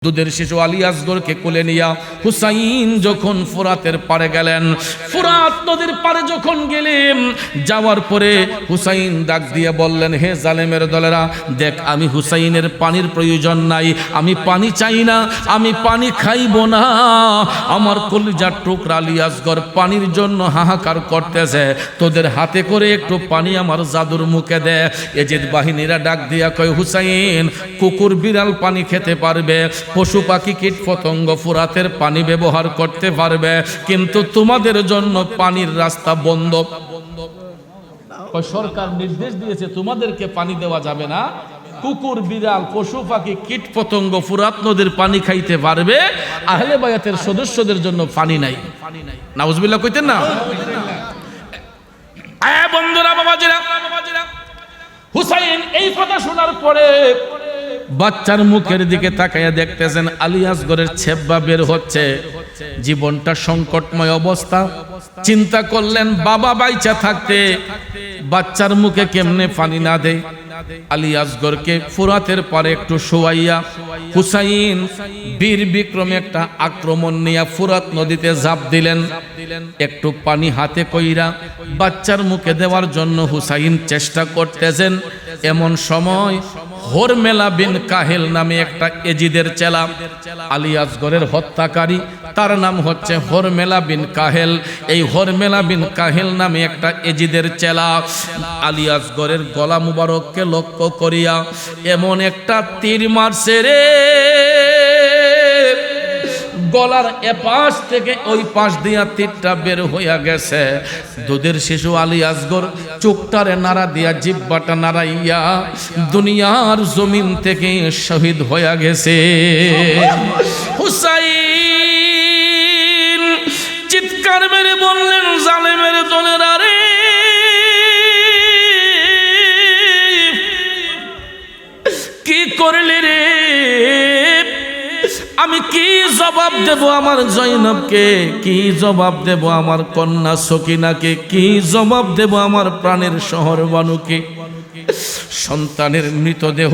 দুধের শিশু আলী আসগরকে কোলে নিয়া হুসাইন যখন ফুরাতের পারে গেলেন, ফুরাত নদীর পারে যখন গেলেন, যাওয়ার পরে হুসাইন ডাক দিয়ে বললেন, হে জালেমের দলেরা, দেখ আমি হুসাইনের পানির প্রয়োজন নাই, আমি পানি চাই না, আমি পানি খাইব না। আমার কলিজার টুকরা আলী আসগর পানির জন্য হাহাকার করতেছে, তোদের হাতে করে একটু পানি আমার জাদুর মুখে দে। এজিদ বাহিনীরা ডাক দিয়া কয়, হুসাইন, কুকুর বিড়াল পানি খেতে পারবে, পশু পাখি কীট পতঙ্গ ফুরাতের পানি ব্যবহার করতে পারবে, কিন্তু তোমাদের জন্য পানির রাস্তা বন্ধ। সরকার নির্দেশ দিয়েছে তোমাদেরকে পানি দেওয়া যাবে না, কুকুর বিড়াল পশু পাখি কীট পতঙ্গ ফুরাত নদীর পানি খাইতে পারবে, আহলে বায়াতের সদস্যদের জন্য পানি নাই। নাউজুবিল্লাহ কইতেন না? বন্ধুরা, বাবাজিরা, হুসাইন এই কথা শোনার পরে বাচ্চার মুখের দিকে তাকাইয়া দেখতেছেন আলী আসগরের ছেব্বা বের হচ্ছে, জীবনটা সংকটময় অবস্থা। চিন্তা করলেন, বাবা বাইচা থাকতে বাচ্চার মুখে কেমনে পানি না দেয়। আলী আসগরকে ফুরাতের পারে একটু শোয়াইয়া হুসাইন বীর বিক্রমে একটা আক্রমণ নিয়ে ফুরাত নদীতে ঝাঁপ দিলেন। একটু পানি হাতে কইরা বাচ্চার মুখে দেওয়ার জন্য হুসাইন চেষ্টা করতেছেন। এমন সময় হরমেলা বিন কাহেল নামে একটা এজিদের চেলা, আলী আসগরের হত্যাকারী, তার নাম হচ্ছে হরমেলা বিন কাহেল। এই হরমেলা বিন কাহেল নামে একটা এজিদের চেলা আলী আসগরের গলা মুবারককে লক্ষ্য করিয়া এমন একটা তীর মারছে রে, গলার এপাশ থেকে ওই পাশ দিয়া তীরটা বের হইয়া গেছে। দুধের শিশু আলী আসগর চোখটারে নাড়া দিয়া জিহ্বাটা নাড়াইয়া দুনিয়ার জমিন থেকে শহীদ হইয়া গেছে। হুসাইন চিৎকার মেরে বললেন, জালেমের দলেরা রে, কি করলি রে? আমি কি জবাব দেব আমার জয়নবকে? কি জবাব দেব আমার কন্যা সকিনাকে? কি জবাব দেব আমার প্রাণের শহরবানুকে? সন্তানের মৃতদেহ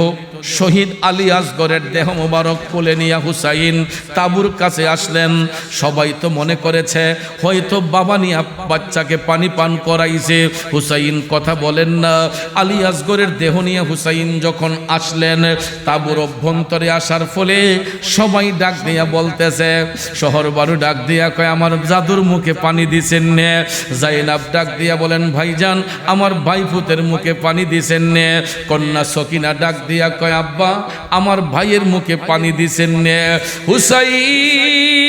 শহীদ আলী আসগরের দেহ মোবারক কোলে নিয়ে হুসাইন তাঁবুর কাছে আসলেন। সবাই তো মনে করেছে হয়তো বাবা নিয়ে বাচ্চাকে পানি পান করাইছে, হুসাইন কথা বলেন না। আলী আসগরের দেহ নিয়ে হুসাইন যখন আসলেন, তাঁবুর অভ্যন্তরে আসার ফলে সবাই ডাক দিয়া বলতেছে, শহর বারু ডাক দিয়া কয়, আমার জাদুর মুখে পানি দিছেন নে। জাইনাব ডাক দিয়া বলেন, ভাইজান আমার ভাইফুতের মুখে পানি দিছেন নে। কন্যা সকিনা ডাক দিয়া কয়, আব্বা আমার ভাইয়ের মুখে পানি দিছেন নে। হুসাইন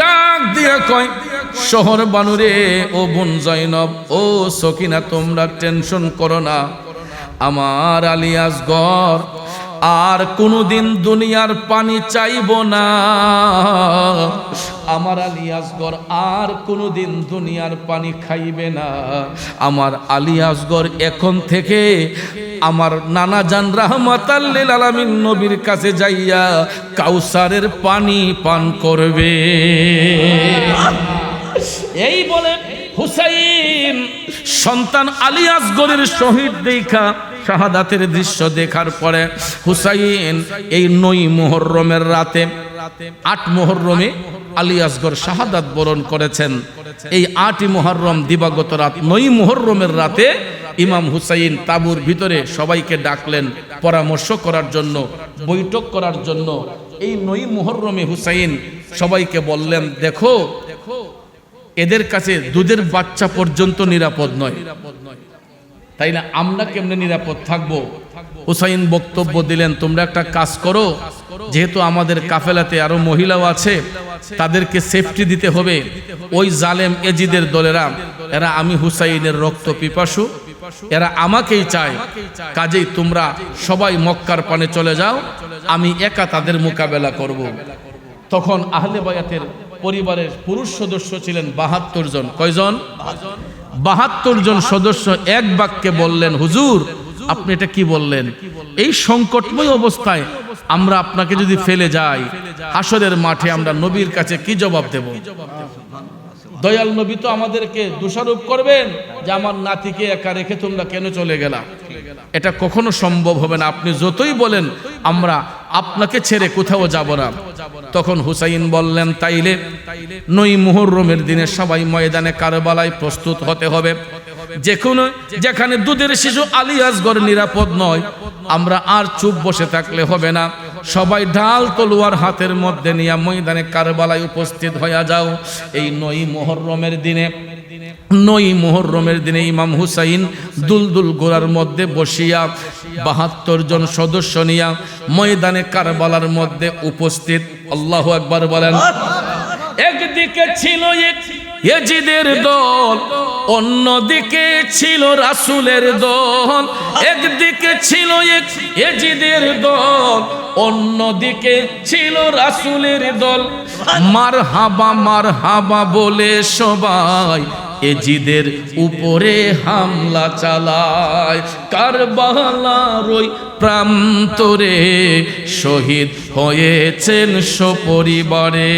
ডাক দিয়া কয়, শহর বানুরে, ও বোন জয়নব, ও সকিনা, তোমরা টেনশন করো না, আমার আলী আসগর আর কোনোদিন দুনিয়ার পানি চাইব না। আমার আলী আসগর আর কোনোদিন দুনিয়ার পানি খাইবে না। আমার আলী আসগর এখন থেকে আমার নানা জান রাহমাতাল লিল আলামিন নবীর কাছে যাইয়া কাউসারের পানি পান করবে। এই বলে হুসাইন সন্তান আলী আসগরের শহীদ দেখা, শাহাদাতের দৃশ্য দেখার পরে হুসাইন এই 9 মুহররমের রাতে, 8 মুহররমে আলী আসগর শাহাদাত বরণ করেছেন। এই 8 মুহররম দিবাগত রাত, 9 মুহররমের রাতে ইমাম হুসাইন তাঁবুর ভিতরে সবাইকে ডাকলেন পরামর্শ করার জন্য, বৈঠক করার জন্য। এই 9 মুহররমে হুসাইন সবাইকে বললেন, দেখো এদের কাছে দুধের বাচ্চা পর্যন্ত নিরাপদ নয়, তাই না আমরা কেমনে নিরাপদ থাকবো? হুসাইন বক্তব্য দিলেন, তোমরা একটা কাজ করো, যেহেতু আমাদের কাফেলাতে আরো মহিলাও আছে, তাদেরকে সেফটি দিতে হবে। ওই জালেম এজিদের দলেরা, এরা আমি হুসাইনের রক্ত পিপাসু, এরা আমাকেই চায়, কাজেই তোমরা সবাই মক্কার পানে চলে যাও, আমি একা তাদের মোকাবেলা করব। তখন আহলে বায়াতের পরিবারের পুরুষ সদস্য ছিলেন 72 জন। কয়জন? 72 জন সদস্য এক বাক্যে বললেন, হুজুর আপনি এটা কি বললেন? এই সংকটময় অবস্থায় আমরা আপনাকে যদি ফেলে যাই, হাসরের মাঠে আমরা নবীর কাছে কি জবাব দেব? দয়াল নবী তো আমাদেরকে দোষারোপ করবেন যে আমার নাতিকে একা রেখে তোমরা কেন চলে গেলা। এটা কখনো সম্ভব হবে না। আপনি যতই বলেন আমরা আপনাকে ছেড়ে কোথাও যাব না। তখন হুসাইন বললেন, তাইলে 9 মুহররমের দিনে সবাই ময়দানে কারবালায় প্রস্তুত হতে হবে। যেখানে দুধের শিশু আলী আসগর নিরাপদ নয়, আমরা আর চুপ বসে থাকলে হবে না। সবাই ঢাল তলোয়ার হাতের মধ্যে নিয়ে ময়দানে কারবালায় উপস্থিত হয়ে যাও। এই 9 মুহররমের দিনে ইমাম হুসাইন দুলদুল গোড়ার মধ্যে বসিয়া 72 জন সদস্য নিয়া ময়দানে কারবালার মধ্যে উপস্থিত। আল্লাহু আকবার বলেন। একদিকে ছিল ইয়াজিদের দল, অন্যদিকে ছিল রাসূলের দল। একদিকে ছিল ইয়াজিদের দল, অন্যদিকে ছিল রাসূলের দল। মারহাবা মারহাবা বলে সবাই ইয়াজিদের উপরে হামলা চালায়। কারবালার ওই প্রান্তরে শহীদ হয়েছেন সপরিবারে,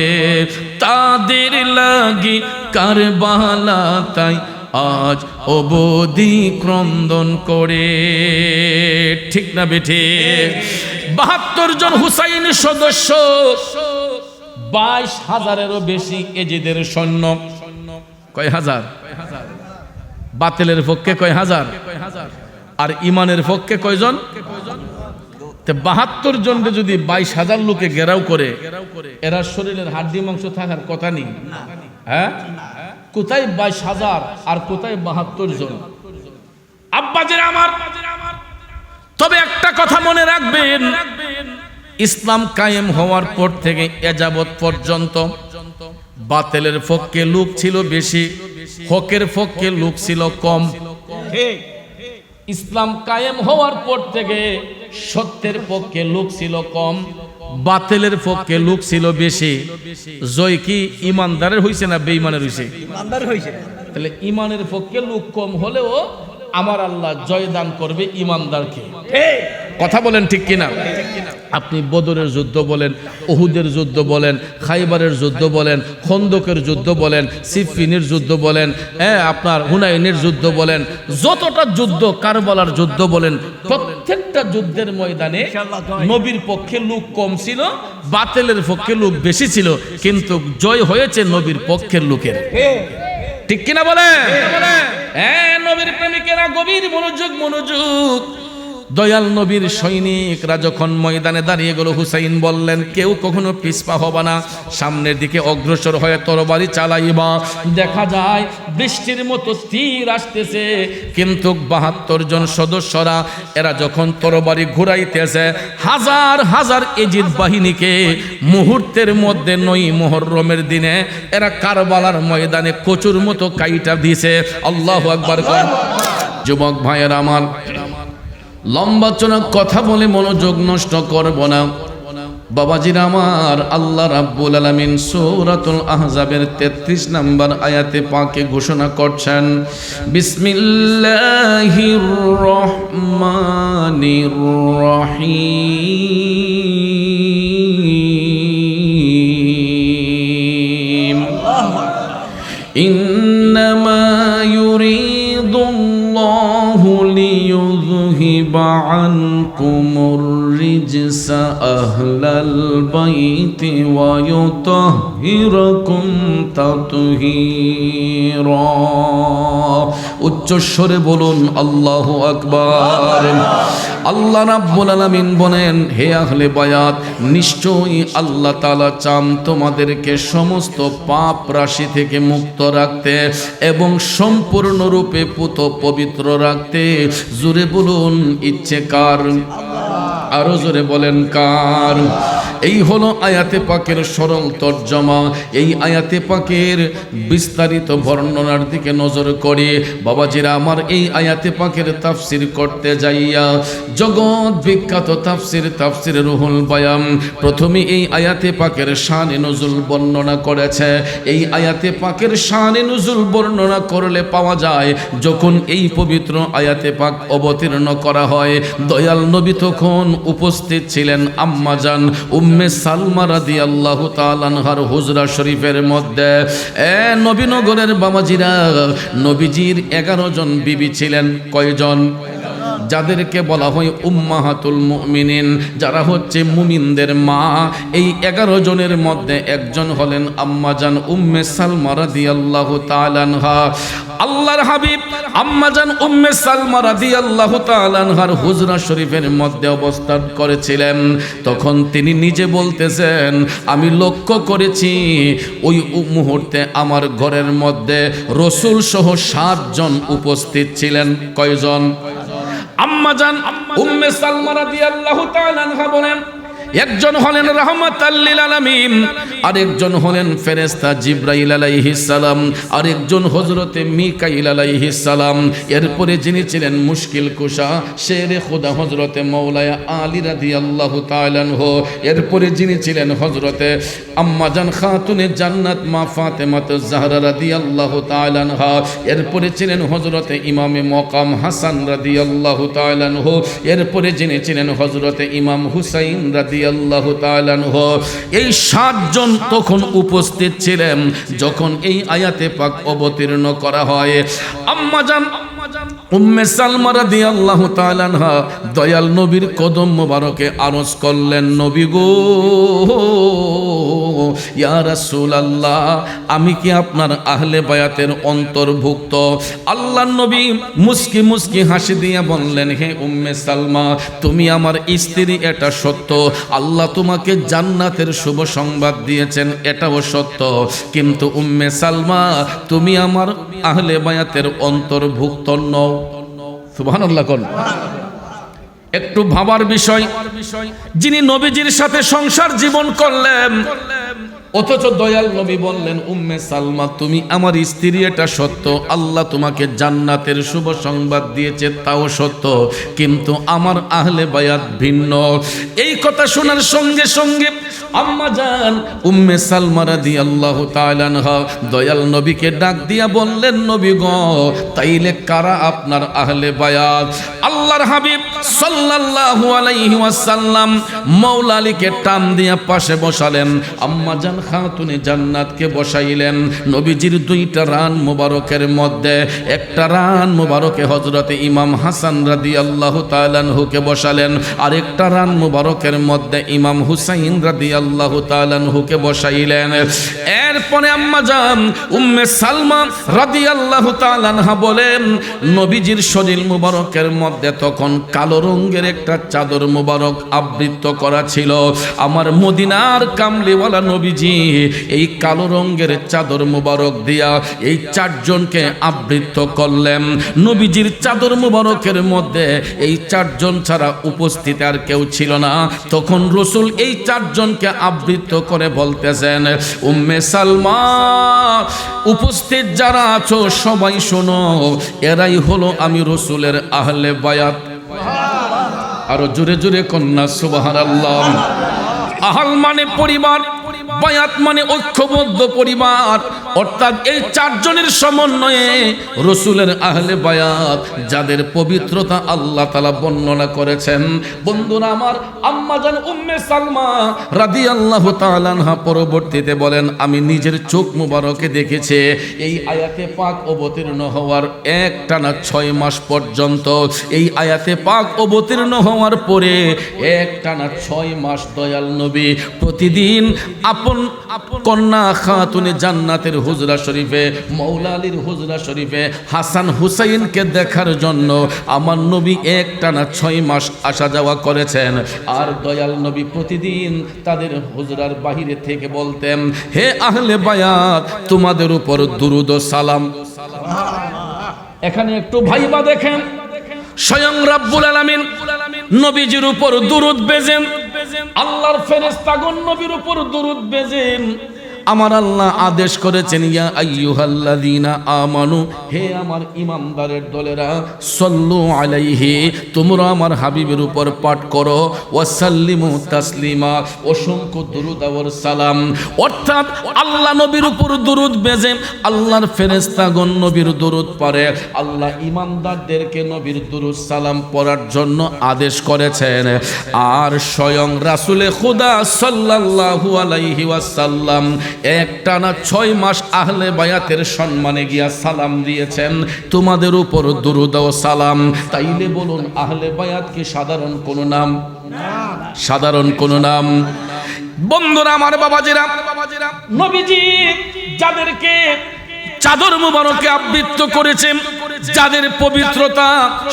তাদের লাগি কারবালা তাই আজ অবধি ক্রন্দন করে। ঠিক না বেঠে? 72 জন হুসাইন সদস্য, 22,000-এরও বেশি এজিদের সৈন্য। কয় হাজার? বাতিলের পক্ষে কয় হাজার? আর ইমানের পক্ষে কয়জন? 72 জনকে যদি 22,000 লোকে ঘেরাও করে, এরা শরীরের হাড্ডি মাংস থাকার কথা নেই। হ্যাঁ, কোথায় 22,000 আর কোথায় 72 জন? আব্বাজিরা আমার, তবে একটা কথা মনে রাখবেন, ইসলাম কায়েম হওয়ার পর থেকে এযাবৎ পর্যন্ত বাতিলের পক্ষে লোক ছিল বেশি, হকের পক্ষে লোক ছিল কম। ইসলাম কায়েম হওয়ার পর থেকে সত্যের পক্ষে লোক ছিল কম, বাতিলের পক্ষে লোক ছিল বেশি। জয় কি ইমানদারের হইছে না বেঈমানের হইছে? ইমানদার হইছে। তাহলে ইমানের পক্ষে লোক কম হলেও আমার আল্লাহ জয় দান করবে ইমানদারকে। কথা বলেন ঠিক কিনা? আপনি বদরের যুদ্ধ বলেন, উহুদের যুদ্ধ বলেন, খাইবারের যুদ্ধ বলেন, খন্দকের যুদ্ধ বলেন, সিফিনের যুদ্ধ বলেন, আপনার হুনাইনের যুদ্ধ বলেন, যতটা যুদ্ধ, কারবালার যুদ্ধ বলেন, প্রত্যেকটা যুদ্ধের ময়দানে নবীর পক্ষে লোক কম ছিল, বাতিলের পক্ষে লোক বেশি ছিল, কিন্তু জয় হয়েছে নবীর পক্ষের লোকের। ঠিক কিনা বলেন? হ্যাঁ, নবীর প্রেমিকেরা গভীর মনোযোগ। দয়াল নবীর সৈনিকরা যখন ময়দানে দাঁড়িয়ে গেল, হুসাইন বললেন, কেউ কখনো পিছপা হবে না, সামনের দিকে অগ্রসর হয়ে তরবারি চালাইবা। দেখা যায় বৃষ্টির মতো তীর আসতেছে, কিন্তু 72 জন সদস্যরা এরা যখন তরবারি ঘুরাইতেছে, হাজার হাজার এজিদ বাহিনীকে মুহূর্তের মধ্যে 9 মুহররমের দিনে এরা কারবালার ময়দানে কচুর মতো কাইটা দিছে। আল্লাহু আকবার। যুবক ভাইয়ের আমার, লম্বা চড়া কথা বলে মনোযোগ নষ্ট করব না। বাবাজিরা আমার, আল্লাহ রাব্বুল আলামিন সূরাতুল আহজাবের 33 নম্বর আয়াতে পাকে ঘোষণা করছেন, বিসমিল্লাহির রহমানির রহিম। ইন্নামা ইউরিদুল্লাহু লিইয়ুযহিবা আনকুমুর রিজসা আহলাল বাইতি ওয়া ইউতাহহিরাকুম তাতহীরা। উচ্চস্বরে বলুন আল্লাহু আকবার। আল্লাহ রাব্বুল আলামিন বলেন, হে আহলে বায়াত, নিশ্চয়ই আল্লাহ তাআলা চান তোমাদেরকে সমস্ত পাপ রাশি থেকে মুক্ত রাখতে এবং সম্পূর্ণরূপে পুত পবিত্র রাখতে। জোরে বলুন, ইচ্ছে কার? আরো জোরে বলেন, কার? এই হলো আয়াতে পাকের সরল তর্জমা। এই আয়াতে পাকের বিস্তারিত বর্ণনার দিকে নজর করে বাবাজিরা আমার, এই আয়াতে পাকের তাফসির করতে যাইয়া জগৎ বিখ্যাত তাফসির রুহুল বায়ান প্রথমে এই আয়াতে পাকের শানে নুজুল বর্ণনা করেছে। এই আয়াতে পাকের শানে নুজুল বর্ণনা করলে পাওয়া যায়, যখন এই পবিত্র আয়াতে পাক অবতীর্ণ করা হয়, দয়াল নবী তখন উপস্থিত ছিলেন আম্মাজান উম্মে সালমা রাদিয়াল্লাহু তাআলা আনহার হুজরা শরীফের মধ্যে। নবীনগরের বাবাজিরা, নবীজির 11 জন বিবি ছিলেন। কয়জন? যাদেরকে বলা হয় উম্মাহাতুল মুমিনিন, যারা হচ্ছে মুমিনদের মা, এই 11 জনের মধ্যে একজন হলেন আম্মাজান উম্মে সালমা রাদিয়াল্লাহু তাআলা আনহা। আল্লাহর হাবিব আম্মাজান উম্মে সালমা রাদিয়াল্লাহু তাআলা আনহার হুজরা শরীফের মধ্যে অবস্থান করেছিলেন। তখন তিনি নিজে বলতেছেন, আমি লক্ষ্য করেছি ওই মুহূর্তে আমার ঘরের মধ্যে রাসূল সহ 7 জন উপস্থিত ছিলেন। কয়জন? আম্মাজান উম্মে সালমা রাদিয়াল্লাহু তাআলা আনহা বলেন, একজন হলেন রাহমাতাল লিল আলামিন, আরেকজন হলেন ফেরেশতা জিবরাইল আলাইহিস সালাম, আরেকজন হযরতে মিকাইল আলাইহিস সালাম। এরপরে যিনি ছিলেন মুশকিল কুশা শেরে খোদা হযরতে মাওলানা আলী রাদিয়াল্লাহু তাআলা আনহু। এরপরে যিনি ছিলেন হযরতে আম্মাজান খাতুনে জান্নাত মা ফাতেমাতুজ জাহরা রাদিয়াল্লাহু তাআলা আনহা। এরপরে ছিলেন হযরতে ইমামে মকাম হাসান রাদিয়াল্লাহু তাআলা আনহু। এরপরে যিনি ছিলেন হযরতে ইমাম হুসাইন রাদিয়াল্লাহু তাআলা আনহু। এই 7 জন তখন উপস্থিত ছিলেন যখন এই আয়াতে পাক অবতীর্ণ করা হয়। আম্মাজান উম্মে সালমা রাদিয়াল্লাহু তাআলা আনহা দয়াল নবীর কদম মোবারকে আরজ করলেন, নবী গো, ইয়া রাসূলুল্লাহ, আমি কি আপনার আহলে বায়াতের অন্তর্ভুক্ত? আল্লাহর নবী মুস্কি মুস্কি হাসি দিয়ে বললেন, হে উম্মে সালমা, তুমি আমার স্ত্রী, এটা সত্য। আল্লাহ তোমাকে জান্নাতের শুভ সংবাদ দিয়েছেন, এটাও সত্য। কিন্তু উম্মে সালমা, তুমি আমার আহলে বায়াতের অন্তর্ভুক্ত নও। সুবহানাল্লাহ কোন একটু ভাবার বিষয়, যিনি নবীজির সাথে সংসার জীবন করলেন, অথচ দয়াল নবী বললেন, উম্মে সালমা, তুমি আমার স্ত্রী, এটা সত্য। আল্লাহ তোমাকে জান্নাতের শুভ সংবাদ দিয়েছে, তাও সত্য। কিন্তু আমার আহলে বায়াত ভিন্ন। এই কথা শোনার সঙ্গে সঙ্গে আম্মাজান উম্মে সালমা রাদিয়াল্লাহু তাআলা আনহা দয়াল নবীকে ডাক দিয়া বললেন, নবী গো, তাইলে কারা আপনার আহলে বায়াত? আল্লাহর হাবিব সাল্লাল্লাহু আলাইহি ওয়াসাল্লাম মাওলা আলীকে টান দিয়া পাশে বসালেন, আম্মাজান খাতুনে জান্নাতকে বসাইলেন। নবীজির 2টা রান মোবারকের মধ্যে একটা রান মোবারকে হযরতে ইমাম হাসান রাদিয়াল্লাহু তাআলা আনহুকে বসালেন, আরেকটা রান মোবারকের মধ্যে ইমাম হুসাইন রাদিয়াল্লাহু তাআলা আনহুকে বসাইলেন। এরপরে আম্মাজান উম্মে সালমা রাদিয়াল্লাহু তাআলা আনহা বলেন, নবীজির শরীর মোবারকের মধ্যে তখন কালো রঙের একটা চাদর মোবারক আবৃত করা ছিল। আমার মদিনার কামলিওয়ালা নবীজি এই কালো রঙের চাদর মোবারক দিয়া এই 4 জনকে আবৃত করলেন। নবীজির চাদর মোবারকের মধ্যে এই 4 জন ছাড়া উপস্থিত আর কেউ ছিল না। তখন রাসূল এই 4 জনকে আবৃত করে বলতেছেন, উম্মে সালমা, উপস্থিত যারা আছো সবাই শোনো, এরাই হলো আমি রাসূলের আহলে বায়াত। আরো জোরে জোরে কন্যা সুবহানাল্লাহ। আহল মানে পরিবার, বায়াত মানে ঐক্যবদ্ধ পরিবার, অর্থাৎ এই 4 জনের সমন্বয়ে রাসূলের আহলে বায়াত, যাদের পবিত্রতা আল্লাহ তাআলা বর্ণনা করেছেন। বন্ধুরা আমার, আম্মাজান উম্মে সালমা রাদিয়াল্লাহু তাআলা আনহা পরবর্তীতে বলেন, আমি নিজের চোখ মুবারকে দেখেছি এই আয়াতে পাক অবতীর্ণ হওয়ার একটানা 6 মাস পর্যন্ত, এই আয়াতে পাক অবতীর্ণ হওয়ার পরে একটানা 6 মাস দয়াল নবী প্রতিদিন আপন কন্যা খাতুনে জান্নাতের হুজরা শরীফে, মাওলা আলীর হুজরা শরীফে হাসান হুসাইনকে দেখার জন্য আমার নবী একটানা 6 মাস আসা যাওয়া করেছেন। আর দয়াল নবী প্রতিদিন তাদের হুজরার বাহিরে থেকে বলতেন, হে আহলে বায়াত, তোমাদের উপর দুরুদ ও সালাম। এখানে একটু ভাইবা দেখেন, স্বয়ং রাব্বুল আলামিন নবীজির উপর দুরুদ বেজেন, আল্লাহর ফেরেশতাগণ নবীর উপর দুরুদ বেজেন। আমার আল্লাহ আদেশ করেছেন, ইয়া আইয়ুহাল্লাযীনা আমানু, হে আমার ঈমানদারের দলেরা, সাল্লু আলাইহি, তোমরা আমার হাবিবের উপর পাঠ করো, ওয়াসাল্লিমু তাসলিমা, অসংখ্য দুরুদ আর সালাম। অর্থাৎ আল্লাহ নবীর উপর দুরুদ বেজে, আল্লাহর ফেরেশতাগণ নবীর দুরুদ পড়ে, আল্লাহ ঈমানদারদেরকে নবীর দুরুদ সালাম পড়ার জন্য আদেশ করেছেন। আর স্বয়ং রাসূলে খুদা সাল্লাল্লাহু আলাইহি ওয়াসাল্লাম একটানা 6 মাস আহলে বায়াতের সম্মানে গিয়া সালাম দিয়েছেন, তোমাদের উপর দুরূদ ও সালাম। তাইলে বলুন, আহলে বায়াত কি সাধারণ কোনো নাম? সাধারণ কোনো নাম? বন্ধুরা আমার, বাবাজিরা, নবীজি যাদেরকে চাদর মুবারকে আবৃত করেছেন, যাদের পবিত্রতা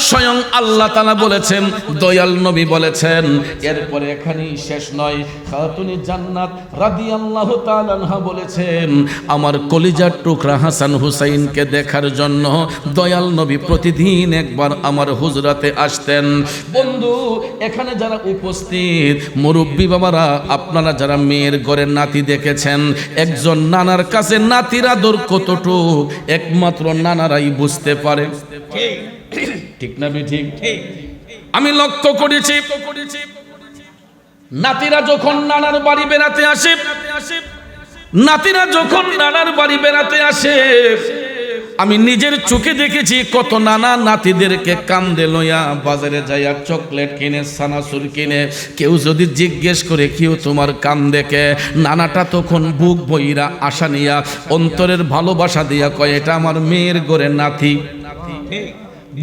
স্বয়ং আল্লাহ তাআলা বলেছেন, দয়াল নবী বলেছেন। এরপরে এখানেই শেষ নয়, খাতুনে জান্নাত রাদিয়াল্লাহু তাআলা আনহা বলেছেন, আমার কলিজার টুকরা হাসান হুসাইনকে দেখার জন্য দয়াল নবী প্রতিদিন একবার আমার হুজরাতে আসতেন। বন্ধু, এখানে যারা উপস্থিত মুরব্বী বাবারা, আপনারা যারা মেয়ের ঘরের নাতি দেখেছেন, একজন নানার কাছে নাতির আদর কতটুকু একমাত্র নানারাই বুঝতে পারে। ঠিক না ঠিক? আমি লক্ষ্য করেছি, নাতিরা যখন নানার বাড়ি বেড়াতে আসে, নাতিরা যখন নানার বাড়ি বেড়াতে আসে, আমি নিজের চোখে দেখেছি কত নানা নাতিদেরকে কান্দে লইয়া বাজারে যাইয়া চকলেট কিনে, সানাসুর কিনে। কেউ যদি জিজ্ঞেস করে কেউ তোমার কান দেখে, নানাটা তখন বুক বইরা আশা নিয়া অন্তরের ভালোবাসা দিয়া কয়, এটা আমার মেয়ের ঘরে নাতি।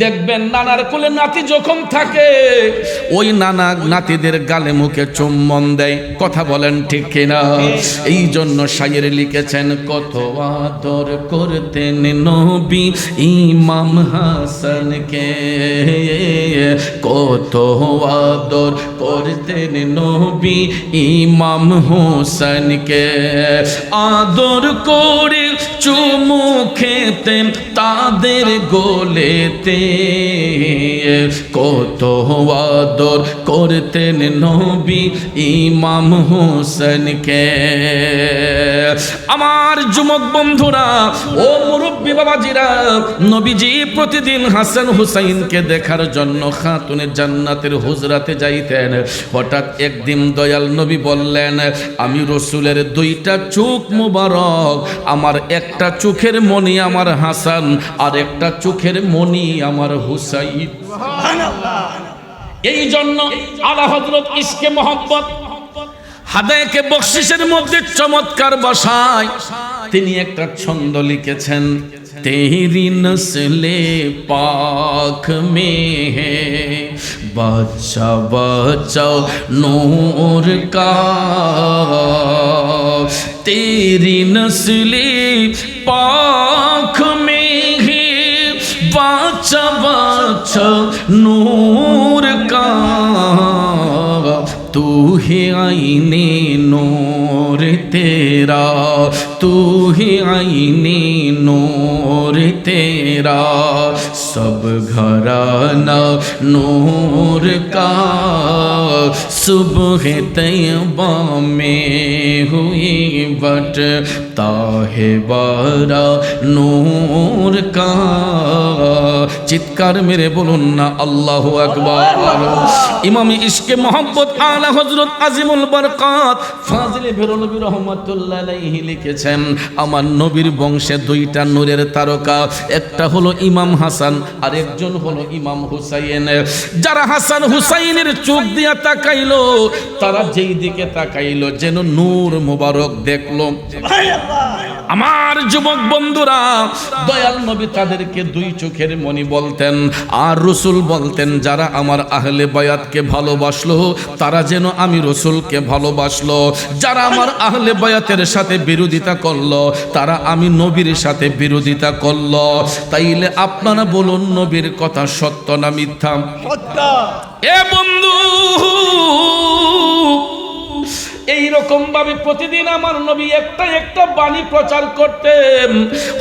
দেখবেন নানার কোলে নাতি যখন থাকে, ওই নানা নাতিদের গালে মুখে চুম্বন দেয়। কথা বলেন ঠিক কিনা? এই জন্য শায়ের লিখেছেন, কত আদর করতেন নবী ইমাম হাসানকে, কত আদর করতেন নবী ইমাম হোসেনকে, আদর করে চুমু খেতেন তাদের গোলেতে, কত আদর করতেন নবী ইমাম হোসেনকে। আমার যুবক বন্ধুরা, ও মুরব্বী বাবাজিরা, নবীজি প্রতিদিন হাসান হুসাইনকে দেখার জন্য খাতুনে জান্নাতের হুজরাতে যাইতেন। হঠাৎ একদিন দয়াল নবী বললেন, আমি রসুলের 2টা চোখ মুবারক, আমার একটা চোখের মণি আমার হাসান, আর একটা চোখের মণি আমার হুসাইন। এই জন্য আলা হযরত ইশকে মোহাম্মত হাদায়াকে বখশিশের মধ্যে চমৎকার ভাষায় তিনি একটা ছন্দ লিখেছেন, तेरी नस्ले पाक में है बच्चा बच्चा नूर का, तेरी नस्ले पाक में है बच्चा बच्चा नूर का, तू है आईने नूर तेरा, तू है आईने नूर तेरा, सब घराना नूर का, सुबह तैयबा में हुई बटता है बारा नूर का। চিৎকার মেরে বলুন না আল্লাহু আকবার। ইমাম ইশকে মোহাম্মদ আলা হযরত আজিমুল বরকত ফাজিলে বেরলভী রহমাতুল্লাহ আলাইহি লিখেছেন, আমার নবীর বংশে 2টা নূরের তারকা, একটা হলো ইমাম হাসান আর একজন হলো ইমাম হুসাইন। যারা হাসান হুসাইনের চোখ দিয়া তাকাইলো, তারা যেই দিকে তাকাইলো যেন নূর মুবারক দেখলো। আমার যুবক বন্ধুরা, দয়াল নবী তাদেরকে 2 চোখের মণি বলতেন। আর রসুল বলতেন, যারা আমার আহলে বায়াতকে ভালোবাসলো তারা যেন আমি রসুলকে ভালোবাসলো, যারা আমার আহলে বায়াতের সাথে বিরোধিতা করলো তারা আমি নবীর সাথে বিরোধিতা করলো। তাইলে আপনারা বলুন, নবীর কথা সত্য না মিথ্যা? সত্য। এ বন্ধু, এইরকম ভাবে প্রতিদিন আমার নবী একটা একটা বাণী প্রচার করতেন।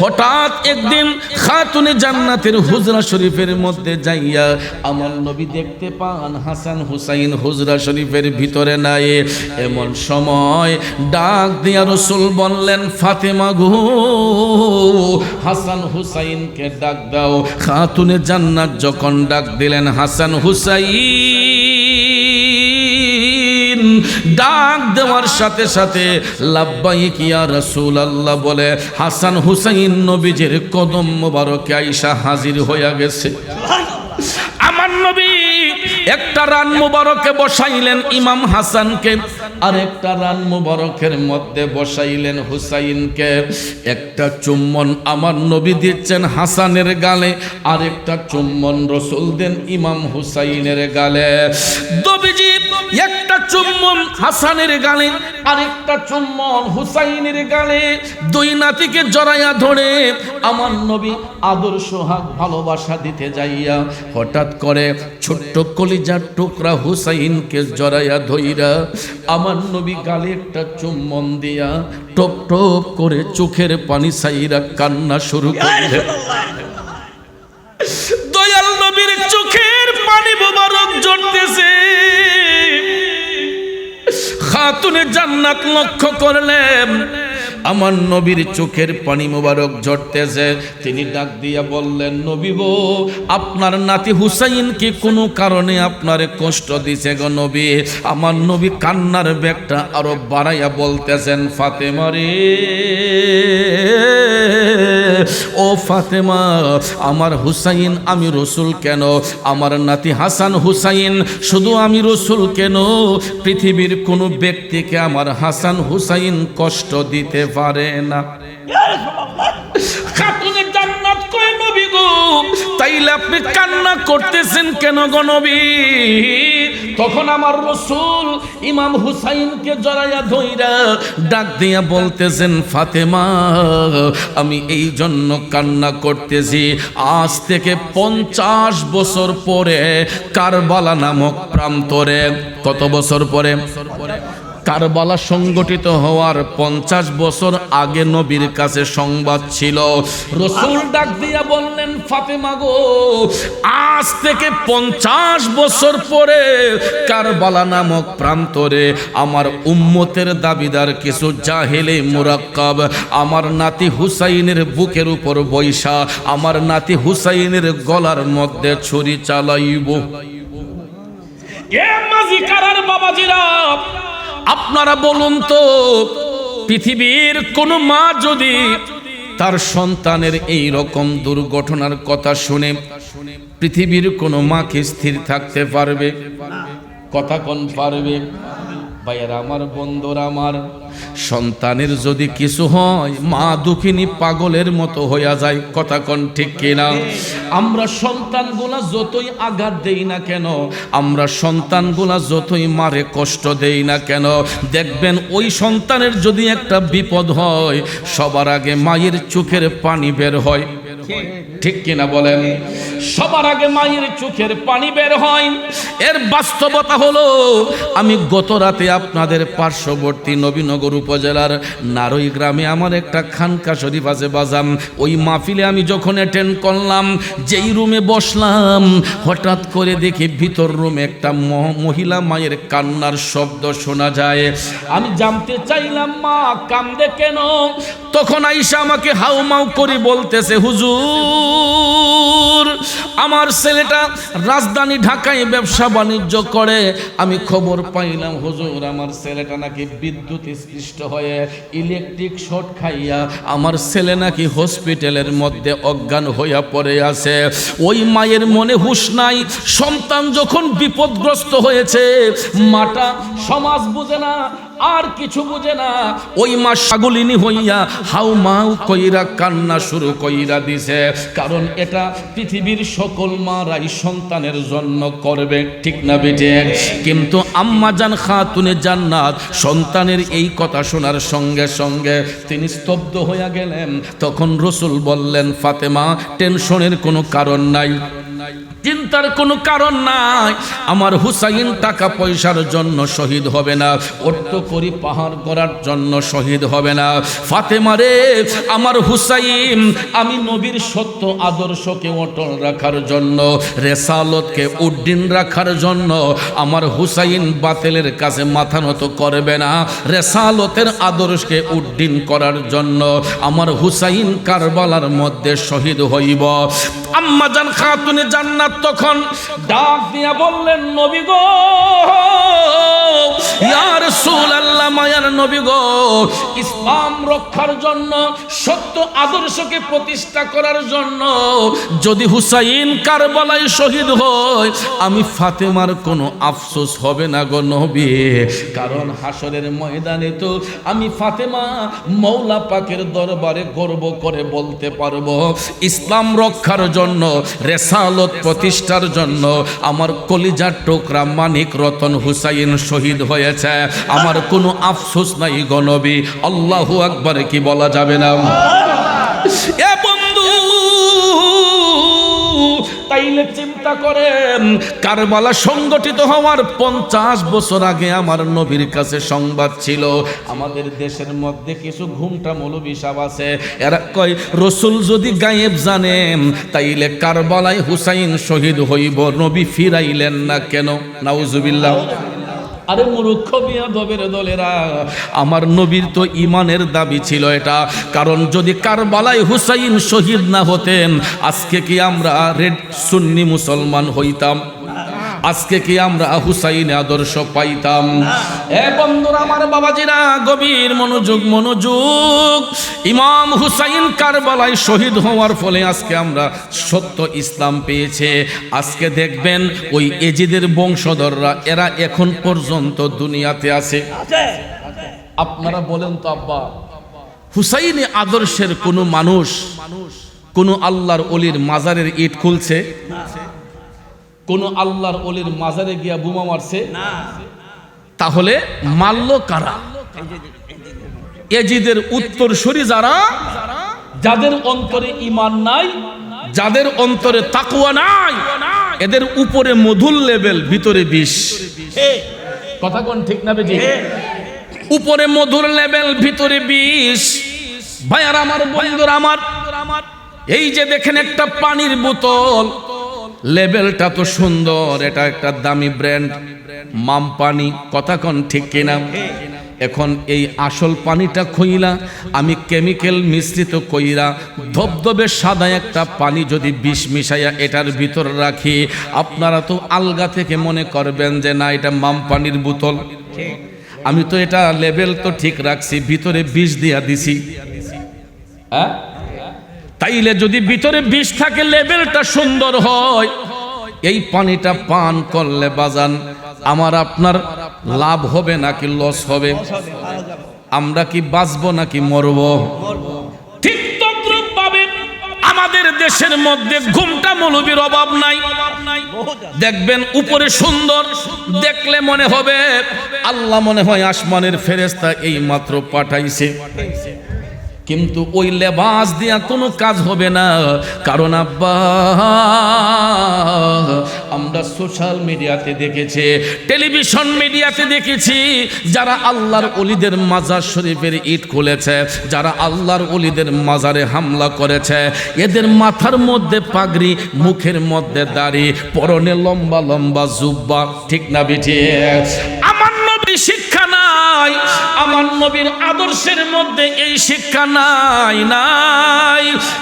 হঠাৎ একদিন খাতুনে জান্নাতের হুজরা শরীফের মধ্যে যাইয়া আমার নবী দেখতে পান হাসান হুসাইন হুজরা শরীফের ভিতরে নাই। এমন সময় ডাক দিয়া রাসূল বললেন, ফাতেমা গো, হাসান হুসাইনকে ডাক দাও। খাতুনে জান্নাত যখন ডাক দিলেন হাসান হুসাইন, ডাক দেওয়ার সাথে সাথে লাব্বাইক ইয়া রাসূলুল্লাহ বলে হাসান হুসাইন নবীজির কদম মোবারকে আয়েশা হাজির হইয়া গেছে। আমার নবী একটা রান মুবারকে বসাইলেন ইমাম হাসানকে, আর একটা রান মুবারকের মধ্যে বসাইলেন হুসাইনকে। একটা চুম্বন আমার নবী দিচ্ছেন হাসানের গালে, আর একটা চুম্বন রাসূল দেন ইমাম হুসাইনের গালে। নবীজি একটা চুম্বন হাসানের গালে, আরেকটা চুম্বন হুসাইনের গালে, দুই নাতিকে জড়াইয়া ধরে আমার নবী আদর সোহাগ ভালোবাসা দিতে যাইয়া হঠাৎ করে ছোট্ট কলিজার টুকরা হুসাইনকে জড়াইয়া ধইরা আমার নবী গালে একটা চুম্বন দিয়া টপ টপ করে চোখের পানি ছাইরা কান্না শুরু করলেন। দয়াল নবীর চোখের পানি মোবারক ঝরতেছে। খাতুনে জান্নাত লক্ষ্য করলেন আমার নবীর চোখের পানি মোবারক ঝরতেছে। তিনি ডাক দিয়া বললেন, নবী গো, আপনার নাতি হুসাইন কি কোনো কারণে আপনারে কষ্ট দিছে গো নবী? আমার নবী কান্নার ব্যাগটা আরো বাড়াইয়া বলতেছেন, ফাতেমা রে, ও ফাতেমা, আমার হুসাইন আমি রসুল কেন, আমার নাতি হাসান হুসাইন শুধু আমি রসুল কেন, পৃথিবীর কোনো ব্যক্তিকে আমার হাসান হুসাইন কষ্ট দিতে পারে না। খাতুনে জান্নাত কয়, নবী গো, তাইলে আপনি কান্না করতেছেন কেন গো নবী? তখন আমার রাসূল ইমাম হুসাইনকে জড়াইয়া ধইরা ডাক দিয়া বলতেছেন, ফাতেমা, আমি এই জন্য কান্না করতেছি, আজ থেকে 50 বছর পরে কারবালা নামক প্রান্তরে, কত বছর পরে? কারবালা সংগঠিত হওয়ার 50 বছর আগে নবীর কাছে সংবাদ ছিল। রাসূল ডাক দিয়া বললেন, ফাতেমা গো, আজ থেকে 50 বছর পরে কারবালা নামক প্রান্তরে আমার উম্মতের দাবিদার কিছু জাহেলে মুরাক্কাব আমার নাতি হুসাইনের বুকের উপর বৈশা আমার নাতি হুসাইনের গলার মধ্যে ছুরি চালাইব। এ মাঝি কারার বাবাজিরা, আপনারা বলুন তো, পৃথিবীর কোন মা যদি তার সন্তানের এই রকম দুর্ঘটনার কথা শুনে পৃথিবীর কোন মা কি স্থির থাকতে পারবে? কথা কোন পারবে? ভাইয়েরা আমার, বন্ধুরা আমার, সন্তানের যদি কিছু হয় মা দুঃখিনী পাগলের মতো হইয়া যায়। কথা কোন ঠিক কিনা? আমরা সন্তানগুলা যতই আঘাত দেই না কেন, আমরা সন্তানগুলা যতই মারে কষ্ট দেই না কেন, দেখবেন ওই সন্তানের যদি একটা বিপদ হয় সবার আগে মায়ের চোখের পানি বের হয়। ঠিক কিনা বলেন? সবার আগে মায়ের চোখের পানি বের হয়। এর বাস্তবতা হলো, আমি গত রাতে আপনাদের পার্শ্ববর্তী নবীনগর উপজেলার নারই গ্রামে আমার একটা খানকা শরীফ আছে বাজাম, ওই মাহফিলে আমি যখন অ্যাটেন্ড করলাম, যেই রুমে বসলাম হঠাৎ করে দেখি ভিতর রুমে একটা মহিলা মায়ের কান্নার শব্দ শোনা যায়। আমি জানতে চাইলাম মা কান্দে কেন? তখন আয়েশা আমাকে হাউমাউ করে বলতেছে, হুজুর, আমার ছেলেটা রাজধানী ঢাকায় ব্যবসা বাণিজ্য করে, আমি খবর পাইলাম হুজুর আমার ছেলেটা নাকি বিদ্যুৎ স্পৃষ্ট হয়ে ইলেকট্রিক শর্ট খাইয়া আমার ছেলে নাকি হসপিটালের মধ্যে অজ্ঞান হইয়া পড়ে আছে। ওই মায়ের মনে হুঁশ নাই, সন্তান যখন বিপদগ্রস্ত হয়েছে, মাটা সমাজ বুঝে না, আর কিছু বুঝে না, ওই মা সাগলিনী হইয়া হাউমাউ কইরা কান্না শুরু কইরা দিছে। কারণ এটা পৃথিবীর সকল মারাই সন্তানের জন্য করবে, ঠিক না বেটে? কিন্তু আম্মা জান খাতুনে জান্নাত সন্তানের এই কথা শোনার সঙ্গে সঙ্গে তিনি স্তব্ধ হইয়া গেলেন। তখন রাসূল বললেন, ফাতেমা, টেনশনের কোনো কারণ নাই, চিন্তার কোনো কারণ নাই। আমার হুসাইন টাকা পয়সার জন্য শহীদ হবে না, অট্ট করি পাহাড় করার জন্য শহীদ হবে না। ফাতেমা রে, আমার হুসাইন আমি নবীর সত্য আদর্শকে অটল রাখার জন্য, রেসালতকে উড্ডীন রাখার জন্য আমার হুসাইন বাতিলের কাছে মাথা নত করবে না। রেসালতের আদর্শকে উড্ডীন করার জন্য আমার হুসাইন কারবালার মধ্যে শহীদ হইব। আম্মা জান খাতুনে জান্নাত তখন ডাক দিয়া বললেন, নবী গো, ইয়া রাসূলুল্লাহ, মায়ার নবী গো, ইসলাম রক্ষার জন্য, সত্য আদর্শকে প্রতিষ্ঠা করার জন্য যদি হুসাইন কারবালায় শহীদ হয়, আমি ফাতেমার কোনো আফসোস হবে না গো নবী। কারণ হাসরের ময়দানে তো আমি ফাতেমা মওলা পাকের দরবারে গর্ব করে বলতে পারবো, ইসলাম রক্ষার জন্য, রেসালত প্রতিষ্ঠার জন্য আমার কলিজার টুকরা মানিক রতন হুসাইন শহীদ হয়েছে, আমার কোনো আফসোস নাই গো নবী। আল্লাহু আকবার কি বলা যাবে না? এ বন্ধু, তাইলে চিন্তা করেন, কারবালা সংগঠিত হওয়ার 50 বছর আগে আমার নবীর কাছে সংবাদ ছিল। আমাদের দেশের মধ্যে কিছু ঘুমটা মৌলবী সাহেব আছে, এরা কয় রসুল যদি গায়েব জানেন তাইলে কারবালায় হুসাইন শহীদ হইব, নবী ফিরাইলেন না কেন? নাউজুবিল্লাহ। আরে মূর্খ বিয়াদবের দলেরা, আমার নবীর তো ইমানের দাবি ছিল এটা। কারণ যদি কারবালায় হুসাইন শহীদ না হতেন, আজকে কি আমরা রেড সুন্নি মুসলমান হইতাম? আজকে কি আমরা হুসাইন আদর্শ পাইতাম? এ বন্ধুরা আমার, বাবাজিরা, গভীর মনোযোগ, মনোযোগ। ইমাম হুসাইন কারবালায় শহীদ হওয়ার ফলে আজকে আমরা সত্য ইসলাম পেয়েছে। আজকে দেখবেন ওই এজিদের বংশধররা, এরা এখন পর্যন্ত দুনিয়াতে আছে। আপনারা বলেন তো আব্বা, হুসাইনি আদর্শের কোন মানুষ কোন আল্লাহর ওলির মাজারের ইট খুলছে? কোন আল্লাহর ওলির মাজারে গিয়া বোমা মারছে? তাহলে মারল কারা? এজিদের উত্তরসূরি যারা, যাদের অন্তরে ঈমান নাই, যাদের অন্তরে তাকওয়া নাই, এদের উপরে মধুর লেভেল, ভিতরে বিষ। কথা কোন ঠিক না বেজি? উপরে মধুর লেভেল, ভিতরে বিষ। ভাইয়ার আমার, বন্ধুরা আমার, এই যে দেখেন একটা পানির বোতল, লেবেলটা তো সুন্দর, এটা একটা দামি ব্র্যান্ড, মাম পানি। কথা কোন ঠিক কিনা? এখন এই আসল পানিটা খইলা আমি কেমিক্যাল মিশ্রিত কইরা ধবধবে সাদা একটা পানি যদি বিষ মিশাইয়া এটার ভিতর রাখি, আপনারা তো আলগা থেকে মনে করবেন যে না, এটা মাম পানির বোতল। আমি তো এটা লেবেল তো ঠিক রাখছি, ভিতরে বিষ দিয়া দিছি। হ্যাঁ, তাইলে যদি ভিতরে বিষ থাকে, লেবেলটা সুন্দর হয়, এই পানিটা পান করলে বাজান আমার আপনার লাভ হবে নাকি লস হবে? আমরা কি বাঁচবো নাকি মরব? ঠিক তদ্রুপ ভাবে আমাদের দেশের মধ্যে ঘুমটা মৌলবীর অভাব নাই। দেখবেন উপরে সুন্দর, দেখলে মনে হবে আল্লাহ মনে হয় আসমানের ফেরেশতা এই মাত্র পাঠাইছে, কিন্তু ওই লেবাস দিয়া কোনো কাজ হবে না। কারণ আব্বা, আমরা সোশ্যাল মিডিয়াতে দেখেছি, টেলিভিশন মিডিয়াতে দেখেছি, যারা আল্লাহর ওলিদের মাজার শরীফের ইট খুলেছে, যারা আল্লাহর ওলিদের মাজারে হামলা করেছে, এদের মাথার মধ্যে পাগড়ি, মুখের মধ্যে দাড়ি, পরনে লম্বা লম্বা জুব্বা। ঠিক না বেঠি? আমার নবী শিক্ষা নাই, আমার নবীর আদর্শের মধ্যে এই শিক্ষা নাই।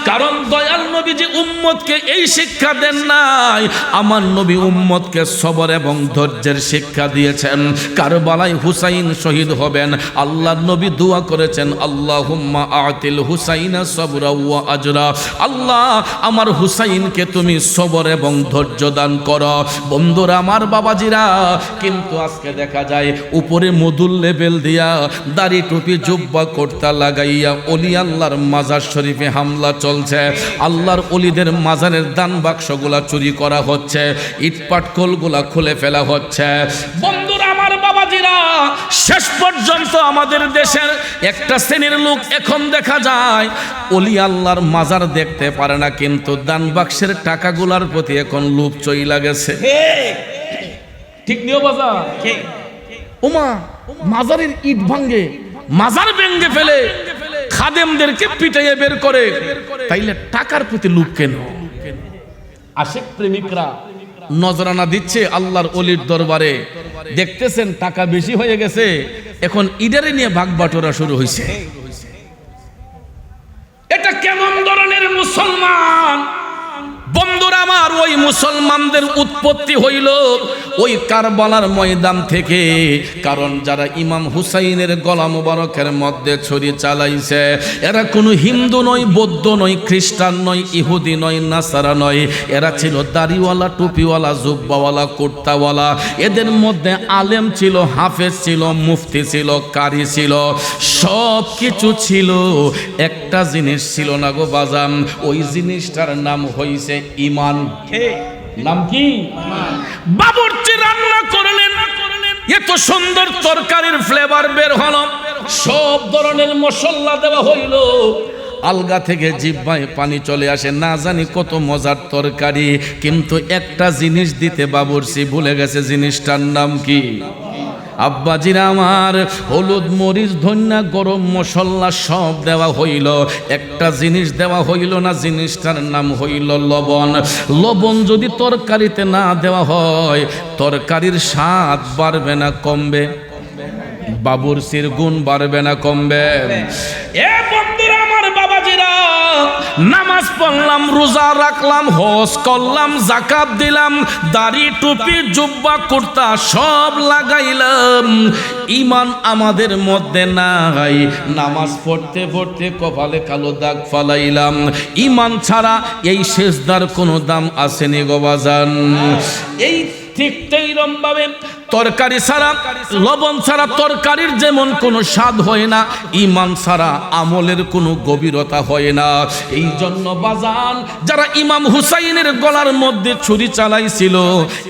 কারণ দয়াল নবী যে উম্মতকে এই শিক্ষা দেন নাই, আমার নবী উম্মতকে সবর এবং ধৈর্যের শিক্ষা দিয়েছেন। কারবালায় হুসাইন শহীদ হবেন, আল্লাহর নবী দোয়া করেছেন, আল্লাহুম্মা আতিল হুসাইনা সবরা ওয়া আজরা। আল্লাহ, আমার হুসাইনকে তুমি সবর এবং ধৈর্য দান করো। বন্ধুরা আমার, বাবাজিরা, কিন্তু আজকে দেখা যায় উপরে মধুর লেবেল দিয়া, দাড়ি টুপি জুব্বা কোর্তা লাগাইয়া ওলি আল্লাহর মাজার শরীফে হামলা চলছে। আল্লাহর ওলিদের মাজারের দান বাক্সগুলা চুরি করা হচ্ছে, ইটপাটকলগুলা খুলে ফেলা হচ্ছে। বন্ধুরা আমার, বাবাজিরা, শেষ পর্যন্ত আমাদের দেশের একটা শ্রেণীর লোক এখন দেখা যায় ওলি আল্লাহর মাজার দেখতে পারে না, কিন্তু দান বাক্সের টাকাগুলার প্রতি এখন লোভ চইলা গেছে। ঠিক নিও বাজা? ওমা, মাজারের ইট ভাঙ্গে, মাজার ভেঙ্গে ফেলে, খাদেমদেরকে পিটাইয়ে বের করে, তাইলে টাকার প্রতি লোভ কেন? আশেক প্রেমিকরা নজরানা দিচ্ছে আল্লাহর ওলির দরবারে, দেখতেছেন টাকা বেশি হয়ে গেছে, এখন ইডারে নিয়ে ভাগ বাটোরা শুরু হয়েছে। এটা কেমন ধরনের মুসলমান? বন্ধুরা আমার, ওই মুসলমানদের উৎপত্তি হইল ওই কারবালার ময়দান থেকে। কারণ যারা ইমাম হুসাইনের গলা মুবারকের মধ্যে ছুরি চালাইছে এরা কোনো হিন্দু নয়, বৌদ্ধ নয়, খ্রিস্টান নয়, ইহুদি নয়, নাসারা নয়, এরা ছিল দাড়িওয়ালা, টুপিওয়ালা, জুব্বাওয়ালা, কুর্তাওয়ালা। এদের মধ্যে আলেম ছিল, হাফেজ ছিল, মুফতি ছিল, কারি ছিল, সব কিছু ছিল। একটা জিনিস ছিল না গো বাজাম, ওই জিনিসটার নাম হইছে ঈমান। নাম কি? বাবুর্চি রান্না করলেন, এত সুন্দর তরকারির ফ্লেভার বের হলো, সব ধরনের মশলা দেওয়া হইল, আলগা থেকে জিহ্বায় পানি চলে আসে, না জানি কত মজার তরকারি, কিন্তু একটা জিনিস দিতে বাবুর্চি ভুলে গেছে। জিনিসটার নাম কি? আব্বাজিরা আমার, হলুদ, মরিচ, ধনিয়া, গরম মশলা সব দেওয়া হইল, একটা জিনিস দেওয়া হইল না, জিনিসটার নাম হইল লবণ। লবণ যদি তরকারিতে না দেওয়া হয় তরকারির স্বাদ বাড়বে না কমবে? বাবুর্চির গুণ বাড়বে না কমবে? এ বন্ধুরা আমার, বাবাজিরা, নামাজ পড়লাম, রোজা রাখলাম, হজ করলাম, যাকাত দিলাম, দাড়ি, টুপি, জুব্বা, কুর্তা সব লাগাইলাম, ঈমান আমাদের মধ্যে নাই। নামাজ পড়তে পড়তে কপালে কালো দাগ ফালাইলাম। ঈমান ছাড়া এই সেজদার কোনো দাম আসেনি গো বাজান। এই ঠিক এইরকম ভাবে তরকারি ছাড়া, লবণ ছাড়া তরকারির যেমন কোনো স্বাদ হয় না, ঈমান ছাড়া আমলের কোনো গভীরতা হয় না। এই জন্য বাজান, যারা ইমাম হুসাইনের গলার মধ্যে ছুরি চালাইছিল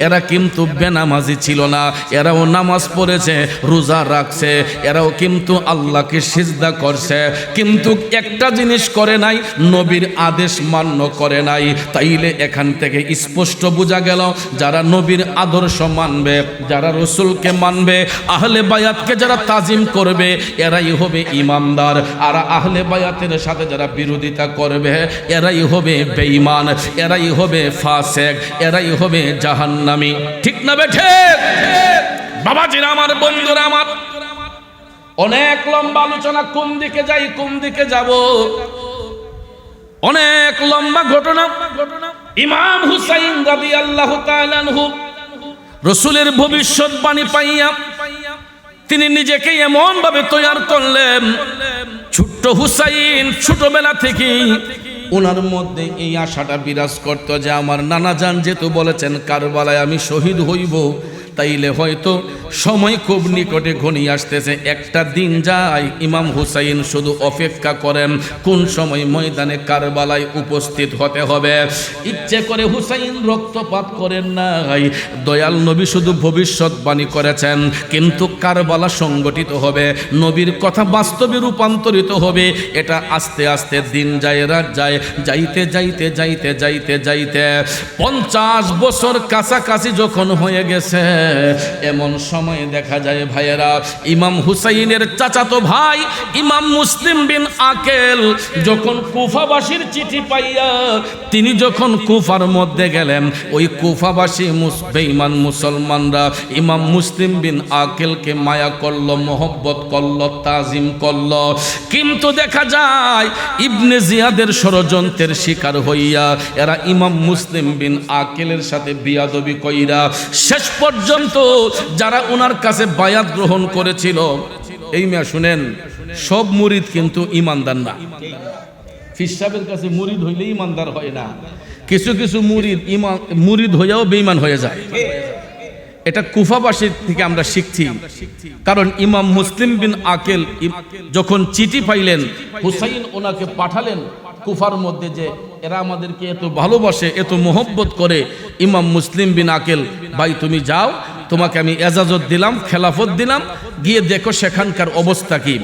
এরা কিন্তু বেনামাজি ছিল না, এরাও নামাজ পড়েছে, রোজা রাখছে, এরাও কিন্তু আল্লাহকে সিজদা করছে, কিন্তু একটা জিনিস করে নাই, নবীর আদেশ মান্য করে নাই। তাইলে এখান থেকে স্পষ্ট বোঝা গেল, যারা নবীর আদর্শ মানবে, যারা রসুলকে মানবে, আহলে বায়াতকে যারা তাজিম করবে, এরাই হবে ইমানদার। আর আহলে বায়াতের সাথে যারা বিরোধিতা করবে এরাই হবে বেঈমান, এরাই হবে ফাসেক, এরাই হবে জাহান্নামী। ঠিক না বেঠে? বাবাজিরা আমার, বন্ধুরা আমার, অনেক লম্বা আলোচনা, কোন দিকে যাই কোন দিকে যাব, অনেক লম্বা ঘটনা। ইমাম হুসাইন রাদিয়াল্লাহু তাআলা আনহু রসুলের ভবিষ্যৎবাণী পাইয়া তিনি নিজেকে এমন ভাবে তৈয়ার করলেন, ছোট্ট হুসাইন ছোটবেলা থেকেই ওনার মধ্যে এই আশাটা বিরাজ করত যে আমার নানা জান যেহেতু বলেছেন কারবালায় আমি শহীদ হইব, তাইলে হয়তো সময় খুব নিকটে ঘনিয়ে আসতেছে। একটা দিন যায়, ইমাম হুসাইন শুধু অপেক্ষা করেন কোন সময় ময়দানে কারবালায় উপস্থিত হতে হবে। ইচ্ছে করে হুসাইন রক্তপাত করেন নাই, দয়াল নবী শুধু ভবিষ্যৎবাণী করেছেন, কিন্তু কারবালা সংগঠিত হবে, নবীর কথা বাস্তবে রূপান্তরিত হবে। এটা আস্তে আস্তে দিন যায়, রাত যায়, যাইতে যাইতে যাইতে যাইতে যাইতে 50 বছর কাছাকাছি যখন হয়ে গেছে, এমন সময় দেখা যায় ভাইয়েরা, ইমাম হুসাইনের চাচাতো ভাই ইমাম মুসলিম বিন আকেল যখন কুফাবাসীর চিঠি পাইয়া তিনি যখন কুফার মধ্যে গেলেন, ওই কুফাবাসী বেঈমান মুসলমানরা ইমাম মুসলিম বিন আকেলকে মায়া করলো, মোহব্বত করলো, তাজিম করলো, কিন্তু দেখা যায় ইবনে জিয়াদের ষড়যন্ত্রের শিকার হইয়া এরা ইমাম মুসলিম বিন আকেলের সাথে বিয়াদবি কইরা শেষ পর্যন্ত যারা ওনার কাছে বায়াত গ্রহণ করেছিল, এই মেয়া শুনেন, সব মুরিদ কিন্তু ইমানদার না। ফির সাহেবের কাছে মুরিদ হইলে ইমানদার হয় না, কিছু কিছু মুরিদ হইয়াও বেঈমান হয়ে যায়। এটা কুফাবাসীর থেকে আমরা শিখছি। কারণ ইমাম মুসলিম বিন আকেল যখন চিঠি পাইলেন, হুসাইন ওনাকে পাঠালেন কুফার মধ্যে যে এরা আমাদেরকে এত ভালোবাসে, এত মোহব্বত করে, ইমাম মুসলিম বিন আকেল ভাই তুমি যাও, তোমাকে আমি এজাজত দিলাম, খেলাফত দিলাম, গিয়ে দেখো সেখানকার অবস্থা কি।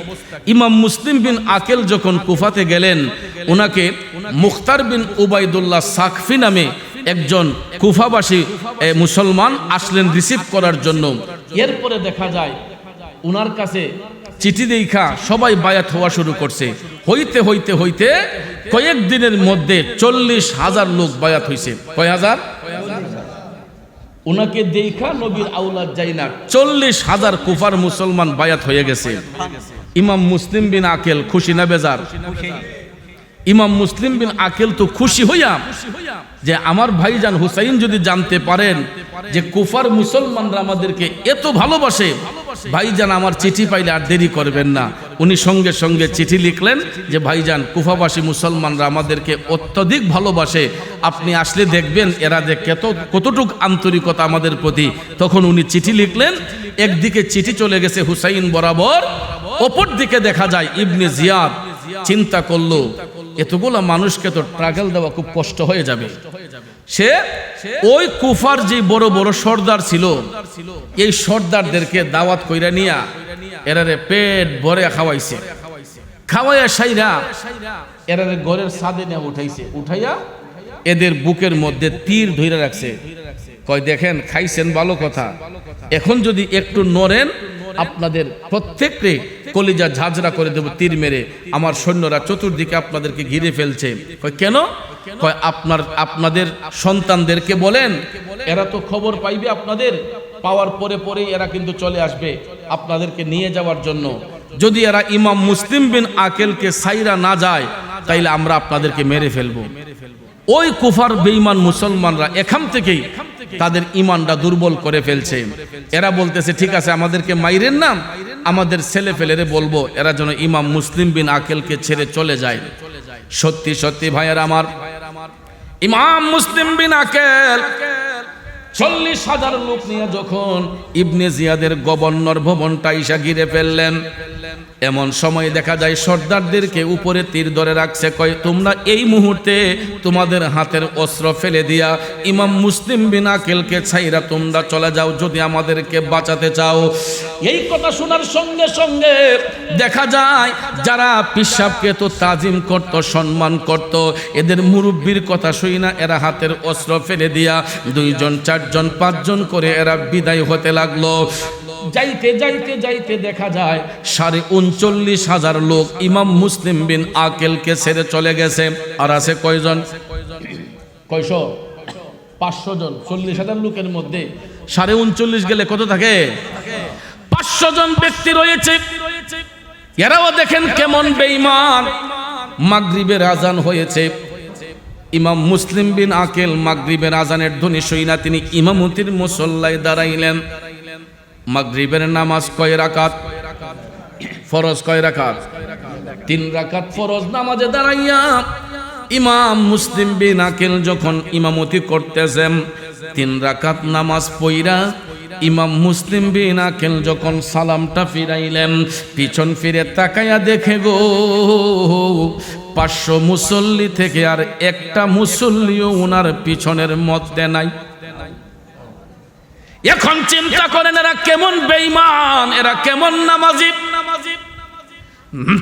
ইমাম মুসলিম বিন আকেল যখন কুফাতে গেলেন, ওনাকে মুখতার বিন উবাইদুল্লাহ সাকফি নামে একজন কুফাবাসী মুসলমান আসলেন রিসিভ করার জন্য। এরপরে দেখা যায় ওনার কাছে চিঠি দেখা সবাই বায়াত হওয়া শুরু করছে। হইতে হইতে হইতে কয়েক দিনের মধ্যে 40,000 লোক বায়াত হয়েছে। কয় হাজার? ওনাকে দেখা নবীর আওলাদ যাই না, 40,000 কুফার মুসলমান বায়াত হয়ে গেছে। ইমাম মুসলিম বিন আকেল খুশি না বেজার? ইমাম মুসলিম বিন আকেল তো খুশি হইয়া যে আমার ভাইজান হুসাইন যদি জানতে পারেন যে কুফার মুসলমানরা আমাদেরকে এত ভালোবাসে, ভাইজান আমার চিঠি পাইলে আর দেরি করবেন না। উনি সঙ্গে সঙ্গে চিঠি লিখলেন যে ভাইজান কুফাবাসী মুসলমানরা আমাদেরকে অত্যধিক ভালোবাসে, আপনি আসলে দেখবেন এরা যে কতটুক আন্তরিকতা আমাদের প্রতি। তখন উনি চিঠি লিখলেন। একদিকে চিঠি চলে গেছে হুসাইন বরাবর, অপর দিকে দেখা যায় ইবনে জিয়াদ চিন্তা করলো এতগুলা মানুষকে তো ট্রাগল দেওয়া খুব কষ্ট হয়ে যাবে। সে ওই কুফার যে বড় বড় সর্দার ছিল, এই সর্দারদেরকে দাওয়াত কইরা নিয়া এরারে পেট ভরে খাওয়াইছে। খাওয়াইয়া সাইরা এরারে ঘরের ছাদে নিয়ে উঠাইয়া এদের বুকের মধ্যে তীর ধইরা রাখছে। কয় দেখেন খাইছেন ভালো কথা, এখন যদি একটু নড়েন আপনাদের প্রত্যেককে কলিজা ঝাঁঝরা করে দেব তীর মেরে। আমার সৈন্যরা চতুর্দিকে আপনাদেরকে ঘিরে ফেলছে। কয় কেন? কয় আপনাদের সন্তানদেরকে বলেন, এরা তো খবর পাইবে আপনাদের, পাওয়ার পরে পরেই এরা কিন্তু চলে আসবে আপনাদেরকে নিয়ে যাওয়ার জন্য। যদি এরা ইমাম মুসলিম বিন আকেলকে সাইরা না যায় তাইলে আমরা আপনাদেরকে মেরে ফেলবো। ওই কুফার বেঈমান মুসলমানরা এখান থেকেই তাদের ইমানটা দুর্বল করে ফেলছে। এরা বলতেছে ঠিক আছে আমাদেরকে মাইরেন না, আমাদের ছেলে ফেলেরে বলবো এরা যেন ইমাম মুসলিম বিন আকেলকে ছেড়ে চলে যায়। সত্যি সত্যি ভাইয়ের আমার, ইমাম মুসলিম বিন আকেল 40,000 লোক নিয়ে যখন ইবনে জিয়াদের গভর্নর ভবনটা ইসা ঘিরে ফেললেন, এমন সময় দেখা যায় সর্দারদেরকে উপরে তীর ধরে রাখছে। কয় তোমরা এই মুহূর্তে তোমাদের হাতের অস্ত্র ফেলে দিয়া ইমাম মুসলিম বিন আকেলকে ছাইরা তোমরা চলে যাও যদি আমাদেরকে বাঁচাতে চাও। এই কথা শোনার সঙ্গে সঙ্গে দেখা যায় যারা পিসাবকে তো তাজিম করত, সম্মান করত, এদের মুরব্বীর কথা শুই না এরা হাতের অস্ত্র ফেলে দিয়া 2 জন 4 জন 5 জন করে এরা বিদায় হতে লাগলো। যাইতে যাইতে যাইতে দেখা যায় 39,500 লোক ইমাম মুসলিম বিন আকেলকে ছেড়ে চলে গেছে। আর আছে কয়জন? কয়শো? 500 জন। 40,000 লোকের মধ্যে 39.5 গেলে কত থাকে? 500 জন ব্যক্তি রয়েছে। এরাও দেখেন কেমন বেঈমান। মাগরিবের আজান হয়েছে, ইমাম মুসলিম বিন আকেল মাগরিবের আজানের ধ্বনি শুইনা তিনি ইমামতির মুসল্লায় দাঁড়াইলেন। মাগরিবের নামাজ কয় রাকাত? ফরজ কয় রাকাত? 3 রাকাত ফরজ নামাজে দাঁড়াইয়া ইমাম মুসলিম বিন আকেল যখন ইমামতি করতেছেন, 3 রাকাত নামাজ পড়া ইমাম মুসলিম বিন আকেল যখন সালামটা ফিরাইলেন, পিছন ফিরে তাকাইয়া দেখে গো 500 মুসল্লি থেকে আর একটা মুসল্লিও ওনার পিছনের মধ্যে নাই। এখন চিন্তা করেন এরা কেমন বেঈমান, এরা কেমন নামাজি।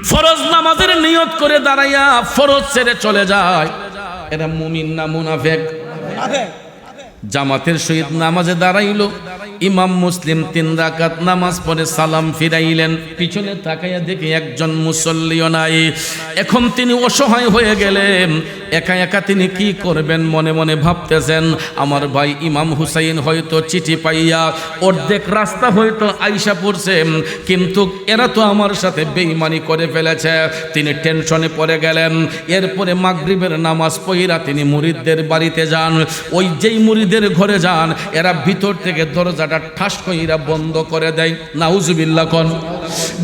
ফরজ নামাজের নিয়ত করে দাঁড়াইয়া ফরজ ছেড়ে চলে যায়। এরা মুমিন না মুনাফিক? জামাতের সহিত নামাজে দাঁড়াইলো, ইমাম মুসলিম 3 রাকাত নামাজ পড়ে সালাম ফিরাইলেন, পিছনে তাকাইয়া দেখে একজন মুসল্লিও নাই। এখন তিনি অসহায় হয়ে গেলেন, একা একা তিনি কি করবেন মনে মনে ভাবতেছেন। আমার ভাই ইমাম হুসাইন হয়তো চিঠি পাইয়া অর্ধেক রাস্তা হয়তো আইসা পড়ছে, কিন্তু এরা তো আমার সাথে বেঈমানি করে ফেলেছে। তিনি টেনশনে পড়ে গেলেন। এরপরে মাগরিবের নামাজ পড়া তিনি মুরিদদের বাড়িতে যান। ওই যেই মুরিদের ঘরে যান, এরা ভিতর থেকে দরজাটা ঠাস কইরা বন্ধ করে দেয়। নাউজুবিল্লাহ কোন।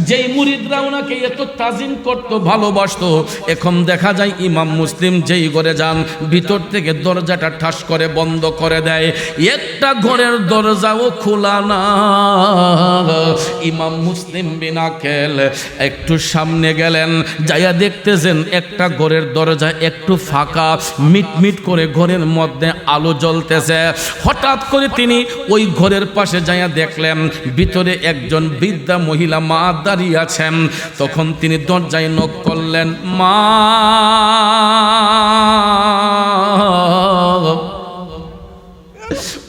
যেই মুরিদরা ওনাকে এত তাজিম করত, ভালোবাসতো, এখন দেখা যায় ইমাম মুসলিম যেই ঘরে যান ভিতর থেকে দরজাটা ঠাস করে বন্ধ করে দেয়। একটা ঘরের দরজাও খোলা না। ইমাম মুসলিম বিন আকেল একটু সামনে গেলেন, যাইয়া দেখতেছেন একটা ঘরের দরজা একটু ফাঁকা, মিটমিট করে ঘরের মধ্যে আলো জ্বলতেছে। হঠাৎ করে তিনি ওই ঘরের পাশে যাইয়া দেখলেন ভিতরে একজন বৃদ্ধা মহিলা মা দাঁড়িয়ে আছেন। তখন তিনি দরজায় নক করলেন, মা।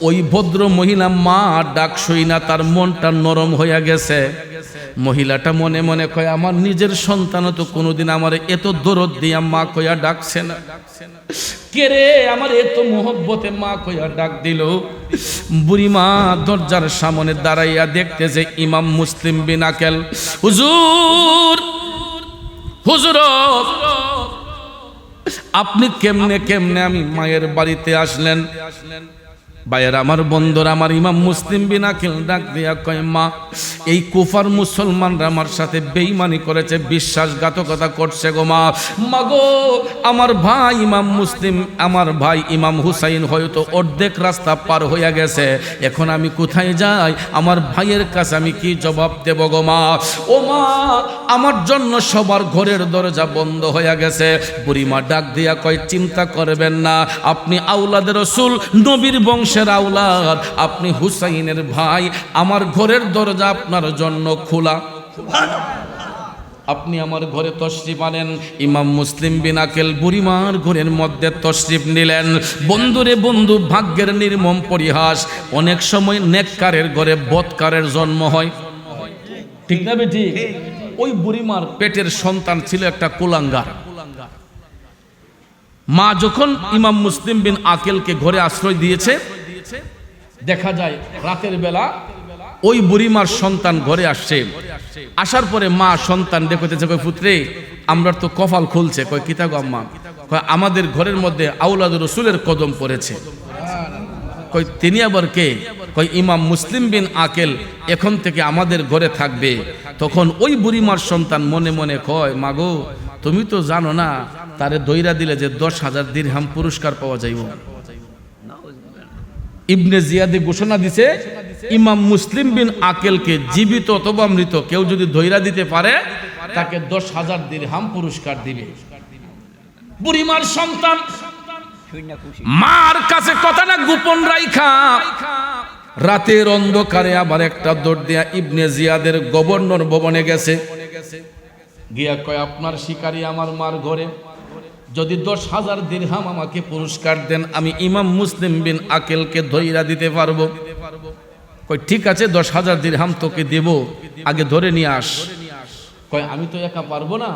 ওই ভদ্র মহিলা মা ডাক শুই না তার মনটা নরম হইয়া গেছে। মহিলাটা মনে মনে কয় আমার নিজের সন্তান তো কোনোদিন আমার এত দরদ দিয়া মা কইয়া ডাকছে না, কে রে আমার এত মোহব্বতে মা কইয়া ডাক দিল। বুড়ি মা দরজার সামনে দাঁড়াইয়া দেখতেছে ইমাম মুসলিম বিন আকেল। হুজুর, হুজুর, আপনি কেমনে কেমনে আমি মায়ের বাড়িতে আসলেন? ভাইয়ের আমার বন্ধুরা, আমার ইমাম মুসলিম বিন আকিল ডাক দিয়া কয়, মা, এই কুফার মুসলমানরা আমার সাথে বেঈমানি করেছে, বিশ্বাসঘাতকতা করছে গো মা। মাগো, আমার ভাই ইমাম মুসলিম, আমার ভাই ইমাম হুসাইন হয়তো অর্ধেক রাস্তা পার হইয়া গেছে, এখন আমি কোথায় যাই? আমার ভাইয়ের কাছে আমি কি জবাব দেব গো মা? ও মা, আমার জন্য সবার ঘরের দরজা বন্ধ হইয়া গেছে। বুড়িমা ডাক দিয়া কয়, চিন্তা করবেন না, আপনি আওলাদের রাসূল, নবীর বংশ আওলাদ, আপনি হুসাইনের ভাই, আমার ঘরের দরজা আপনার জন্য খোলা, আপনি আমার ঘরে তশরিফ আনেন। ইমাম মুসলিম বিন আকিল বুড়িমার ঘরের মধ্যে তশরিফ নিলেন। বন্ধুরে বন্ধু, ভাগ্যের নির্মম পরিহাস, অনেক সময় নেককারের ঘরে বদকারের জন্ম হয়, ঠিক না বেটি? ওই বুড়িমার পেটের সন্তান ছিল একটা কুলাঙ্গার। মা যখন ইমাম মুসলিম বিন আকিলকে ঘরে আশ্রয় দিয়েছে, দেখা যায় রাতের বেলা ওই বুড়িমার সন্তান ঘরে আসছে। আসার পরে মা সন্তান দেখতেছে, কয়, পুত্রে, আমরা তো কপাল খুলছে। কয়, কিতা গো আম্মা? কয়, আমাদের ঘরের মধ্যে আওলাদ রাসূলের কদম পড়েছে। কয়, তিনি আবার কে? কয়, ইমাম মুসলিম বিন আকিল এখন থেকে আমাদের ঘরে থাকবে। তখন ওই বুড়িমার সন্তান মনে মনে কয়, মাগো, তুমি তো জানো না, তারে দইরা দিলে যে 10,000 দিরহাম পুরস্কার পাওয়া যাইব। ইবনে জিয়াদে ঘোষণা দিছে, ইমাম মুসলিম বিন আকিলকে জীবিত অথবা মৃত কেউ যদি দইরা দিতে পারে, তাকে 10,000 দিরহাম পুরস্কার দিবে। বুড়িমার সন্তান মার কাছে কথাটা গোপন রাইখা রাতের অন্ধকারে আবার একটা দৌড় দিয়া ইবনে জিয়াদের গভর্নর ভবনে গেছে। গিয়া কয়, আপনার শিকারী আমার মার ঘরে, যদি 10,000 দিরহাম আমাকে পুরস্কার দেন, আমি ইমাম মুসলিম বিন আকিলকে ধইরা দিতে পারবো। কয়, ঠিক আছে, 10,000 দিরহাম তোকে দেব, আগে ধরে নিয়ে আস। কয়, আমি তো একা পারবো না,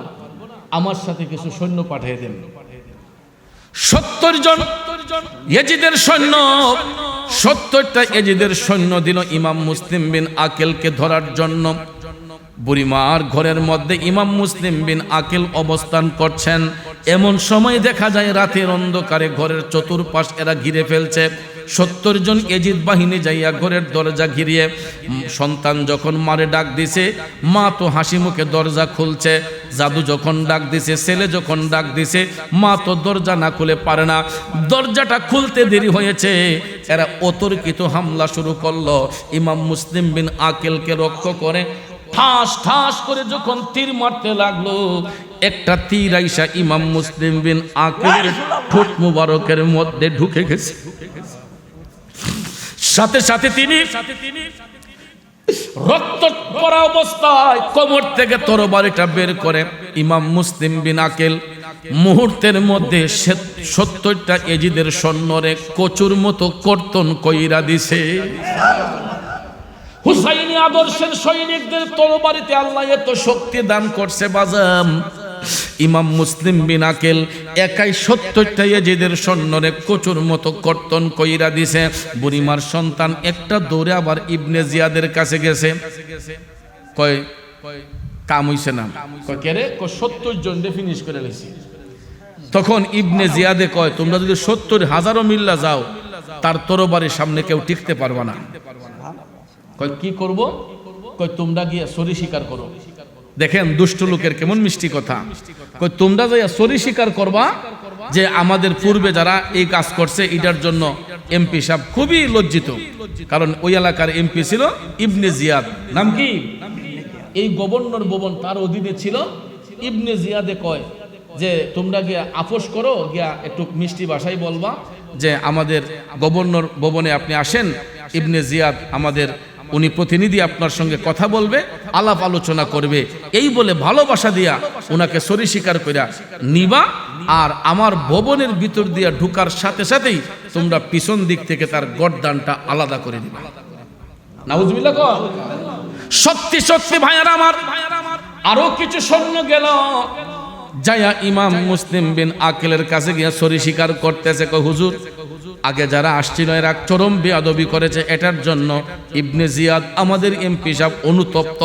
আমার সাথে কিছু সৈন্য পাঠিয়ে দেন। 70 জন ইয়াজিদের সৈন্য, 70টা ইয়াজিদের সৈন্য দিল ইমাম মুসলিম বিন আকিলকে ধরার জন্য। বুড়িমার ঘরের মধ্যে ইমাম মুসলিম বিন আকিল অবস্থান করছেন। এমন সময় দেখা যায় রাতের অন্ধকারে ঘরের চতুর্পাশ এরা ঘিরে ফেলছে। 70 জন ইয়াজিদ বাহিনী যাইয়া ঘরের দরজা ঘিরিয়ে, সন্তান যখন মারে ডাক দিছে, মা তো হাসি মুখে দরজা খুলছে। জাদু যখন ডাক দিছে, ছেলে যখন ডাক দিছে, মা তো দরজা না খুলে পারে না। দরজাটা খুলতে দেরি হয়েছে, এরা অতর্কিত হামলা শুরু করলো। ইমাম মুসলিম বিন আকিলকে রক্ষা করে ঠাস ঠাস করে যখন তীর মারতে লাগলো, একটা তীর আইসা ইমাম মুসলিম বিন আকিলের ঠোঁট মুবারকের মধ্যে ঢুকে গেছে। সাথে সাথে তিনি রক্ত পড়া অবস্থায় কোমর থেকে তরবারিটা বের করে ইমাম মুসলিম বিন আকিল মুহূর্তের মধ্যে 70টা ইয়াজিদের সৈন্যরে কচুর মতো কর্তন কইরা দিছে। হুসাইনি আদর্শের সৈনিকদের তরবারিতে আল্লাহ এত শক্তি দান করছে বাজাম। ইমাম মুসলিম বিন আকিল একাই 70টা ইয়াজিদের সৈন্যরে কচুর মতো কর্তন কইরা দিছে। বুড়িমার সন্তান একটা দৌড়ে আবার ইবনে জিয়াদের কাছে গেছে। কয়, কাম হইছে না? কয়, কে রে? কয়, 70 জন ফিনিশ করে লেছি। তখন ইবনে জিয়াদে কয়, তোমরা যদি 70,000 মিল্লা যাও, তার তরবারির সামনে কেউ টিকতে পারবে না। কয়, কি করব? কয়, তোমরা গিয়া সরি স্বীকার করো। দেখেন দুষ্ট লোকের কেমন মিষ্টি কথা। কয়, তোমরা যাইয়া সরি স্বীকার করবা যে আমাদের পূর্বে যারা এই কাজ করছে, এটার জন্য এমপি সাহেব খুবই লজ্জিত, কারণ ওই এলাকার এমপি ছিল ইবনে জিয়াদ। নাম কি? এই গভর্নর ভবন তার অধীনে ছিল। ইবনে জিয়াদে কয় যে তোমরা গিয়া আপোষ করো, গিয়া একটু মিষ্টি ভাষায় বলবা যে আমাদের গভর্নর ভবনে আপনি আসেন, ইবনে জিয়াদ আমাদের উনি প্রতিনিধি আপনার সঙ্গে কথা বলবে, আলাপ আলোচনা করবে। এই বলে ভালোবাসা দিয়া উনাকে সরি স্বীকার কইরা নিবা, আর আমার ভবনের ভিতর দিয়া ঢুকার সাথে সাথেই তোমরা পিছন দিক থেকে তার গর্দানটা আলাদা করে দিবা। নাউজুবিল্লাহ। সত্যি সত্যি ভাইয়ারা আমার, আরো কিছু সৈন্য গেল, যায়া ইমাম মুসলিম বিন আকিলের কাছে গিয়া সরি স্বীকার করতেছে। কয়, হুজুর আগে যারা আসছিল এরা চরম বেয়াদবি করেছে, এটার জন্য ইবনে জিয়াদ আমাদের এমপি সাহেব অনুতপ্ত।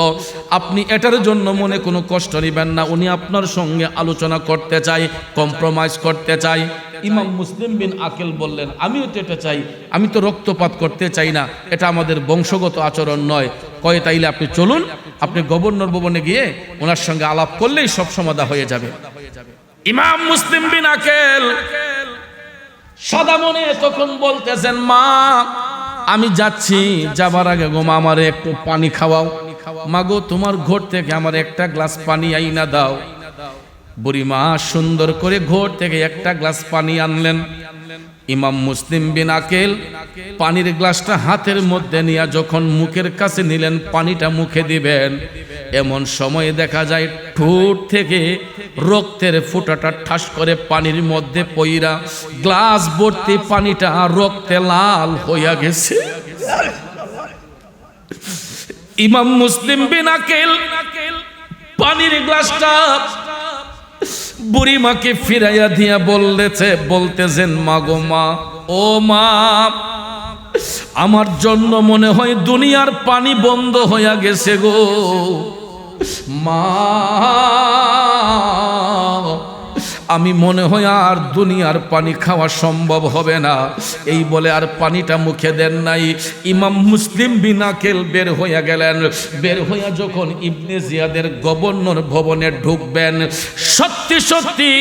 আপনি এটার জন্য মনে কোনো কষ্ট নেবেন না, উনি আপনার সঙ্গে আলোচনা করতে চাই, কম্প্রোমাইজ করতে চাই। ইমাম মুসলিম বিন আকেল বললেন, আমিও তো এটা চাই, আমি তো রক্তপাত করতে চাই না, এটা আমাদের বংশগত আচরণ নয়। কয় তাইলে আপনি চলুন, আপনি গভর্নর ভবনে গিয়ে ওনার সঙ্গে আলাপ করলেই সব সমাধা হয়ে যাবে। ইমাম মুসলিম বিন আকেল সাদা মনে তখন বলতেছেন, মা আমি যাচ্ছি, যাবার আগে গো মা আমারে একটু পানি খাওয়াও। মাগো তোমার ঘর থেকে আমার একটা গ্লাস পানি আইনা দাও। বুড়িমা সুন্দর করে ঘর থেকে একটা গ্লাস পানি আনলেন। ইমাম মুসলিম বিন আকেল পানির গ্লাসটা হাতের মধ্যে নিয়ে যখন মুখের কাছে নিলেন, পানিটা মুখে দিবেন, এমন সময় দেখা যায় ঠোঁট থেকে রক্তের ফোঁটাটা ঠাস করে পানির মধ্যে পইরা গ্লাস ভর্তি পানিটা রক্তে লাল হইয়া গেছে। ইমাম মুসলিম বিন আকেল পানির গ্লাসটা বুড়িমাকে ফিরাইয়া দিয়া বলতেছেন, মা গো মা, ও মা, আমার জন্য মনে হয় দুনিয়ার পানি বন্ধ হইয়া গেছে গো মা, আমি মনে হয় আর দুনিয়ার পানি খাওয়া সম্ভব হবে না। এই বলে আর পানিটা মুখে দেন নাই। ইমাম মুসলিম বিন আকেল বের হইয়া গেলেন। বের হইয়া যখন ইবনে জিয়াদের গভর্নর ভবনে ঢুকবেন, সত্যি সত্যি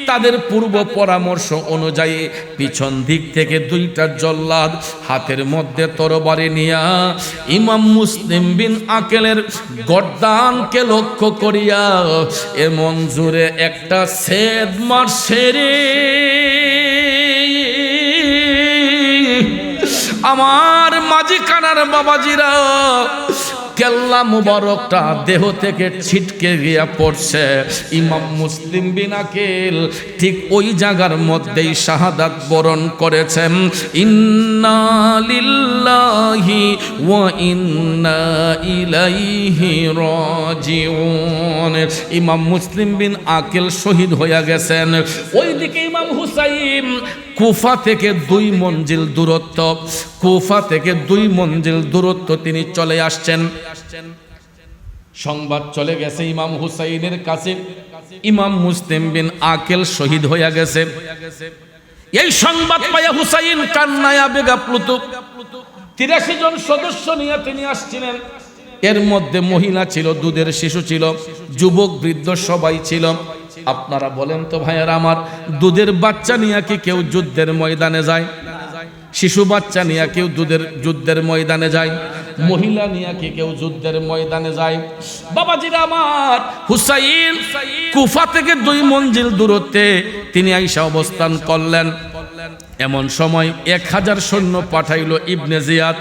তাদের পূর্ব পরামর্শ অনুযায়ী পিছন দিক থেকে দুইটা জল্লাদ হাতের মধ্যে তরবারি নিয়া ইমাম মুসলিম বিন আকেলের গর্দানকে লক্ষ্য করিয়া এমন জোরে একটা সেদ মারছে রে, আমার মাঝিখানার বাবাজিরা কেল্লা মুবারকটা দেহ থেকে ছিটকে গিয়া পড়ছে। ইমাম মুসলিম বিন আকেল ঠিক ওই জায়গার মধ্যেই শাহাদাত বরণ করেছেন। ইন্না লিল্লাহি ওয়া ইন্না ইলাইহি রাজিউন। ইমাম মুসলিম বিন আকেল শহীদ হইয়া গেছেন। ওইদিকে ইমাম হুসাইন কুফা থেকে 2 মঞ্জিল দূরত্ব, কুফা থেকে 2 মঞ্জিল দূরত্ব তিনি চলে আসছেন। সংবাদ চলে গেছে ইমাম হুসাইনের কাছে, ইমাম মুসলিম বিন আকেল শহীদ হইয়া গেছে। এই সংবাদ পাইয়া হুসাইন কান্নায় আবেগাপ্লুত। 83 জন সদস্য নিয়ে তিনি আসছিলেন। এর মধ্যে মহিলা ছিল, দুধের শিশু ছিল, যুবক বৃদ্ধ সবাই ছিল। আপনারা বলেন তো ভাইয়ারা আমার, দুধের বাচ্চা নিয়ে কি কেউ যুদ্ধের ময়দানে যায়? শিশু বাচ্চা নিয়ে কেউ যুদ্ধের ময়দানে যায়? মহিলা নিয়ে কি কেউ যুদ্ধের ময়দানে যায়? বাবাজিরা আমার, হুসাইন কুফা থেকে 2 মঞ্জিল দূরত্বে তিনি আইসা অবস্থান করলেন। এমন সময় 1000 সৈন্য পাঠাইল ইবনে জিয়াদ।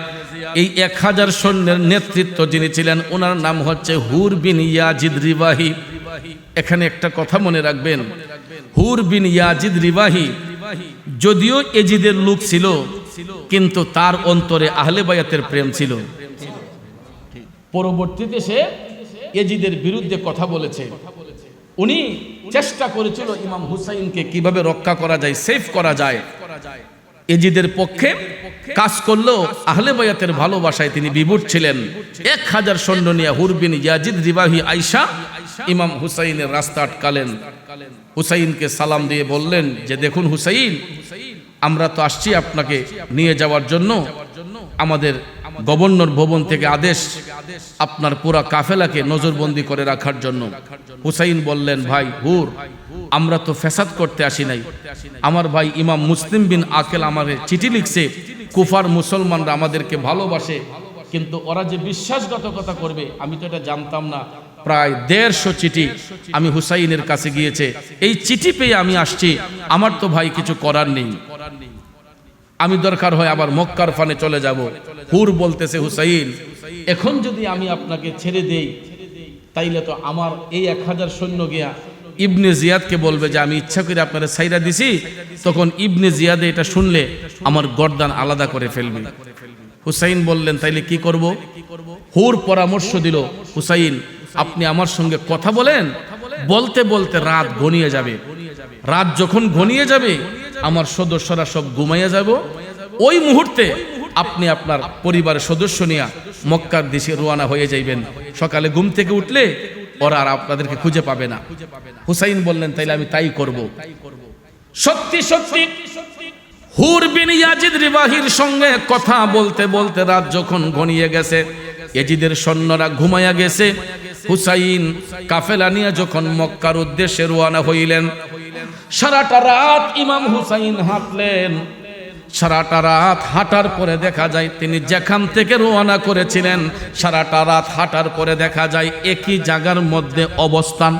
এই 1000 সৈন্যের নেতৃত্ব যিনি ছিলেন, ওনার নাম হচ্ছে হুর বিন ইয়াজিদ রিবাহি। এখানে একটা কথা মনে রাখবেন, হুর বিন ইয়াজিদ রিবাহি যদিও এজিদের লোক ছিল, কিন্তু তার অন্তরে আহলে বায়াতের প্রেম ছিল। পরবর্তীতে সে এজিদের বিরুদ্ধে কথা বলেছে। উনি চেষ্টা করেছিল ইমাম হুসাইনকে কিভাবে রক্ষা করা যায়, সেফ করা যায়। এজিদের পক্ষে কাজ করলেও আহলে বায়াতের ভালোবাসায় তিনি বিভোর ছিলেন। 1000 সৈন্য নিয়ে হুর বিন ইয়াজিদ রিবাহি আইসা ইমাম হুসাইনের রাস্তা আটকালেন। হুসাইনকে সালাম দিয়ে বললেন যে, দেখুন হুসাইন, আমরা তো আসছি আপনাকে নিয়ে যাওয়ার জন্য। আমাদের গভর্নর ভবন থেকে আদেশ আপনার পুরা কাফেলাকে নজরবন্দি করে রাখার জন্য। হুসাইন বললেন, ভাই হুর, আমরা তো ফ্যাসাদ করতে আসি নাই। আমার ভাই ইমাম মুসলিম বিন আকেল আমাদের চিঠি লিখছে, কুফার মুসলমানরা আমাদেরকে ভালোবাসে, কিন্তু ওরা যে বিশ্বাসঘাতকতা করবে আমি তো এটা জানতাম না। প্রায় 150 চিঠি আমি হুসাইনের কাছে গিয়েছে, এই চিঠি পেয়ে আমি আসছি। আমার তো ভাই কিছু করার নেই, আমি দরকার হয় আবার মক্কার ফানে চলে যাব। হুর বলতেছে, হুসাইন, এখন যদি আমি আপনাকে ছেড়ে দেই তাইলে তো আমার এই 1000 সৈন্য গিয়া ইবনে জিয়াদকে বলবে যে আমি ইচ্ছা করে আপনারা ছাইরা দিছি। তখন ইবনে জিয়াদে এটা শুনলে আমার গর্দান আলাদা করে ফেলবে। হুসাইন বললেন, তাইলে কি করব? হুর পরামর্শ দিল, হুসাইন আপনি আমার সঙ্গে কথা বলেন। বলতে বলতে রাত ঘনিয়ে যাবে। রাত যখন ঘনিয়ে যাবে আমার সদস্যরা সব ঘুমাইয়া যাব, ওই মুহূর্তে আপনি আপনার পরিবারের সদস্য নিয়ে মক্কার দেশে রওনা হয়ে যাইবেন। সকালে ঘুম থেকে উঠলে ওরা আর আপনাদেরকে খুঁজে পাবে না। হুসাইন বললেন, তাইলে আমি তাই করব। সত্যি সত্যি হুর বিন ইয়াজিদ রিবাহির সঙ্গে কথা বলতে বলতে রাত যখন ঘনিয়ে গেছে, ইয়াজিদের সৈন্যরা ঘুমাইয়া গেছে, হুসাইন কাফেলা নিয়ে যখন মক্কার উদ্দেশ্যে রওনা হইলেন, সারাটা রাত ইমাম হুসাইন হাঁটলেন। সারাটা রাত হাঁটার পরে দেখা যায় তিনি যেখান থেকে রওনা করেছিলেন, সারাটা রাত হাঁটার পরে দেখা যায় একই জায়গার মধ্যে অবস্থান।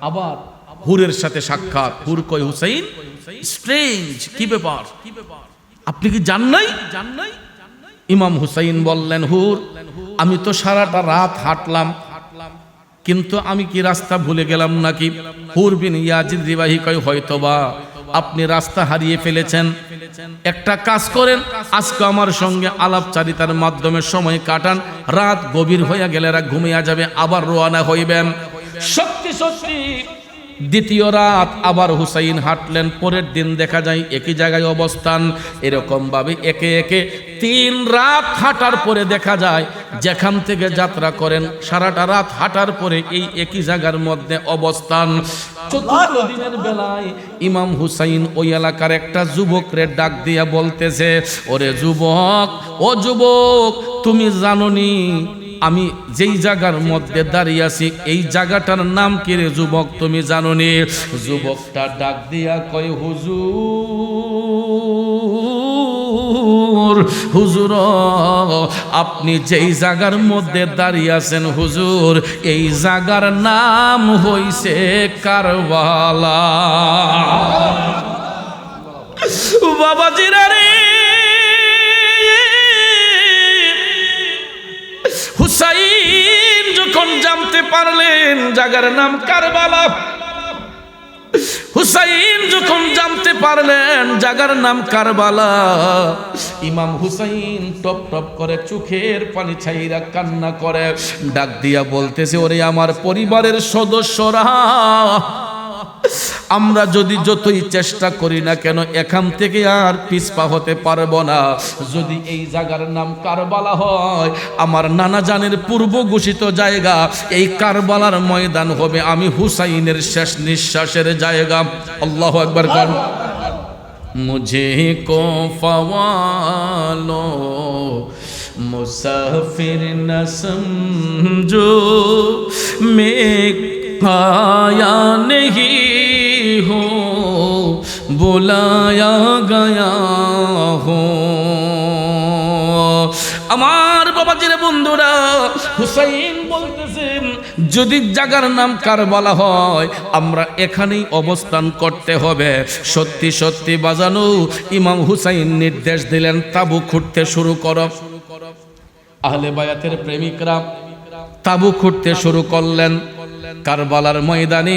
আবার হুরের সাথে সাক্ষাৎ। হুর কই, হুসাইন স্ট্রেঞ্জ, কি ব্যাপার, আপনি কি জান নাই? ইমাম হুসাইন বললেন, হুর আমি তো সারাটা রাত হাঁটলাম, কিন্তু আমি কি রাস্তা ভুলে গেলাম নাকি? হুর বিন ইয়াজিদ রিবাহি কয়, হয়তোবা আপনি রাস্তা হারিয়ে ফেলেছেন। একটা কাজ করেন, আজকে আমার সঙ্গে আলাপচারিতার মাধ্যমে সময় কাটান, রাত গভীর হইয়া গেলে ঘুমিয়া যাবে, আবার রওনা হইবেন। সত্যি সত্যি দ্বিতীয় রাত আবার হুসাইন হাঁটলেন। পরের দিন দেখা যায় একই জায়গায় অবস্থান। এরকম ভাবে একে একে 3 রাত হাঁটার পরে দেখা যায় যেখান থেকে যাত্রা করেন সারাটা রাত হাঁটার পরে এই একই জায়গার মধ্যে অবস্থান। চতুর্থ দিনের বেলায় ইমাম হুসাইন ওই এলাকার একটা যুবকরে ডাক দিয়া বলতেছে, ওরে যুবক, ও যুবক, তুমি জানোনি আমি যেই জায়গার মধ্যে দাঁড়িয়ে আছি এই জায়গাটার নাম কি রে যুবক, তুমি জানোনি? যুবকটা ডাক দিয়া কয়, হুজুর, হুজুর আপনি যেই জায়গার মধ্যে দাঁড়িয়ে আছেন হুজুর, এই জায়গার নাম হইছে কারবালা। বাবাজিরা রে, হুসাইন যখন জানতে পারলেন জায়গার নাম কারবালা, হুসাইন যখন জানতে পারলেন জায়গার নাম কারবালা, ইমাম হুসাইন টপ টপ করে চোখের পানি ছাইরা কান্না করে ডাক দিয়া বলতেছে, ওরে আমার পরিবারের সদস্যরা, আমরা যদি যতই চেষ্টা করি না কেন এখান থেকে আর পিছপা হতে পারবো না। যদি এই জায়গার নাম কারবালা হয়, আমার নানা জানের পূর্ব ঘোষিত জায়গা, এই কারবালার ময়দান হবে আমি হুসাইনের শেষ নিঃশ্বাসের জায়গা। আল্লাহু আকবার। কর মুঝে কো ফওয়ালো মুসাফির ন সমঝো মে आया नहीं हो बुलाया गया हो। আমার বাবাজির বন্ধুরা, হুসাইন বলতেছেন যদি জায়গার নাম কারবালা হয় আমরা এখানেই অবস্থান করতে হবে। সত্যি সত্যি বাজানো ইমাম হুসাইন নির্দেশ দিলেন, তাবু খুঁড়তে শুরু করো। আহলে বায়াতের প্রেমিকরা তাবু খুঁড়তে শুরু করলেন। কারবালার ময়দানে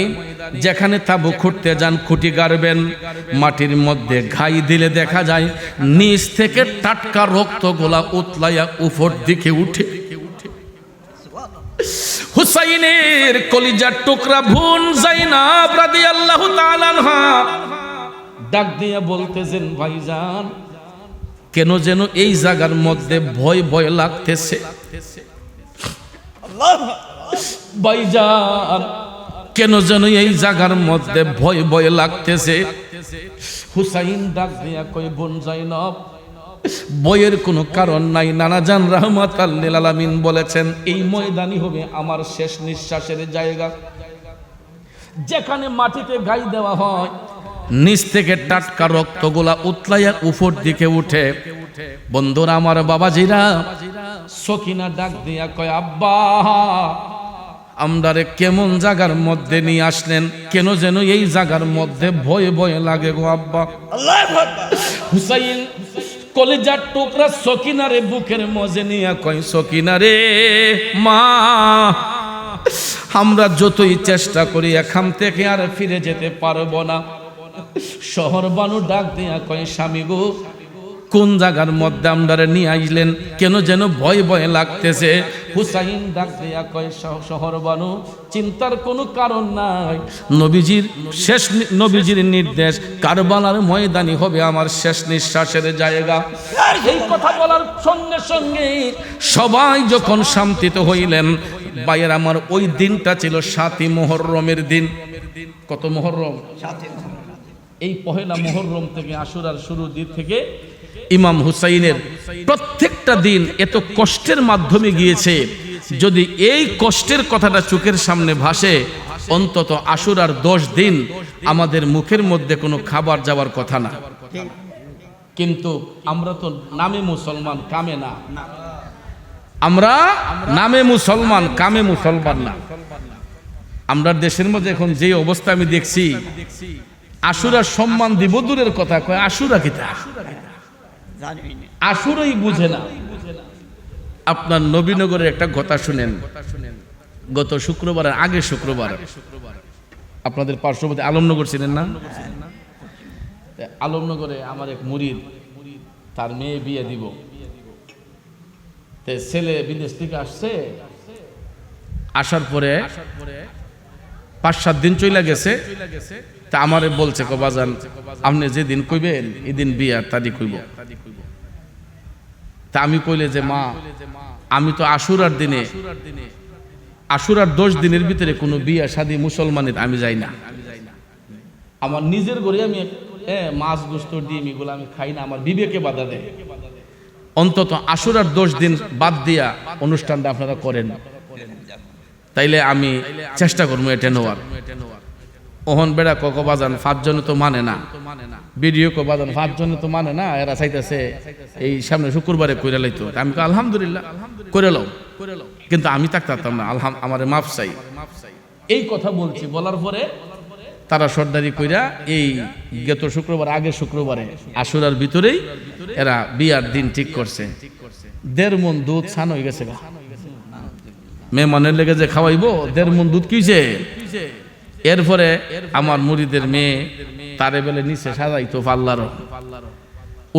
যেখানে তাবু খুঁড়তে যান, খুঁটি গাড়বেন, মাটির মধ্যে ঘাই দিলে দেখা যায় নিচ থেকে টাটকা রক্তগুলা উতলাইয়া উপর দিকে উঠে। হুসাইনের কলিজার টুকরা বোন যায়নাব রাদিয়াল্লাহু তাআলা আনহা ডাক দিয়ে বলতেছেন, ভাইজান কেন যেন এই জায়গার মধ্যে ভয় ভয় লাগতেছে। ভাইজান কেন যেন এই জায়গার মধ্যে ভয় ভয় লাগতেছে। হুসাইন ডাক দিয়া কই, বোন যায়নাব বইয়ের কোনো কারণ নাই। নানাজান রাহমাতাল লিল আলামিন বলেছেন এই ময়দানই হবে আমার শেষ নিঃশ্বাসের জায়গা। যেখানে মাটিতে গাই দেওয়া হয় নিচ থেকে টাটকা রক্তগুলা উতলাইয়া উপর দিকে উঠে। বন্ধুরা আমার, বাবাজিরা, সকিনা ডাক দিয়া কয়, আব্বা আমরারে কেমন জায়গার মধ্যে নিয়ে আসলেন, কেন যেন এই জায়গার মধ্যে ভয় ভয় লাগে গো আব্বা। হুসাইন কলিজার টুকরা সকিনারে বুকের মজে নিয়ে কয়, সকিনারে মা, আমরা যতই চেষ্টা করি এখান থেকে আর ফিরে যেতে পারবো না। শহর বানু ডাক দিয়া কয়, স্বামী গো কোন জায়গার মধ্যে আমরারে নিয়ে আইলেন, কেন যেন ভয় ভয় লাগতেছে। হুসাইন ডাক দিয়া কয়, শহর বানু, চিন্তার কোনো কারণ নাই, নবীজির নির্দেশ, কারবালার ময়দানই হবে আমার শেষ নিঃশ্বাসের জায়গা। এই কথা বলার সঙ্গে সঙ্গে সবাই যখন শান্তিত হইলেন, ভাইয়ের আমার, ওই দিনটা ছিল 7ই মুহররমের দিন। কত মুহররম? এই পহেলা মুহররম থেকে আশুরার শুরু দিন থেকে ইমাম হুসাইনের প্রত্যেকটা দিন এত কষ্টের মাধ্যমে গিয়েছে। যদি এই কষ্টের কথাটা চোখের সামনে ভাসে, অন্তত আশুরার 10 দিন আমাদের মুখের মধ্যে কোনো খাবার যাওয়ার কথা না। কিন্তু আমরা তো নামে মুসলমান, কামে না। আমরা নামে মুসলমান, কামে মুসলমান না। আমরা দেশের মধ্যে এখন যে অবস্থা আমি দেখছি, আশুরার সম্মান দিব দূরের কথা, কয় আশুরা কিতা, আশুরাই বুঝে না। আপনার নবীনগরের একটা কথা শুনেন। গত শুক্রবারের আগে শুক্রবার আপনাদের পার্শ্ববর্তী আলমনগর ছিলেন না? আলমনগরে আমার এক মুরিদ, তার মেয়ে বিয়ে দিব, ছেলে বিদেশ থেকে আসছে। আসার পরে 5-7 দিন চলে গেছে। তা আমারে বলছে, বাজান, আপনি যেদিন কইবেন এদিন বিয়ার তারিখ কইব। তা আমি কইলে যে, মা, আমি তো আশুরার দিনে, আশুরার 10 দিনের ভিতরে কোনো বিয়া শাদী মুসলমানের আমি যাই না। আমার নিজের ঘরে আমি মাছ, গোস্ত, ডিম এগুলো আমি খাই না, আমার বিবেকে বাধা দেয়। অন্তত আশুরার 10 দিন বাদ দিয়া অনুষ্ঠানটা আপনারা করেন, তাইলে আমি চেষ্টা করবো এটা নেওয়ার। ওহন বেড়া বাজান 5 জনে তো মানে না, ভিডিও বাজান 5 জনে তো মানে না, এরা চাইতেছে এই সামনে শুক্রবারে কইরা লাইতো। আমি আলহামদুলিল্লাহ করে লও, কিন্তু আমি থাকতাম না, আমার মাফ চাই। এই কথা বলছি, বলার পরে তারা সর্দারি কইরা এই গত শুক্রবার, আগের শুক্রবারে আশুরার ভিতরেই এরা বিয়ার দিন ঠিক করছে। 1.5 মণ দুধ ছান হয়ে গেছে। মেহমানের লেগে যে খাওয়াইবো, 1.5 মণ দুধ কিছে। এরপরে আমার মুরিদের মেয়ে তারে বেলে নিচে সাজাইতো পাল্লারও,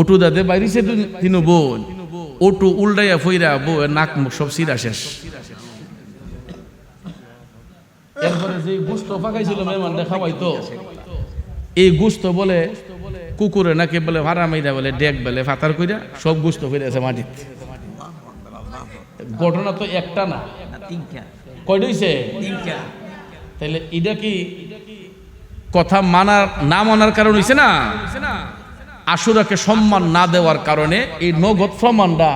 ওটু দাদে বাইরেছে 3 বোন, ওটু উল্টাইয়া ফইরা বউ নাক মুখ সব সিরা শেষ। এরপরে যে গুস্ত পাকাইছিল মেহমানটা খাওয়াইতো, এই গুস্ত বলে কুকুরে নাকি বলে ভাড়া মাইরা বলে ডেক বেলে ফাতার কইরা সব গুস্ত ফিরেছে মাটিতে। ঘটনা তো একটা না, 3টা হইছে। তাইলে এটা কি কথা না মানার কারণ হইছে না? আশুরাকে সম্মান না দেওয়ার কারণে এই নগদ প্রমাণটা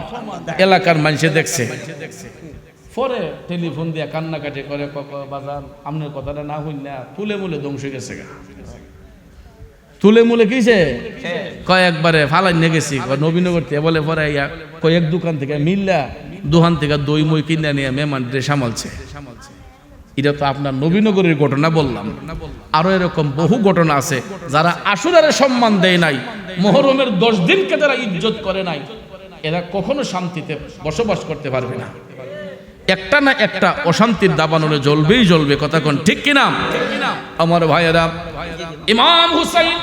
এলাকার মানুষে দেখছে। পরে টেলিফোন দিয়ে কান্নাকাটি করে, বাজান, আপনার কথাটা না হইল না, তুলে মুলে ধ্বংস গেছে। তুলে মুলে কিছে কয়েকবারে ফালাই নিয়ে গেছি নবীনগর থেকে, বলে পরে কয়েক দোকান থেকে মিল্লা দোকান থেকে দই মই কিনে নিয়ে মেহমান সামালছে। এটা তো আপনার নবীনগরের ঘটনা বললাম, আরো এরকম বহু ঘটনা আছে। যারা আশুরারে সম্মান দেয় নাই, মুহররমের 10 দিনকে যারা ইজ্জত করে নাই, এরা কখনো শান্তিতে বসবাস করতে পারবে না। একটা না একটা অশান্তির দাবানলে জ্বলবেই জ্বলবে। কথা কোন ঠিক কিনা আমার ভাইয়েরা? ইমাম হুসাইন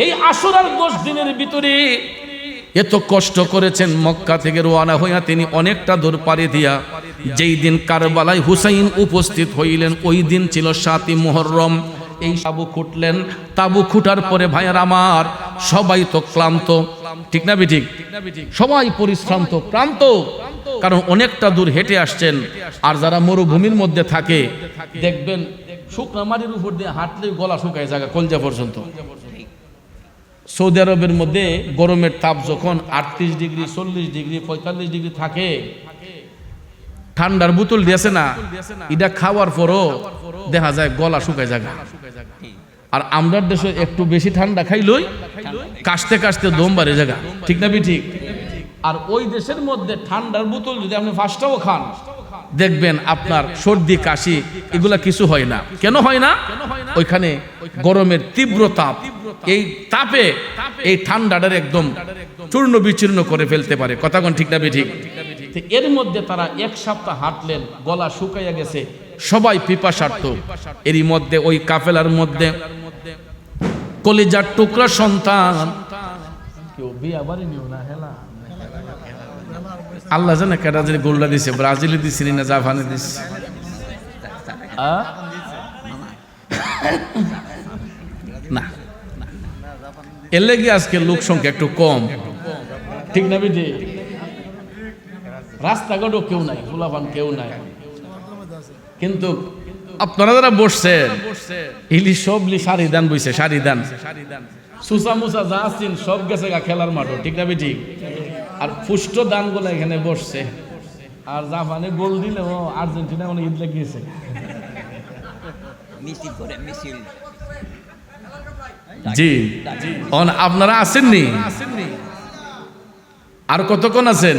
এই আশুরার 10 দিনের ভিতরে এত কষ্ট করেছেন। মক্কা থেকে রওনা হইয়া তিনি অনেকটা দূর পাড়ি দিয়া যেই দিন কারবালায় হুসাইন উপস্থিত হইলেন, ওই দিন ছিল 7ই মুহররম। এই তাবু খুঁটলেন। তাবু খুঁটার পরে ভাইয়ার আমার, সবাই তো ক্লান্ত, ঠিক না বেঠিক? সবাই পরিশ্রান্ত, ক্লান্ত, কারণ অনেকটা দূর হেঁটে আসছেন। আর যারা মরুভূমির মধ্যে থাকে দেখবেন শুকনা মাটির উপর দিয়ে হাঁটলেই গলা শুকায় জায়গা কলজা পর্যন্ত। সৌদি আরবের মধ্যে গরমের তাপ যখন 38 ডিগ্রি, 40 ডিগ্রি, 45 ডিগ্রি থাকে, ঠান্ডার বোতল দিয়েছে না, এটা খাওয়ার পরও দেখা যায় গলা শুকায় জায়গা। আর আমরা দেশে একটু বেশি ঠান্ডা খাইলই কাশতে কাশতে দম বাড়ে জায়গা, ঠিক না ঠিক? আর ওই দেশের মধ্যে ঠান্ডার বোতল যদি আপনি 5টাও খান, দেখবেন আপনার সর্দি কাশি এগুলা কিছু হয় না। কেন হয় না? ওইখানে গরমের তীব্র তাপ, এই তাপে এই ঠান্ডাটার একদম চূর্ণ বিচূর্ণ করে ফেলতে পারে। কথা কোন ঠিক না ঠিক? এর মধ্যে তারা 1 সপ্তাহ হাঁটলেন, গলা শুকাইয়া গেছে, সবাই পিপাসার্থ। এরই মধ্যে ওই কাফেলার মধ্যে কলিজার টুকরা সন্তান কেউ বিয়া বাড়ি নিও না হেলা আল্লাহ জানে কেটা যে গোল্ডা দিছে, ব্রাজিলে দিছি না জাপানে দিছি। না এর লেগে আজকে লোক সংখ্যা একটু কম, ঠিক না বেটি? রাস্তাঘাটও কেউ নাই, ফুলাফান কেউ নাই, কিন্তু আপনারা যারা বসছেন ইলি সবলি সারি দান বইছে, সারি দান সুসা মুসা যা আছেন সব গেছে গা খেলার মাঠও, ঠিক না বেটি? আর পুষ্ট দান গুলো এখানে বসছে, আর জাপানে গোল দিলে ও আর্জেন্টিনা অনেক ঈদ লেগেছে। জি আপনারা আসেননি, আর কতক্ষণ আছেন?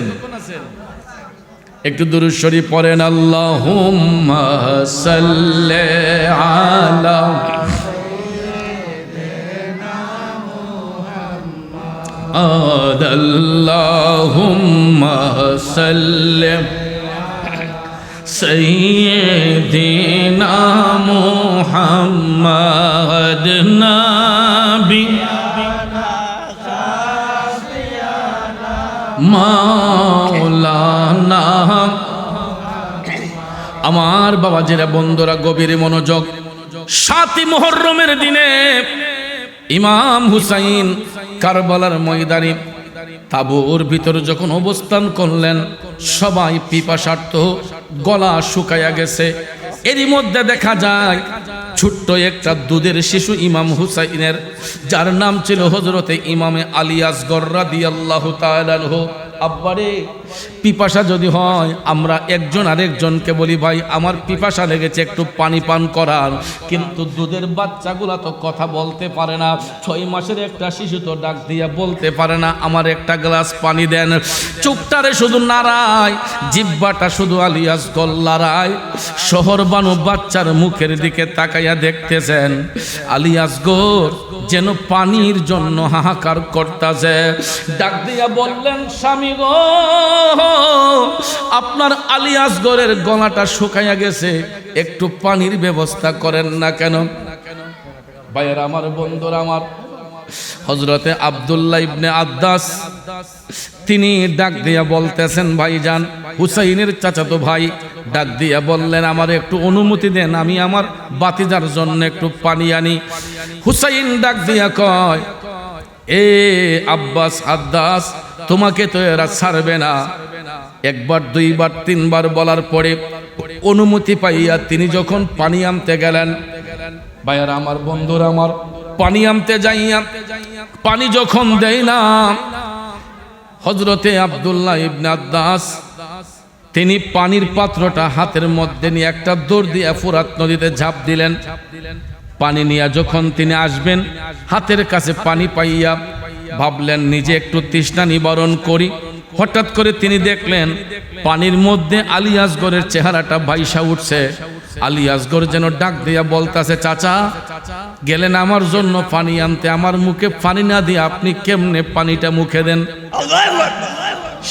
একটু দুরূদ শরীফ পড়েন। আল্লাহুম্মা সাল্লি আলা আল্লাহুম্মা সাল্লি সাইয়্যিদিনা মুহাম্মাদ নবী মাওলানা। আমার বাবাজিরা, বন্ধুরা, গভীর মনোযোগ। 7ই মুহররমের দিনে ইমাম হুসাইন কারবালার ময়দানে তাবুর ভিতর যখন অবস্থান করলেন, সবাই পিপাসার্থ, গলা শুকায়া গেছে। এরই মধ্যে দেখা যায় ছোট্ট একটা দুধের শিশু ইমাম হুসাইনের, যার নাম ছিল হযরতে ইমামে আলী আসগর রাদিয়াল্লাহু তাআলা আনহু। আব্বারে, পিপাসা যদি হয় আমরা একজন আরেকজনকে বলি, ভাই আমার পিপাসা লেগেছে, একটু পানি পান করার, কিন্তু দুধের বাচ্চাগুলা তো কথা বলতে পারে না। 6 মাসের একটা শিশু তো ডাক দিয়া বলতে পারে না আমার একটা গ্লাস পানি দেন। চুপটারে শুধু নাড়ায়, জিহ্বাটা শুধু আলী আসগর লড়ায়। শহর বানু বাচ্চার মুখের দিকে তাকাইয়া দেখতেছেন আলী আসগর যেন পানির জন্য হাহাকার করতেছে। ডাক দিয়া বললেন, স্বামী গো, আপনার আলী আসগরের গলাটা শুকাইয়া গেছে, একটু পানির ব্যবস্থা করেন না কেন? ভাইয়ের আমার, বন্ধুরা আমার, হযরতে আব্দুল্লাহ ইবনে আদ্দাস তিনি ডাক দিয়া বলতেছেন, ভাইজান হুসাইনের চাচাতো ভাই ডাক দিয়া বললেন, আমার একটু অনুমতি দেন, আমি আমার বাতিজার জন্য একটু পানি আনি। হুসাইন ডাক দিয়া কয়, এ আব্বাস আদ্দাস, তোমাকে তো এরা ছাড়বে না। একবার, দুইবার, তিনবার বলার পরে অনুমতি পাইয়া তিনি যখন পানি আনতে গেলেন, ভাইয়ারা আমার, বন্ধুরা আমার, পানি আনতে যাইয়া পানি যখন দেয় না, হযরতে আব্দুল্লাহ ইবনে আদ্দাস তিনি পানির পাত্রটা হাতের মধ্যে নিয়ে একটা দৌড় দিয়ে ফুরাত নদীতে ঝাঁপ দিলেন। পানি নিয়ে যখন তিনি আসবেন, হাতের কাছে পানি পাইয়া ভাবলেন নিজে একটু তৃষ্ণা নিবারণ করি। হঠাৎ করে তিনি দেখলেন পানির মধ্যে আলী আসগরের চেহারাটা ভাইসা উঠছে। আলী আসগর যেন ডাক দিয়া বলতাছে, চাচা গেলেন আমার জন্য পানি আনতে, আমার মুখে পানি না দিয়ে আপনি কেমনে পানিটা মুখে দেন?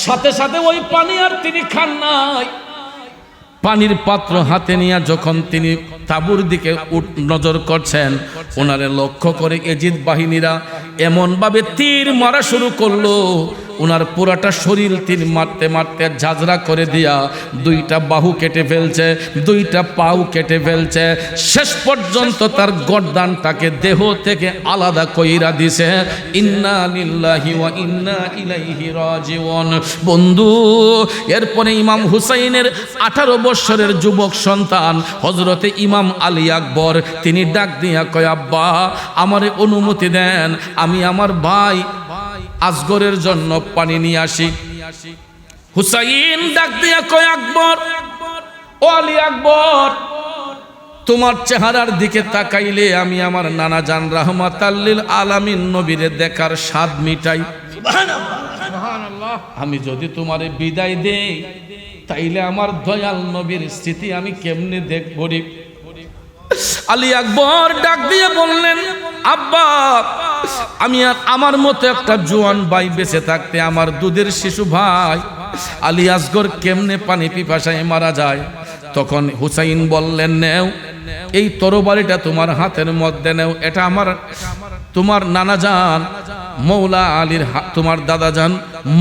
সাথে সাথে ওই পানি আর তিনি খান নাই। পানির পাত্র হাতে নিয়ে যখন তিনি তাঁবুর দিকে নজর করছেন, ওনারে লক্ষ্য করে এজিদ বাহিনীরা এমন ভাবে তীর মারা শুরু করলো, ওনার পুরাটা শরীর তীর মারতে মারতে ঝাঁঝরা করে দিয়া 2টা বাহু কেটে ফেলছে, 2টা পাও কেটে ফেলছে, শেষ পর্যন্ত তার গর্দানটাকে দেহ থেকে আলাদা কইরা দিছে। ইন্না লিল্লাহি ওয়া ইন্না ইলাইহি রাজিউন। বন্ধু, এরপরে ইমাম হুসাইনের 18 বছরের যুবক সন্তান হযরতে ইমাম আলী আকবর তিনি ডাক দিয়া কয়, আব্বা আমারে অনুমতি দেন, আমি আমার ভাই আসগরের জন্য পানি নিয়ে আসি। হুসাইন ডাক দিয়া কয়, আকবর, ও আলী আকবর, তোমার চেহারার দিকে তাকাইলে আমি আমার নানা জান রাহমাতাল লিল আলামিন নবীরে দেখার স্বাদ মিটাই। সুবহানাল্লাহ। আমি যদি তোমারে বিদায় দেই, তাইলে আমার দয়াল নবীর স্মৃতি আমি কেমনে দেখব রে? আলী আকবর ডাক দিয়ে বললেন, আব্বা আমি আর আমার মতো একটা জোয়ান ভাই বেঁচে থাকতে আমার দুধের শিশু ভাই আলী আসগর কেমনে পানি পিপাসায় মারা যায়? তখন হুসাইন বললেন, নেও এই তরবারিটা তোমার হাতের মধ্যে নেও, এটা আমার তোমার নানা জান মৌলা আলীর তোমার দাদা যান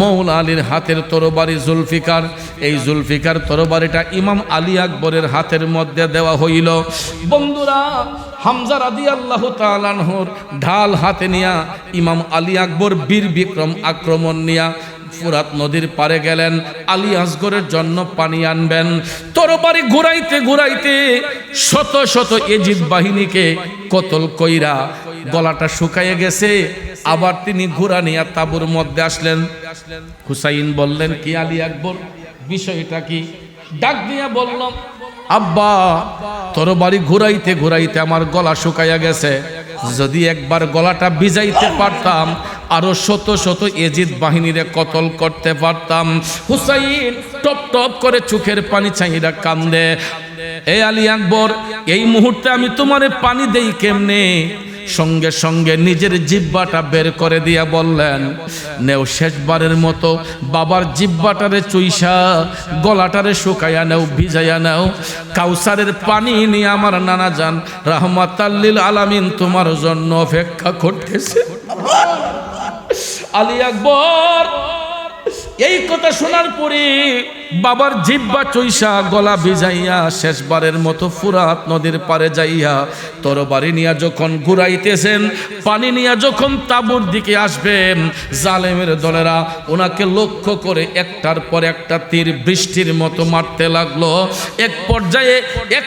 মৌলা আলীর হাতের তরবারি জুলফিকার, এই জুলফিকার তরবারিটা ইমাম আলী আকবরের হাতের মধ্যে দেওয়া হইল। বন্ধুরা, হামজা রাদিয়াল্লাহু তাআলা আনহুর ঢাল হাতে নিয়া ইমাম আলী আকবর বীর বিক্রম আক্রমণ নিয়া ফুরাত নদীর পারে গেলেন আলী আসগরের জন্য পানি আনবেন। তরবারি ঘুরাইতে ঘুরাইতে শত শত এজিদ বাহিনীকে কতল কইরা গলাটা শুকাইয়ে গেছে। আবার তিনি ঘোড়া নিয়ে তাঁবুর মধ্যে আসলেন। হুসাইন বললেন, কি আলী আকবর, বিষয়টা কি? ডাক দিয়া বলল, আব্বা, তরবারি ঘুরাইতে ঘুরাইতে আমার গলা শুকাইয়া গেছে, যদি একবার গলাটা ভিজাইতে পারতাম আরো শত শত এজিদ বাহিনীরে কতল করতে পারতাম। হুসাইন টপ টপ করে চোখের পানি চাইরা কান্দে। এ আলী আকবর, এই মুহূর্তে আমি তোমারে পানি দেই কেমনে? সঙ্গে সঙ্গে নিজের জিহ্বাটা বের করে দিয়া বললেন, নেও শেষবারের মতো বাবার জিহ্বাটারে চুইসা গলাটারে শুকাইয়া নেও, ভিজাইয়া নেও। কাউসারের পানি নিয়ে আমার নানা যান রাহমাতাল লিল আলামিন তোমার জন্য অপেক্ষা করতেছে। আলী আকবর এই কথা শোনার পরে বাবার জিহ্বা চইসা গলা ভিজাইয়া শেষবারের মতো ফুরাত নদীর পারে যাইয়া তরবারি নিয়া যখন ঘুরাইতেছেন, পানি নিয়া যখন তাঁবুর দিকে আসবেন, জালেমের দলেরা ওনাকে লক্ষ্য করে একটার পর একটা তীর বৃষ্টির মতো মারতে লাগলো। এক পর্যায়ে এক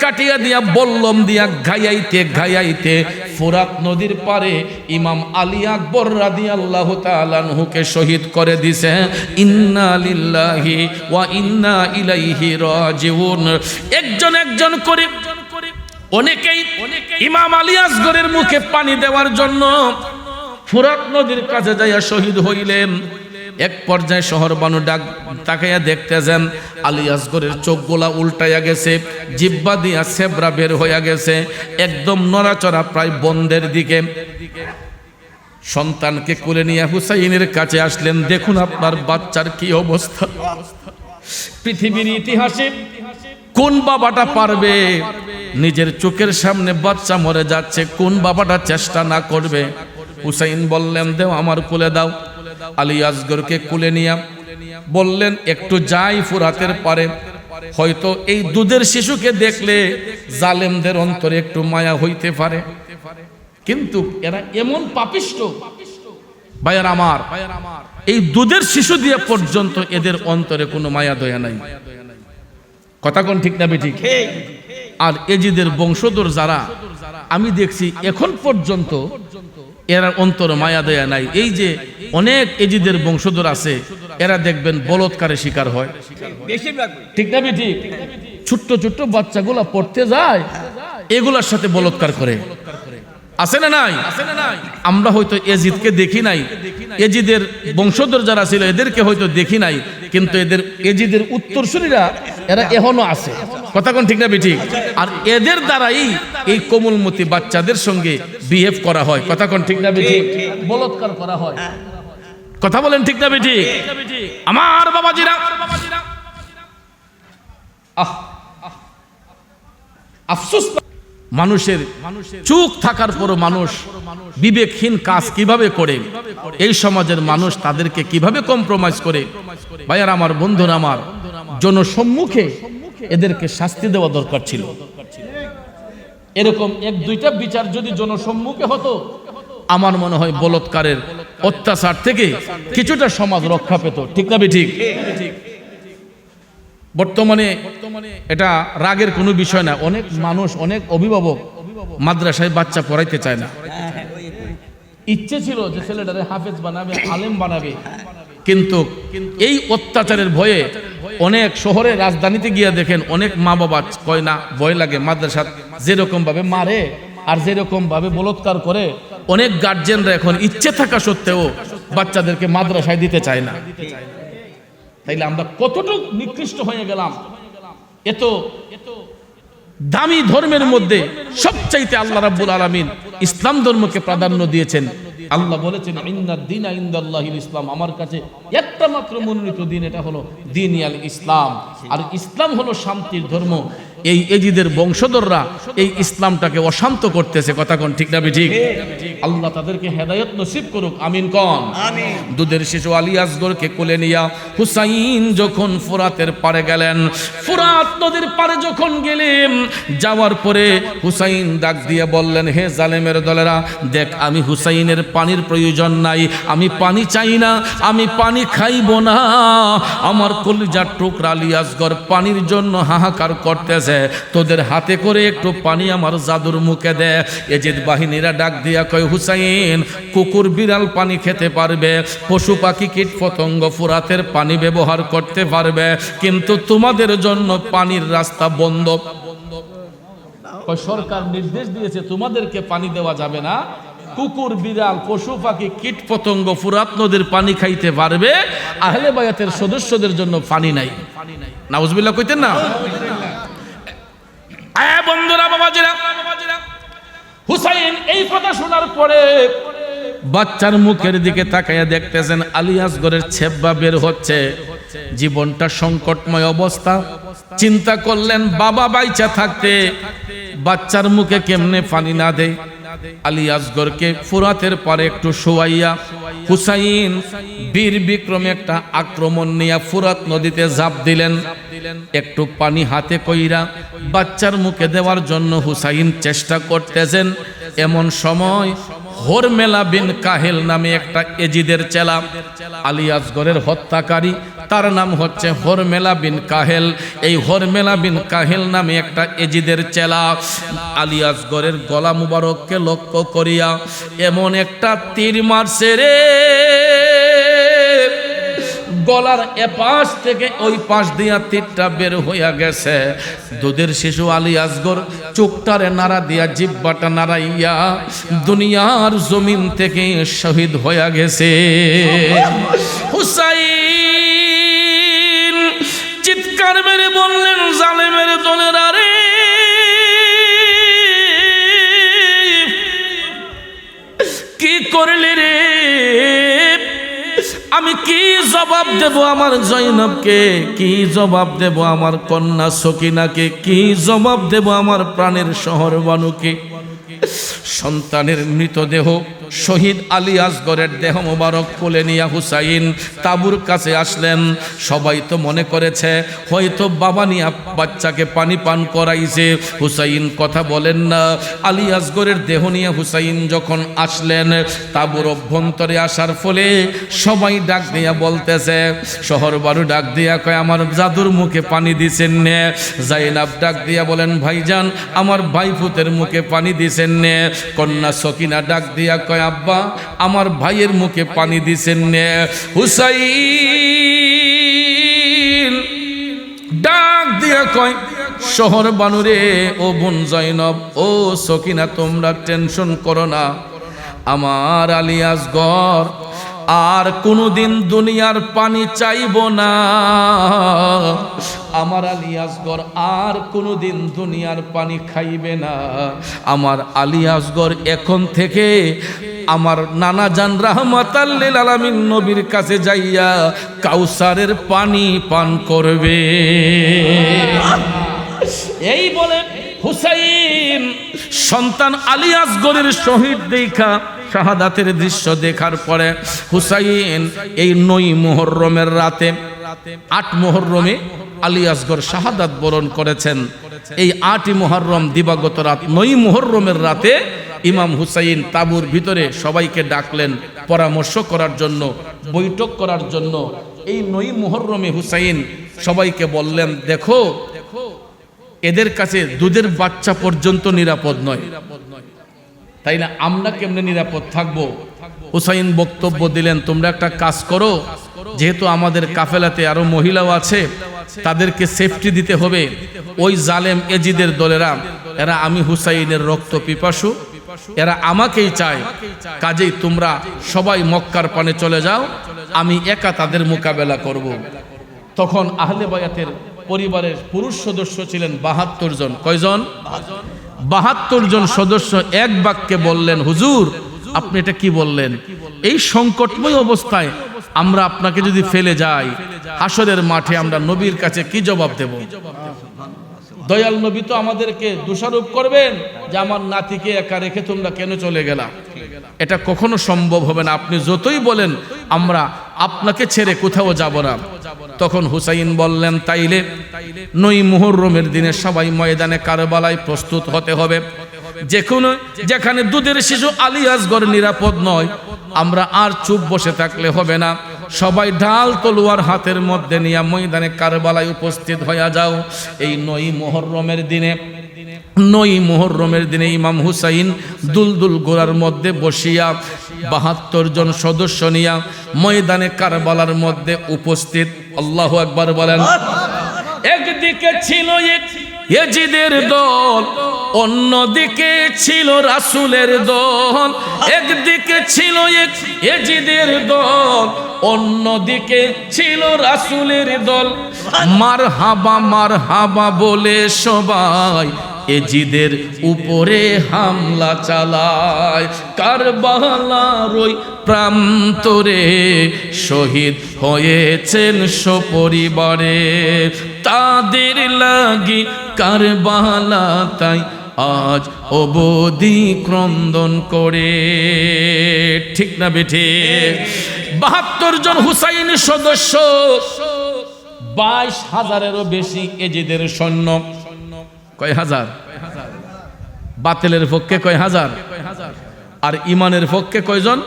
কাটিয়া দিয়া বল্লম দিয়া ঘাইয়াইতে ঘাইয়াইতে ফুরাত নদীর পারে ইমাম আলী আকবর রাদিয়াল্লাহু তাআলা আনহুকে শহীদ করে দিছে। ইন্না লিল্লাহি ওয়া ইন্না ইলাইহি রাজিউন। একজন একজন করে অনেকেই ইমাম আলী আসগরের মুখে পানি দেওয়ার জন্য ফুরাত নদীর কাছে যাইয়া শহীদ হইলেন। এক পর্যায়ে শহর বানু ডাক তাকাইয়া দেখতেছেন আলী আসগরের চোখগুলা উল্টাইয়া গেছে, জিহ্বা দিয়া সেবরা বের হইয়া গেছে, একদম নড়াচড়া প্রায় বন্ধের দিকে। সন্তানকে কোলে নিয়ে হুসাইনের কাছে আসলেন, দেখুন আপনার বাচ্চার কি অবস্থা। পৃথিবীর ইতিহাসে কোন বাবাটা পারবে, নিজের চোখের সামনে বাচ্চা মরে যাচ্ছে, কোন বাবাটা চেষ্টা না করবে? হুসাইন বললেন, দেও আমার কোলে দাও। আলী আসগরকে কোলে নিয়ে বললেন, একটু যাই ফুরাতের পারে, হয়তো এই দুধের শিশুকে দেখলে জালেমদের অন্তরে একটু মায়া হইতে পারে। কিন্তু এরা এমন পাপিষ্ট ভাইয়ার আমার, এই দুধের শিশু দিয়ে পর্যন্ত এদের অন্তরে কোনো মায়া দয়া নাই। কথা কোন ঠিক না বেঠিক? আর এজিদের বংশধর যারা আমি দেখছি এখন পর্যন্ত এরা অন্তর মায়া দয়া নাই। এই যে অনেক এজিদের বংশধর আছে, এরা দেখবেন বলৎকারে শিকার হয়, ঠিক না বেঠিক? ছোট্ট ছোট্ট বাচ্চাগুলা পড়তে যায়, এগুলার সাথে বলৎকার করে, আছে না নাই? আমরা হয়তো এজিদকে দেখি নাই, এজিদের বংশধর যারা ছিল এদেরকে হয়তো দেখি নাই, কিন্তু এদের এজিদের উত্তরসূরিরা এরা এখনো আছে। কথা কোন ঠিক না বেঠিক? আর এদের দ্বারাই এই কোমলমতি বাচ্চাদের সঙ্গে বিহেভ করা হয়। কথা কোন ঠিক না বেঠিক? বলৎকার করা হয়। কথা বলেন ঠিক না বেঠিক? আমার বাবাজিরা, আফসোস, মানুষের চোখ থাকার পরও মানুষ বিবেকহীন কাজ কিভাবে করে, এই সমাজের মানুষ তাদেরকে কিভাবে কম্প্রোমাইজ করে। ভাইয়ার আমার, বন্ধুরা আমার, জনসম্মুখে এদেরকে শাস্তি দেওয়া দরকার ছিল। এরকম এক দুইটা বিচার যদি জনসম্মুখে হতো, আমার মনে হয় বলৎকারের অত্যাচার থেকে কিছুটা সমাজ রক্ষা পেত, ঠিক না ঠিক? বর্তমানে এটা রাগের কোনো বিষয় না। অনেক মানুষ, অনেক অভিভাবক মাদ্রাসায় বাচ্চা পড়াইতে চায় না। ইচ্ছে ছিল যে ছেলেটারে হাফেজ বানাবে, আলেম বানাবে, কিন্তু এই অত্যাচারের ভয়ে অনেক শহরে রাজধানীতে গিয়ে দেখেন অনেক মা বাবা কয় না, ভয় লাগে। মাদ্রাসা যেরকম ভাবে মারে আর যেরকম ভাবে বলৎকার করে, অনেক গার্জেনরা এখন ইচ্ছে থাকা সত্ত্বেও বাচ্চাদেরকে মাদ্রাসায় দিতে চায় না। তাইলে আমরা কতটুকু নিকৃষ্ট হয়ে গেলাম। এত দামি ধর্মের মধ্যে সবচাইতে আল্লাহ রাব্বুল আলামিন ইসলাম ধর্মকে প্রাধান্য দিয়েছেন। আল্লাহ বলেছেন, ইন্নাদ দীনা ইনদাল্লাহিল ইসলাম, আমার কাছে একটা মাত্র মনোনীত দিন, এটা হলো দীনুল ইসলাম। আর ইসলাম হলো শান্তির ধর্ম। এই এজিদের বংশধররা এই ইসলামটাকে অশান্ত করতেছে। কথা কোন ঠিক না ঠিক? আল্লাহ তাদেরকে হেদায়েত নসিব করুক, আমিন কোন। দুধের শিশু আলী আসগরকে কোলে নিয়া হুসাইন যখন ফুরাতের পারে গেলেন, ফুরাত নদীর পারে যখন গেলেন, যাওয়ার পরে হুসাইন ডাক দিয়ে বললেন, হে জালেমের দলেরা, দেখ আমি হুসাইনের পানির প্রয়োজন নাই, আমি পানি চাই না, আমি পানি খাইব না। আমার কলিজার টুকরা আলী আসগর পানির জন্য হাহাকার করতেছে, তোদের হাতে করে একটু পানি আমার জাদুর মুখে দে। এজিদ বাহিনীরা ডাক দিয়া কয়, হুসাইন, কুকুর বিড়াল পানি খেতে পারবে, পশু পাখি কীট পতঙ্গ ফুরাতের পানি ব্যবহার করতে পারবে, কিন্তু তোমাদের জন্য পানির রাস্তা বন্ধ। সরকার নির্দেশ দিয়েছে তোমাদেরকে পানি দেওয়া যাবে না, কুকুর বিড়াল পশু পাখি কীট পতঙ্গ ফুরাত নদীর পানি খাইতে পারবে, আহলে বায়াতের সদস্যদের জন্য পানি নাই। নাউজুবিল্লাহ কইতেন না? বন্ধুরা, বাবাজিরা, হুসাইন এই কথা শোনার পরে বাচ্চার মুখের দিকে তাকাইয়া দেখতেছেন আলী আসগরের ছেব্বা বের হচ্ছে, জীবনটা সংকটময় অবস্থা। চিন্তা করলেন, বাবা বাইচা থাকতে বাচ্চার মুখে কেমনে পানি না দেয়। আলী আসগরকে ফুরাতের পারে একটু শোয়াইয়া হুসাইন বীর বিক্রমে একটা আক্রমণ নিয়ে ফুরাত নদীতে ঝাঁপ দিলেন। একটু পানি হাতে কইরা বাচ্চার মুখে দেওয়ার জন্য হুসাইন চেষ্টা করতেছেন। এমন সময় হরমেলা বিন কাহেল নামে একটা এজিদের চেলা, আলী আসগরের হত্যাকারী, তার নাম হচ্ছে হরমেলা বিন কাহেল। এই হরমেলা বিন কাহেল নামে একটা এজিদের চেলা আলী আসগরের গলা মুবারককে লক্ষ্য করিয়া এমন একটা তীর মারছে রে, গলার এপাশ থেকে ওই পাশ দিয়া তীরটা বের হইয়া গেছে। দুধের শিশু আলী আসগর চোখটারে নাড়া দিয়া জিহ্বাটা নাড়াইয়া দুনিয়ার জমিন থেকে শহীদ হইয়া গেছে। হুসাইন চিৎকার মেরে বললেন, জালেমের দলেরা রে, কি করলি রে? আমি কি জবাব দেব আমার জয়নবকে? কি জবাব দেব আমার কন্যা সকিনাকে? কি জবাব দেব আমার প্রাণের শহর বানুকে? সন্তানের মৃতদেহ শহীদ আলী আসগরের দেহ মোবারক কোলে নিয়ে হুসাইন তাবুর কাছে আসলেন। সবাই তো মনে করেছে হয়তো বাবা নিয়ে বাচ্চাকে পানি পান করাইছে, হুসাইন কথা বলেন না। আলী আসগরের দেহ নিয়ে হুসাইন যখন আসলেন, তাবুর অভ্যন্তরে আসার ফলে সবাই ডাক দিয়া বলতেছে, শহর বারু ডাক দিয়া কয়, আমার জাদুর মুখে পানি দিছেন নে। জাইনাব ডাক দিয়া বলেন, ভাইজান আমার ভাইফুতের মুখে পানি দিছেন নে। কন্যা সকিনা ডাক দিয়া কয়, আব্বা আমার ভাইয়ের মুখে পানি দিছেন নে। হুসাইন ডাক দিয়া কয়, শহর বানুরে, ও বোন জয়নব, ও সকিনা, তোমরা টেনশন করো না, আমার আলী আসগর আর কোনোদিন দুনিয়ার পানি চাইব না। আমার আলী আসগর আর কোনোদিন দুনিয়ার পানি খাইবে না। আমার আলী আসগর এখন থেকে আমার নানা জান রাহমাতাল লিল আলামিন নবীর কাছে যাইয়া কাউসারের পানি পান করবে। এই বলে হুসাইন সন্তান আলী আসগরের শহীদ দেখা, শাহাদাতের দৃশ্য দেখার পরে হুসাইন এই 9 মুহররমের রাতে, 8 মুহররমে আলী আসগর শাহাদাত বরণ করেছেন। এই 8ই মুহররম দিবাগত রাত, 9 মুহররমের রাতে ইমাম হুসাইন তাবুর ভিতরে সবাইকে ডাকলেন পরামর্শ করার জন্য, বৈঠক করার জন্য। এই 9 মুহররমে হুসাইন সবাইকে বললেন, দেখো এদের কাছে দুধের বাচ্চা পর্যন্ত নিরাপদ নয়, তাই না আমরা কেমনে নিরাপদ থাকবো? হুসাইন বক্তব্য দিলেন, তোমরা একটা কাজ করো, যেহেতু আমাদের কাফেলাতে আরো মহিলাও আছে, তাদেরকে সেফটি দিতে হবে। ওই জালেম এজিদের দলেরা, এরা আমি হুসাইনের রক্ত পিপাসু, এরা আমাকেই চায়, কাজেই তোমরা সবাই মক্কার পানে চলে যাও, আমি একা তাদের মোকাবেলা করব। তখন আহলে বায়াতের পরিবারের পুরুষ সদস্য ছিলেন 72 জন। কয়জন? 72 জন সদস্য এক বাক্যে বললেন, হুজুর আপনি এটা কি বললেন? এই সংকটময় অবস্থায় আমরা আপনাকে যদি ফেলে যাই, হাসরের মাঠে আমরা নবীর কাছে কি জবাব দেব? দয়াল নবী তো আমাদেরকে দোষারোপ করবেন যে আমার নাতিকে একা রেখে তোমরা কেন চলে গেলা। এটা কখনো সম্ভব হবে না। আপনি যতই বলেন আমরা আপনাকে ছেড়ে কোথাও যাব না। তখন হুসাইন বললেন, তাইলে 9 মুহররমের দিনে সবাই ময়দানে কারবালায় প্রস্তুত হতে হবে। যেখানে দুধের শিশু আলী আসগর নিরাপদ নয়, আমরা আর চুপ বসে থাকলে হবে না। সবাই ঢাল তলোয়ার হাতের মধ্যে নিয়ে ময়দানে কারবালায় উপস্থিত হয়ে যাও। এই 9 মুহররমের দিনে ইমাম হুসাইন দুলদুল গোলার মধ্যে বসিয়া 72 জন সদস্য নিয়া ময়দানে কারবালার মধ্যে উপস্থিত। আল্লাহু আকবার বলেন। একদিকে ছিল ইয়াজিদের দল, অন্যদিকে ছিল রাসূলের দল। একদিকে ছিল ইয়াজিদের দল, অন্যদিকে ছিল রাসূলের দল। মারহাবা মারহাবা বলে সবাই ইয়াজিদের উপরে হামলা চালায়। কারবালার ওই প্রান্তরে শহীদ হয়েছেন সপরিবারে, তাদের লাগি কারবালা তাই আজ অবধি ক্রন্দন করে। ঠিক না বেঠে? 72 জন হুসাইনি সদস্য, 22,000-এরও বেশি এজিদের সৈন্য। কয় হাজার? বাতিলের পক্ষে কয় হাজার? আর ইমানের পক্ষে কয়জন?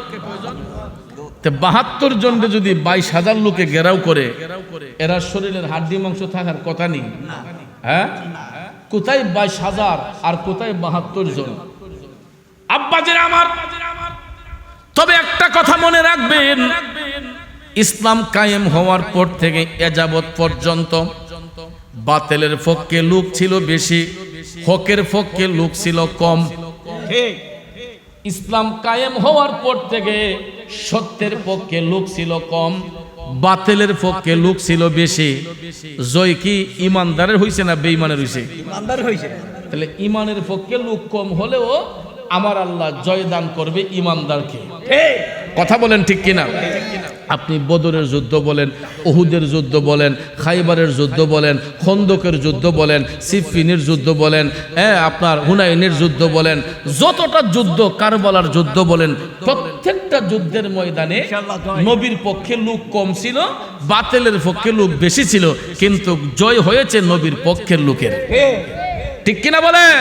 72 জনকে যদি 22,000 লোকে ঘেরাও করে, এরা শরীরের হাড্ডি মাংস থাকার কথা নেই। হ্যাঁ, কোথায় 22,000 আর কোথায় 72 জন? আব্বাজিরা আমার, তবে একটা কথা মনে রাখবেন, ইসলাম কায়েম হওয়ার পর থেকে এযাবৎ পর্যন্ত বাতিলের পক্ষে লোক ছিল বেশি, হকের পক্ষে লোক ছিল কম। ইসলাম কায়েম হওয়ার পর থেকে সত্যের পক্ষে লোক ছিল কম, বাতিলের পক্ষে লোক ছিল বেশি। জয় কি ইমানদারের হইছে না বেঈমানের হইছে? ইমানদার হইছে। তাহলে ইমানের পক্ষে লোক কম হলেও আমার আল্লাহ জয় দান করবে ইমানদারকে। কথা বলেন ঠিক কিনা? আপনি বদরের যুদ্ধ বলেন, উহুদের যুদ্ধ বলেন, খাইবারের যুদ্ধ বলেন, খন্দকের যুদ্ধ বলেন, সিফিনের যুদ্ধ বলেন, আপনার হুনাইনের যুদ্ধ বলেন, যতটা যুদ্ধ, কারবালার যুদ্ধ বলেন, প্রত্যেকটা যুদ্ধের ময়দানে নবীর পক্ষে লোক কম ছিল, বাতিলের পক্ষে লোক বেশি ছিল, কিন্তু জয় হয়েছে নবীর পক্ষের লোকের। ঠিক কিনা বলেন?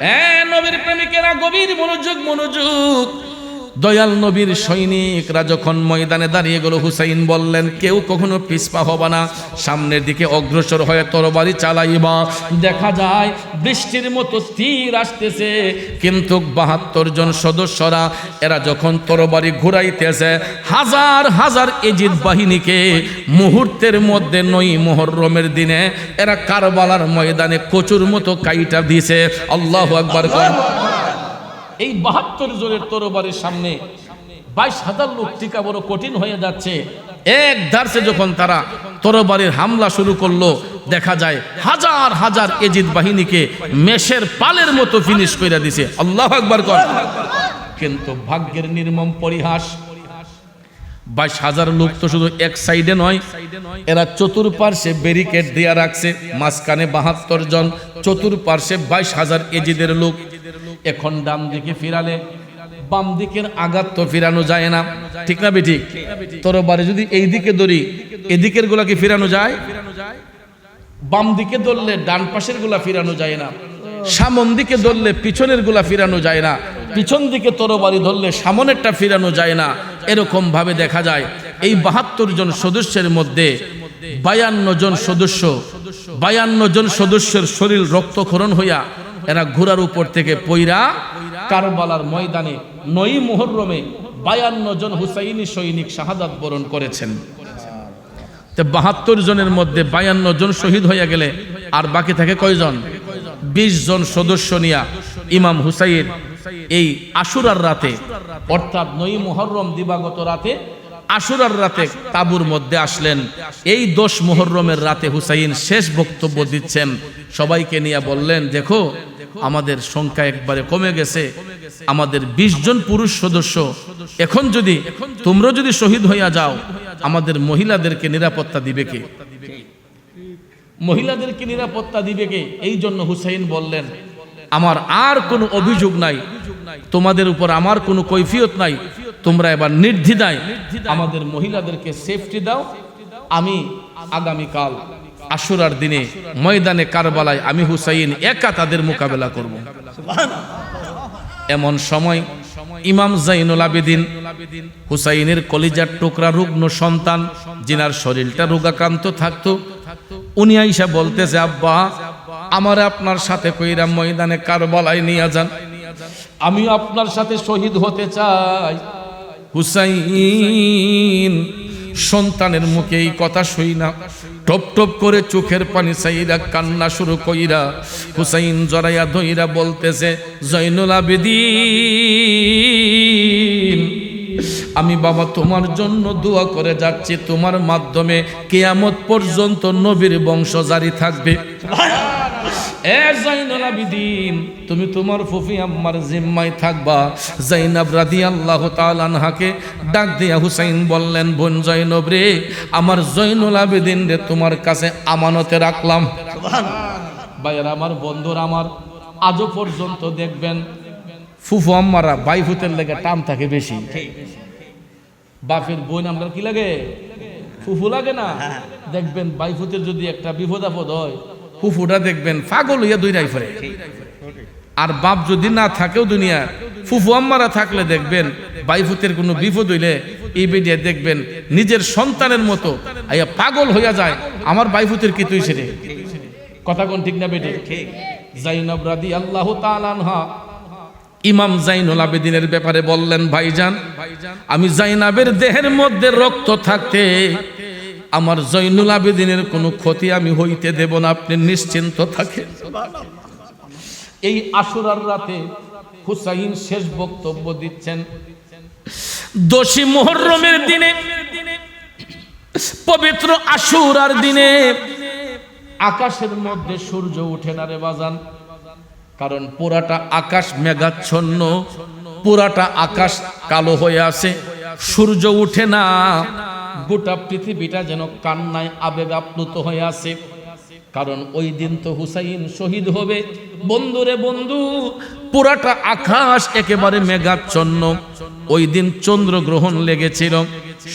হ্যাঁ, নবীর প্রেমিকেরা গভীর মনোযোগ। দয়াল নবীর সৈনিকরা যখন ময়দানে দাঁড়িয়ে গেল, হুসাইন বললেন, কেউ কখনো পিছপা হবে না, সামনের দিকে অগ্রসর হয়ে তরবারি চালাইবা। দেখা যায় বৃষ্টির মতো তীর আসতেছে, কিন্তু 72 জন সদস্যরা এরা যখন তরবারি ঘুরাইতেছে, হাজার হাজার এজিদ বাহিনীকে মুহূর্তের মধ্যে 9 মুহররমের দিনে এরা কারবালার ময়দানে কচুর মতো কাইটা দিয়েছে। আল্লাহু আকবার। এই 72 জনের তরবারির সামনে 22,000 লোক টিকা বড় কঠিন হয়ে যাচ্ছে। এক ধারসে যখন তারা তরবারির হামলা শুরু করলো, দেখা যায় হাজার হাজার এজিদ বাহিনীকে মেষের পালের মতো ফিনিশ করে দিছে। আল্লাহু আকবার কর। কিন্তু ভাগ্যের নির্মম পরিহাস, 22,000 লোক তো শুধু এক সাইডে নয়, এরা চতুর্পার্শ্বে ব্যারিকেড দিয়া রাখছে, মাঝখানে 72 জন, চতুর্পার্শ্বে 22,000 এজিদের লোক। এখন ডান দিকে ফিরালে বাম দিকের আঘাত তো ফিরানো যায় না, ঠিক না বেঠিক? তরবারি যদি এই দিকে ধরি, এদিকের গুলা কি ফিরানো যায়? বাম দিকে ধরলে ডান পাশের গুলা ফিরানো যায় না, সামন দিকে ধরলে পিছনের গুলা ফিরানো যায় না, পিছন দিকে তরবারি ধরলে সামনেরটা ফিরানো যায় না। এরকম ভাবে দেখা যায় এই 72 জন সদস্যের মধ্যে 52 জন সদস্যের শরীর রক্তক্ষরণ হইয়া এরা ঘোড়ার উপর থেকে পইরা কারবালার ময়দানে 9 মুহররমে 52 জন হুসাইনি সৈনিক শাহাদাত বরণ করেছেন। 72 জনের মধ্যে 52 জন শহীদ হয়ে গেলে আর বাকি থাকে কয়জন? 20 জন সদস্য নিয়া ইমাম হুসাইন এই আশুরার রাতে, অর্থাৎ 9 মুহররম দিবাগত রাতে, আশুরার রাতে তাবুর মধ্যে আসলেন। এই 10 মুহররমের রাতে হুসাইন শেষ বক্তব্য দিচ্ছেন, সবাইকে নিয়ে বললেন, দেখো আমাদের সংখ্যা একবারে কমে গেছে, আমাদের 20 জন পুরুষ সদস্য, এখন যদি তোমরা যদি শহীদ হইয়া যাও, আমাদের মহিলাদেরকে নিরাপত্তা দিবে কে? মহিলাদেরকে নিরাপত্তা দিবে কে? এই জন্য হুসাইন বললেন, আমার আর কোনো অভিযোগ নাই, তোমাদের উপর আমার কোনো কৈফিয়ত নাই, তোমরা এবার নির্দ্বিধায় আমাদের মহিলাদেরকে সেফটি দাও। আমি আগামীকাল আশুরার দিনে ময়দানে কারবালায় আমি হুসাইন একা তাদের মোকাবেলা করব। এমন সময় ইমাম জাইনুল আবেদিন, হুসাইনের কলিজার টুকরা রুগ্ন সন্তান, জিনার শরীরটা রোগাক্রান্ত থাকতো, উনি আইসা বলতেছে, আব্বা আমার আপনার সাথে কইরা ময়দানে কারবালায় নিয়ে যান, আমি আপনার সাথে শহীদ হতে চাই। হুসাইন সন্তানের মুখে এই কথা শুই না টপ টপ করে চোখের পানি চাইরা কান্না শুরু কইরা হুসাইন জড়াইয়া ধইরা বলতেছে, জয়নুল আবেদিন, আমি বাবা তোমার জন্য দোয়া করে যাচ্ছি, তোমার মাধ্যমে কিয়ামত পর্যন্ত নবীর বংশ জারি থাকবে। এ জয়নুল আবেদিন, তুমি তোমার ফুফি আম্মার জিম্মায় থাকবা। জাইনাব রাদিয়াল্লাহু তাআলা আনহাকে ডাক দিয়া হুসাইন বললেন, বোন জয়নব রে, আমার জয়নুল আবেদিন রে তোমার কাছে আমানতে রাখলাম। ভাইয়েরা আমার, বন্ধুরা আমার, আজও পর্যন্ত দেখবেন ফুফু আম্মারা বাইফুতের লেগে টান থাকে বেশি। বাপের বোন আমরা কি লাগে? ফুফু লাগে না? দেখবেন বাইফুতের যদি একটা বিপদ আপদ হয়, ফুফুটা দেখবেন পাগল হইয়া দৌড়াই ফেরে। আর বাপ যদি না থাকেও দুনিয়ার, ফুফু আম্মারা থাকলে দেখবেন বাইফুতের কোনো বিপদ হইলে এই বেডিয়া দেখবেন নিজের সন্তানের মতো আইয়া পাগল হইয়া যায়, আমার বাইফুতের কি তুই সেরে। কথা কোন ঠিক না বেটি? জাইনব রাদিয়াল্লাহু তাআলা আনহা ইমাম জাইনুল আবেদিনের ব্যাপারে বললেন, ভাইজান, আমি জাইনাবের দেহের মধ্যে রক্ত থাকতে আমার জয়নুল আবেদিনের কোনো ক্ষতি আমি হইতে দেব না, আপনি নিশ্চিন্ত থাকেন। এই আশুরার রাতে হুসাইন শেষ বক্তব্য দিচ্ছেন। 10 মুহররমের দিনে, পবিত্র আশুরার দিনে আকাশের মধ্যে সূর্য ওঠে না রে বাজান, কারণ পুরাটা আকাশ মেঘাচ্ছন্ন, পুরাটা আকাশ কালো হয়ে আছে, সূর্য উঠে না, গোটা পৃথিবীটা যেন কান্নায় আবেগ আপ্লুত হয়ে আছে। কারণ ওই দিন তো হুসাইন শহীদ হবে। বন্ধুরে বন্ধু, পুরাটা আকাশ একেবারে মেঘাচ্ছন্ন। ওই দিন চন্দ্রগ্রহণ লেগেছিল,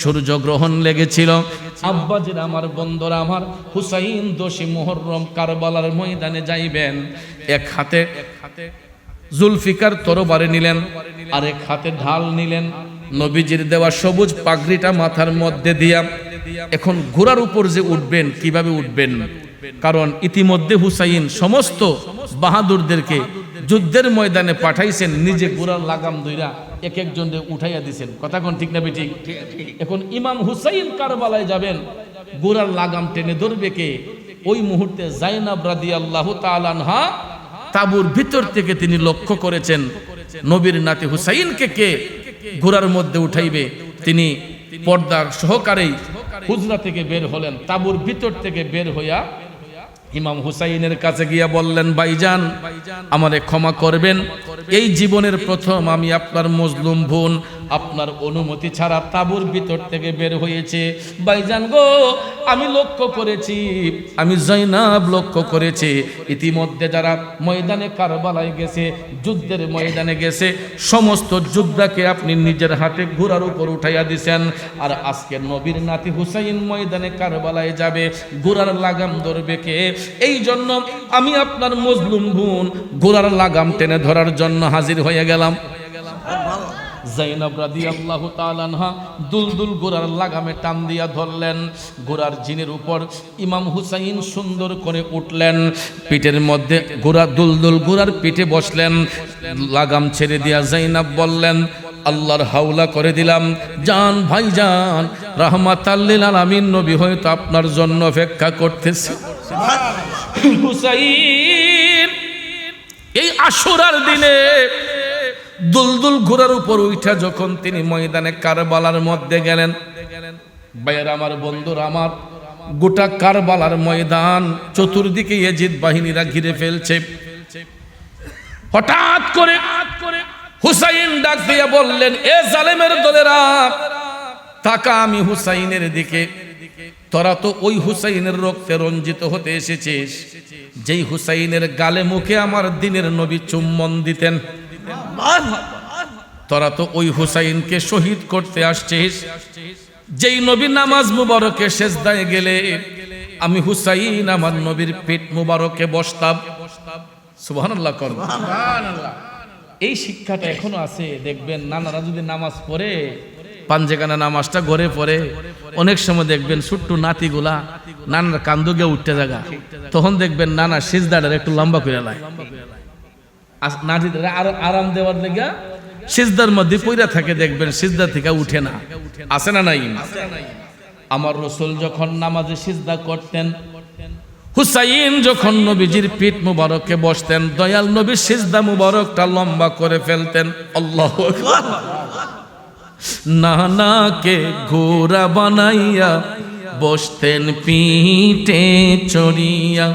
সূর্যগ্রহণ লেগেছিল। আব্বাজির আমার, বন্ধুরা আমার, হুসাইন 10 মুহররম কারবালার ময়দানে যাইবেন। এক হাতে জুলফিকার তরবারি নিলেন, আরেক হাতে ঢাল নিলেন, নবীজির দেওয়া সবুজ পাগড়িটা মাথার মধ্যে দিয়া এখন ঘোড়ার উপর যে উঠবেন, কিভাবে উঠবেন? কারণ ইতিমধ্যে হুসাইন সমস্ত বাহাদুরদেরকে যুদ্ধের ময়দানে পাঠাইছেন, নিজে ঘোড়ার লাগাম ধইরা এক একজনকে উঠাইয়া দিছেন। কথা কোন ঠিক না বেঠিক? এখন ইমাম হুসাইন কারবালায় যাবেন, ঘোড়ার লাগাম টেনে ধরবে কে? ওই মুহূর্তে জাইনাব রাদিয়াল্লাহু তাআলা আনহা তাঁবুর ভিতর থেকে তিনি লক্ষ্য করেছেন নবীর নাতি হুসাইনকে কে ঘোড়ার মধ্যে উঠাইবে। তিনি পর্দা সহকারেই হুজরা থেকে বের হলেন, তাঁবুর ভিতর থেকে বের হইয়া ইমাম হুসাইনের কাছে গিয়া বললেন, ভাইজান আমারে ক্ষমা করবেন, এই জীবনের প্রথম আমি আপনার মজলুম বোন আপনার অনুমতি ছাড়া তাঁবুর ভিতর থেকে বের হয়েছে। ভাইজান গো, আমি লক্ষ্য করেছি, আমি জয়নাব লক্ষ্য করেছি, ইতিমধ্যে যারা ময়দানে কারবালায় গেছে, যুদ্ধের ময়দানে গেছে, সমস্ত যোদ্ধাকে আপনি নিজের হাতে ঘোড়ার উপর উঠাইয়া দিছেন। আর আজকে নবীর নাতি হুসাইন ময়দানে কারবালায় যাবে, ঘোড়ার লাগাম ধরবে কে? এই জন্য আমি আপনার মজলুম বোন ঘোড়ার লাগাম টেনে ধরার জন্য হাজির হয়ে গেলাম। জাইনাব রাদিয়াল্লাহু তাআলা আনহা দুলদুল ঘোড়ার লাগামে টান দিয়া ধরলেন, ঘোড়ার জিনের উপর ইমাম হুসাইন সুন্দর করে উঠলেন, পিঠের মধ্যে ঘোড়া দুলদুল ঘোড়ার পিঠে বসলেন, লাগাম ছেড়ে দিয়া জাইনাব বললেন, আল্লাহর হাওলা করে দিলাম, জান ভাইজান, রাহমাতাল লিল আলামিন নবী হয়তো আপনার জন্য অপেক্ষা করতেছে। হুসাইন এই আশুরার দিনে দুলদুল ঘোড়ার উপর উঠা যখন তিনি ময়দানে কারবালার মধ্যে গেলেন, ভাইয়েরা আমার, বন্ধুরা আমার, গোটা কারবালার ময়দান চতুর্দিকে ইয়াজিদ বাহিনীরা ঘিরে ফেলছে। হঠাৎ করে হুসাইন ডাক দিয়া বললেন, এ জালেমের দলেরা, তাকা আমি হুসাইনের দিকে। তোরা তো ওই হুসাইনের রক্তে রঞ্জিত হতে এসেছিস যেই হুসাইনের গালে মুখে আমার দিনের নবী চুম্বন দিতেন। তোরা তো ওই হুসাইনকে শহীদ করতে আসছিস যেই নবী নামাজ মুবারকে সেজদায় গেলে আমি হুসাইন আমার নবীর পেট মুবারকে বসতাম। সুবহানাল্লাহ করুন। এই শিক্ষাটা এখনো আছে। দেখবেন নানারা যদি নামাজ পড়ে পাঞ্জেখানা নামাজটা ঘরে পড়ে, অনেক সময় দেখবেন ছোট্ট নাতিগুলা নানার কান্দুকে উঠতে জায়গা, তখন দেখবেন নানা সিজদাটা একটু লম্বা করে লাই, নাতিদের আরো আরাম দেওয়ার লেগা সিজদার মধ্যে পইরা থাকে, দেখবেন সিজদা থেকে উঠে না। আছে না নাই? আমার রাসূল যখন নামাজে সিজদা করতেন, হুসাইন যখন নবীজির পিঠ মুবারকে বসতেন, দয়াল নবীর সিজদা মুবারকটা লম্বা করে ফেলতেন। আল্লাহু আকবার। নানাকে ঘোড়া বানাইয়া বসতেন পিঠে চড়িয়া,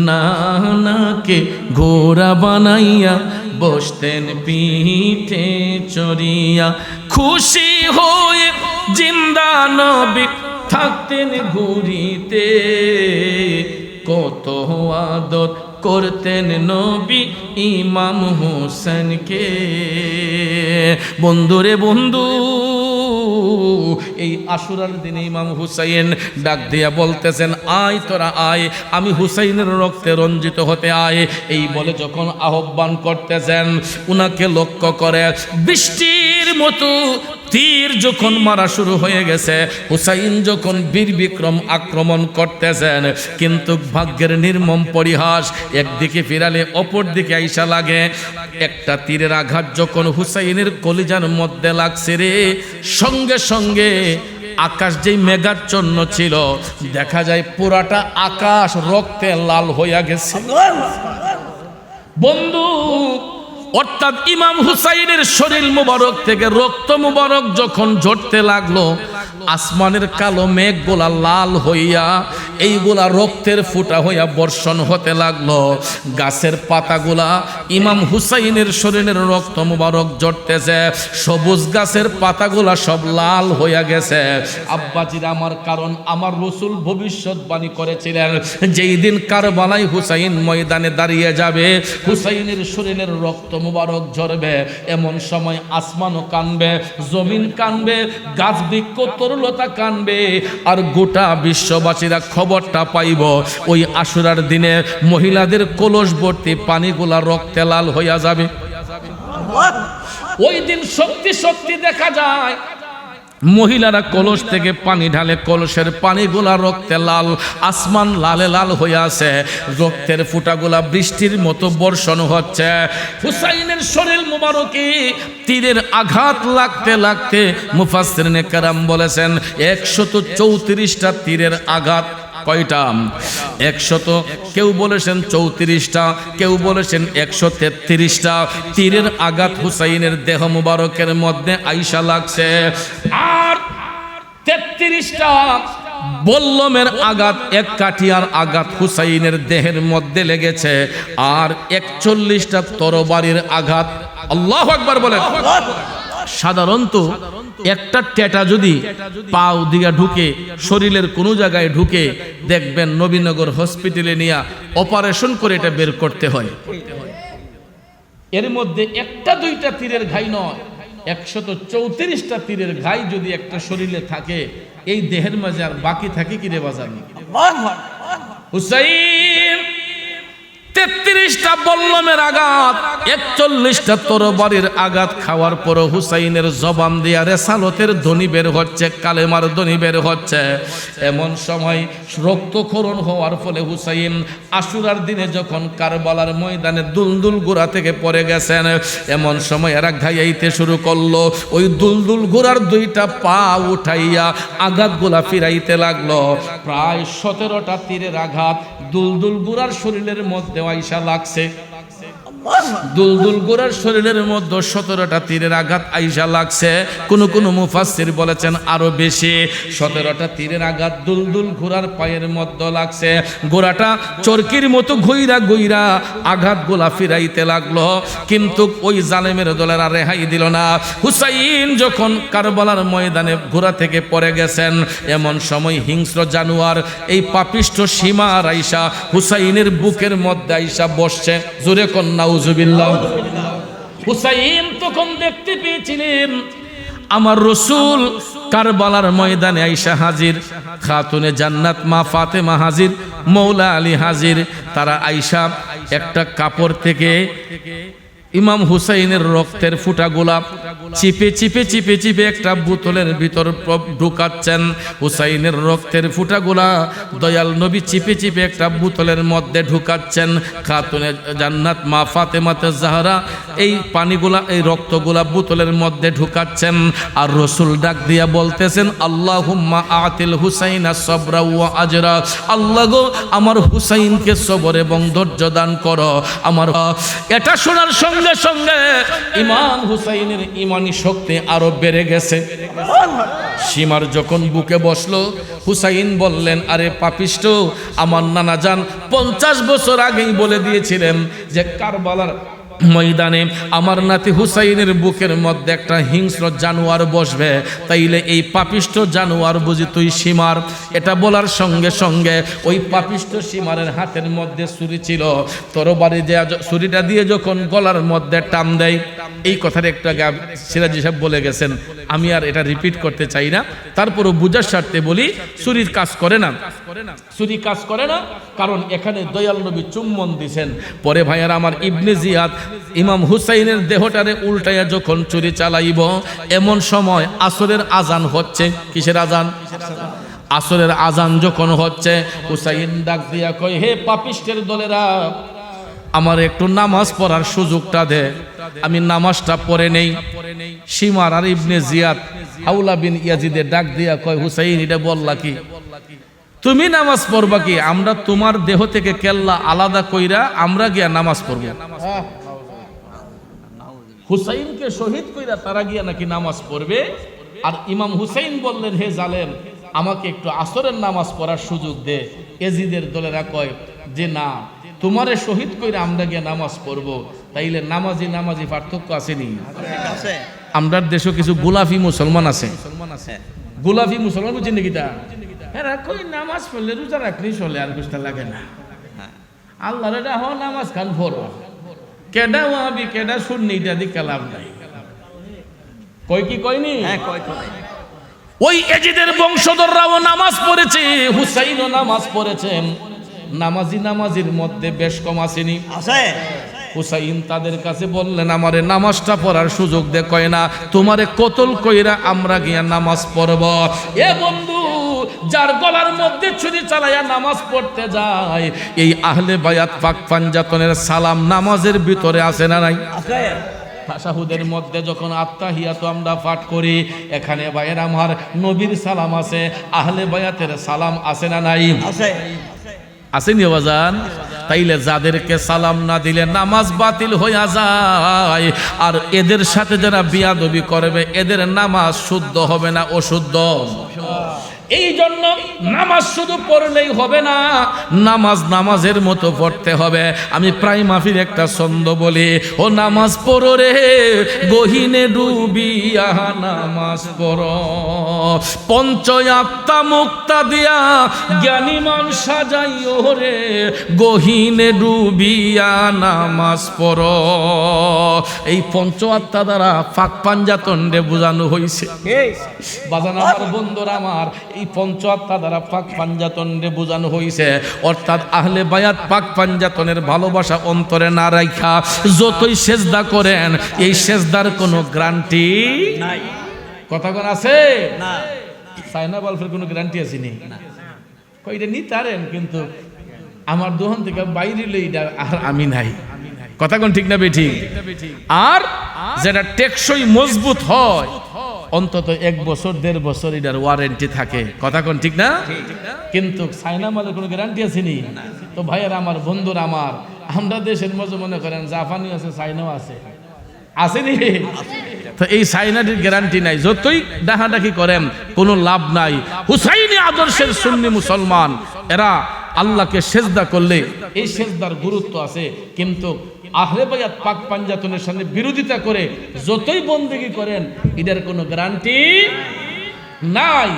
নানাকে ঘোড়া বানাইয়া বসতেন পিঠে চড়িয়া, খুশি হয়ে জিন্দা নবী থাকতেন ঘুরিতে, কত আদর করতেন নবী ইমাম হোসেনকে। বন্ধুরে বন্ধু, এই আশুরার দিনে ইমাম হুসাইন ডাক দিয়া বলতেছেন, আয় তোরা আয়, আমি হুসাইনের রক্তে রঞ্জিত হতে আয়। এই বলে যখন আহ্বান করতেছেন, উনাকে লক্ষ্য করে বৃষ্টির মতো তীর যখন মারা শুরু হয়ে গেছে, হুসাইন যখন বীর বিক্রম আক্রমণ করতেছেন, কিন্তু ভাগ্যের নির্মম পরিহাস, একদিকে ফিরালে অপর দিকে আইসা লাগে। একটা তীরের আঘাত যখন হুসাইনের কলিজার মধ্যে লাগছে রে, সঙ্গে সঙ্গে আকাশ যেই মেঘাচ্ছন্ন ছিল, দেখা যায় পুরাটা আকাশ রক্তে লাল হইয়া গেছে। বন্ধু, অর্থাৎ ইমাম হুসাইনের শরীর মুবারক থেকে রক্ত মুবারক যখন ঝরতে লাগলো, আসমানের কালো মেঘগুলা লাল হইয়া এইগুলা রক্তের ফুটা হইয়া বর্ষণ হতে লাগলো। গাছের পাতাগুলা ইমাম হুসাইনের শরীরের রক্ত মুবারক ঝরতেছে, সবুজ গাছের পাতাগুলা সব লাল হইয়া গেছে। আব্বাজির আমার, কারণ আমার রাসূল ভবিষ্যৎবাণী করেছিলেন, যেই দিন কারবালায় হুসাইন ময়দানে দাঁড়িয়ে যাবে, হুসাইনের শরীরের রক্ত মুবারক ঝরবে, এমন সময় আসমানও কানবে, জমিন কানবে, গাছ বৃক্ষ তরুলতা কানবে, আর গোটা বিশ্ববাসীরা খবরটা পাইব ওই আশুরার দিনে মহিলাদের কলস ভর্তি পানিগুলা রক্তে লাল হইয়া যাবে। ওই দিন সত্যি সত্যি দেখা যায় মহিলারা কলস থেকে পানি ঢালে, কলসের পানিগুলা রক্তে লাল, আসমান লালে লাল হয়ে আছে, রক্তের ফুটাগুলা বৃষ্টির মতো বর্ষণ হচ্ছে। হুসাইনের শরীর মুবারকে তীরের আঘাত লাগতে লাগতে মুফাসসিরিনে কেরাম বলেছেন 134টা তীরের আঘাত। কয়টা? 100, কেউ বলেছেন 34টা, কেউ বলেছেন 133টা তীরের আঘাত হুসাইনের দেহ মুবারকের মধ্যে আইসা লাগছে। আর 33টা বল্লমের আঘাত, এক কাঠিয়ার আঘাত হুসাইনের দেহের মধ্যে লেগেছে, আর 41টা তরবারির আঘাত। আল্লাহু আকবার বলেন। সাধারণত একটা টেটা যদি পাও দিকে ঢুকে, শরীরের কোনো জায়গায় ঢুকে, দেখবেন নবীনগর হসপিটালে নিয়ে অপারেশন করে এটা বের করতে হয়। এর মধ্যে একটা দুইটা তীরের ঘাই নয়, 134টা তীরের ঘাই যদি একটা শরীরে থাকে, এই দেহের মাঝে আর বাকি থাকে কি রে বাজার? হুসাইন 33টা বল্লমের আঘাত, 41টা তরবারির আঘাত খাওয়ার পর হুসাইনের জবান দিয়া রেসালতের ধ্বনি বের হচ্ছে, কালেমার ধ্বনি বের হচ্ছে। এমন সময় রক্তক্ষরণ হওয়ার ফলে হুসাইন আশুরার দিনে যখন কারবালার ময়দানে দুলদুল ঘোড়া থেকে পড়ে গেছেন, এমন সময় এরা ঘাইয়াইতে শুরু করলো। ওই দুলদুল ঘোড়ার দুইটা পা উঠাইয়া আঘাতগুলা ফিরাইতে লাগলো। প্রায় 17টা তীরের আঘাত দুলদুল ঘোড়ার শরীরের মধ্যে আইসা লাগছে। দুলদুল গোরার শরীরের মধ্যে 17টা তীরের আঘাত আইসা লাগছে। কোন কোন মুফাসসির বলেছেন আরো বেশি, 17টা তীরের আঘাত দুলদুল ঘোড়ার পায়ের মধ্যে লাগছে। ঘোড়াটা চরকির মতো ঘুইরা ঘুইরা আঘাতগুলা ফিরাইতে লাগলো, কিন্তু ওই জালেমের দলেরা রেহাই দিল না। হুসাইন যখন কারবালার ময়দানে ঘোড়া থেকে পড়ে গেছেন, এমন সময় হিংস্র জানোয়ার এই পাপিষ্ঠ সীমার আইসা হুসাইনের বুকের মধ্যে আইসা বসছে। জোরে কন্যা নাউজুবিল্লাহ। হুসাইন তখন দেখতে পেয়েছিলেন আমার রসুল কারবালার ময়দানে আইসা হাজির, খাতুনে জান্নাত মা ফাতেমা হাজির, মৌলা আলী হাজির। তারা আইসা একটা কাপড় থেকে ইমাম হুসাইনের রক্তের ফুটাগুলা চিপে চিপে চিপে চিপে একটা বোতলের ভিতর ঢুকাচ্ছেন। হুসাইনের রক্তের ফুটাগুলা দয়াল নবী চিপে চিপে একটা বোতলের মধ্যে ঢুকাচ্ছেন। খাতুনে জান্নাত মা ফাতেমাতে জাহরা এই পানিগুলা এই রক্তগুলা বোতলের মধ্যে ঢুকাচ্ছেন। আর রসুল ডাক দিয়া বলতেছেন, আল্লাহুম্মা আতিল হুসাইনা সবরা ওয়া আজরা। আল্লাহ গো, আমার হুসাইনকে সবর এবং ধৈর্য দান করো। আমার এটা শোনার সঙ্গে সঙ্গে ইমাম হুসাইনের ইমানি শক্তি আরো বেড়ে গেছে। সীমার যখন বুকে বসলো, হুসাইন বললেন, আরে পাপিষ্ঠ, আমার নানা জান 50 বছর আগেই বলে দিয়েছিলেন যে কারবালার ময়দানে আমার নাতি হুসাইনের বুকের মধ্যে একটা হিংস্র জানোয়ার বসবে, তাইলে এই পাপিষ্ঠ জানোয়ার বুঝি তুই সীমার। এটা বলার সঙ্গে সঙ্গে ওই পাপিষ্ঠ সীমারের হাতের মধ্যে ছুরি ছিল, তরবারি দিয়ে ছুরিটা দিয়ে যখন গলার মধ্যে টান দেয়, এই কথাটা একটু আগে সিরাজি সাহেব বলে গেছেন, আমি আর এটা রিপিট করতে চাই না, তারপরও বুঝার স্বার্থে বলি, ছুরির কাজ করে না, ছুরি কাজ করে না, কারণ এখানে দয়াল নবী চুম্বন দিছেন। পরে ভাইয়ারা আমার, ইবনে জিয়াদ ইমাম হুসাইনের দেহটারে উল্টাইয়া যখন ছুরি চালাইব, এমন সময় আসরের আজান হচ্ছে। কিসের আজান? আসরের আজান যখন হচ্ছে, হুসাইন ডাক দিয়া কয়, হে পাপিষ্টের দলেরা, আমার একটু নামাজ পড়ার সুযোগটা দে, আমি নামাজটা পড়ে নেই। সীমার আর ইবনে জিয়াদ হাওলা বিন ইয়াজিদের ডাক দিয়া কয়, হুসাইন এটা বললা কি? তুমি নামাজ পড়বা কি? আমরা তোমার দেহ থেকে কেল্লা আলাদা কইরা আমরা গিয়া নামাজ পড়ব। হুসাইনকে শহীদ কইরা তারা গিয়া নাকি নামাজ পড়বে। আর ইমাম হুসাইন বললেন, হে জালেম, আমাকে একটু আসরের নামাজ পড়ার সুযোগ দে। এজিদের দলেরা কয় যে না, তোমারে শহীদ কইরা আমরা গিয়া নামাজ পড়ব। তাইলে নামাজি নামাজি পার্থক্য আসেনি? আমরা দেশে কিছু গোলাফি মুসলমান আছে। গোলাফি মুসলমান বুঝছেন নাকি? তা এরা কই নামাজ পড়লে রোজা রাখলেই চলে, আর কিছু লাগে না। আল্লাহর এটা হ নামাজ খান পড়ো, কেডা ওয়াহাবি কেডা সুন্নি এটা দিকে লাভ নাই। কই কি কইনি? ওই এজিদের বংশধররাও নামাজ পড়েছে, হুসাইনও নামাজ পড়েছেন। নামাজি নামাজির মধ্যে বেশ কম আসেনি? আছে। হুসাইন তাদের কাছে বললেন, আমারে নামাজটা পড়ার সুযোগ দে। কয় না, তোমারে কতল কইরা আমরা গিয়া নামাজ পড়ব। এ বন্ধু, যার গলার মধ্যে ছুরি চালাইয়া নামাজ পড়তে যায়, এই আহলে বায়াত পাক পাঞ্জাতনের সালাম নামাজের ভিতরে আছে না নাই? তাশাহুদের মধ্যে যখন আত্তাহিয়াতু আমরা পাঠ করি, এখানে ভাইয়ের আমার নবীর সালাম আছে, আহলে বায়াতের সালাম আছে না নাই? আছে। আসেনি বাজান? তাইলে যাদেরকে সালাম না দিলে নামাজ বাতিল হইয়া যায়, আর এদের সাথে যারা বিয়াদবি করবে এদের নামাজ শুদ্ধ হবে না অশুদ্ধ? এই জন্য নামাজ শুধু পড়লেই হবে না, নামাজ নামাজের মতো পড়তে হবে। আমি প্রায় মাফির একটা ছন্দ বলি, ও নামাজ পড়ো রে গহিনে ডুবিয়া নামাজ পড়ো, পঞ্চ আত্মা মুক্তা দিয়া জ্ঞানী মান সাজাইও রে গহিনে ডুবিয়া নামাজ পড়ো। এই পঞ্চ আত্মা দ্বারা ফাঁক পাঞ্জাতন্ডে বোঝানো হয়েছে। বাজান আমার, বন্ধুরা আমার, এই পঞ্চ আত্মা দ্বারা পাক পাঞ্জাতনে বোঝানো হয়েছে, অর্থাৎ আহলে বায়াত পাক পাঞ্জাতনের ভালোবাসা অন্তরে না রাখা যতই সেজদা করেন, এই সেজদার কোনো গ্যারান্টি নাই। কথা কোন আছে না? চায়না বাল্বের কোনো গ্যারান্টি আছে নি? কইটা নিতে পারেন, কিন্তু আমার দোকান থেকে বাইরে লইটা আর আমি নাই। কথা কোন ঠিক না বেঠিক? আর যেটা টেকসই মজবুত হয়, অন্তত 1 বছর 1.5 বছর এটার ওয়ারেন্টি থাকে, কথা কোন ঠিক না? কিন্তু চায়না মালের কোনো গ্যারান্টি আছে নি? তো ভাইয়ের আমার, বন্ধুরা আমার, আমরা দেশের মধ্যে মনে করেন জাপানি আছে, চায়নাও আছে, আসেনি? তো এই চায়নাটির গ্যারান্টি নাই, যতই ডাকাডাকি করেন কোনো লাভ নাই। হুসাইনি আদর্শের সুন্নি মুসলমান এরা আল্লাহকে সেজদা করলে এই সেজদার গুরুত্ব আছে, কিন্তু আহলে বায়াত পাক পাঞ্জাতনের সামনে বিরোধিতা করে যতই বন্দেগি করেন এটার কোনো গ্যারান্টি নাই।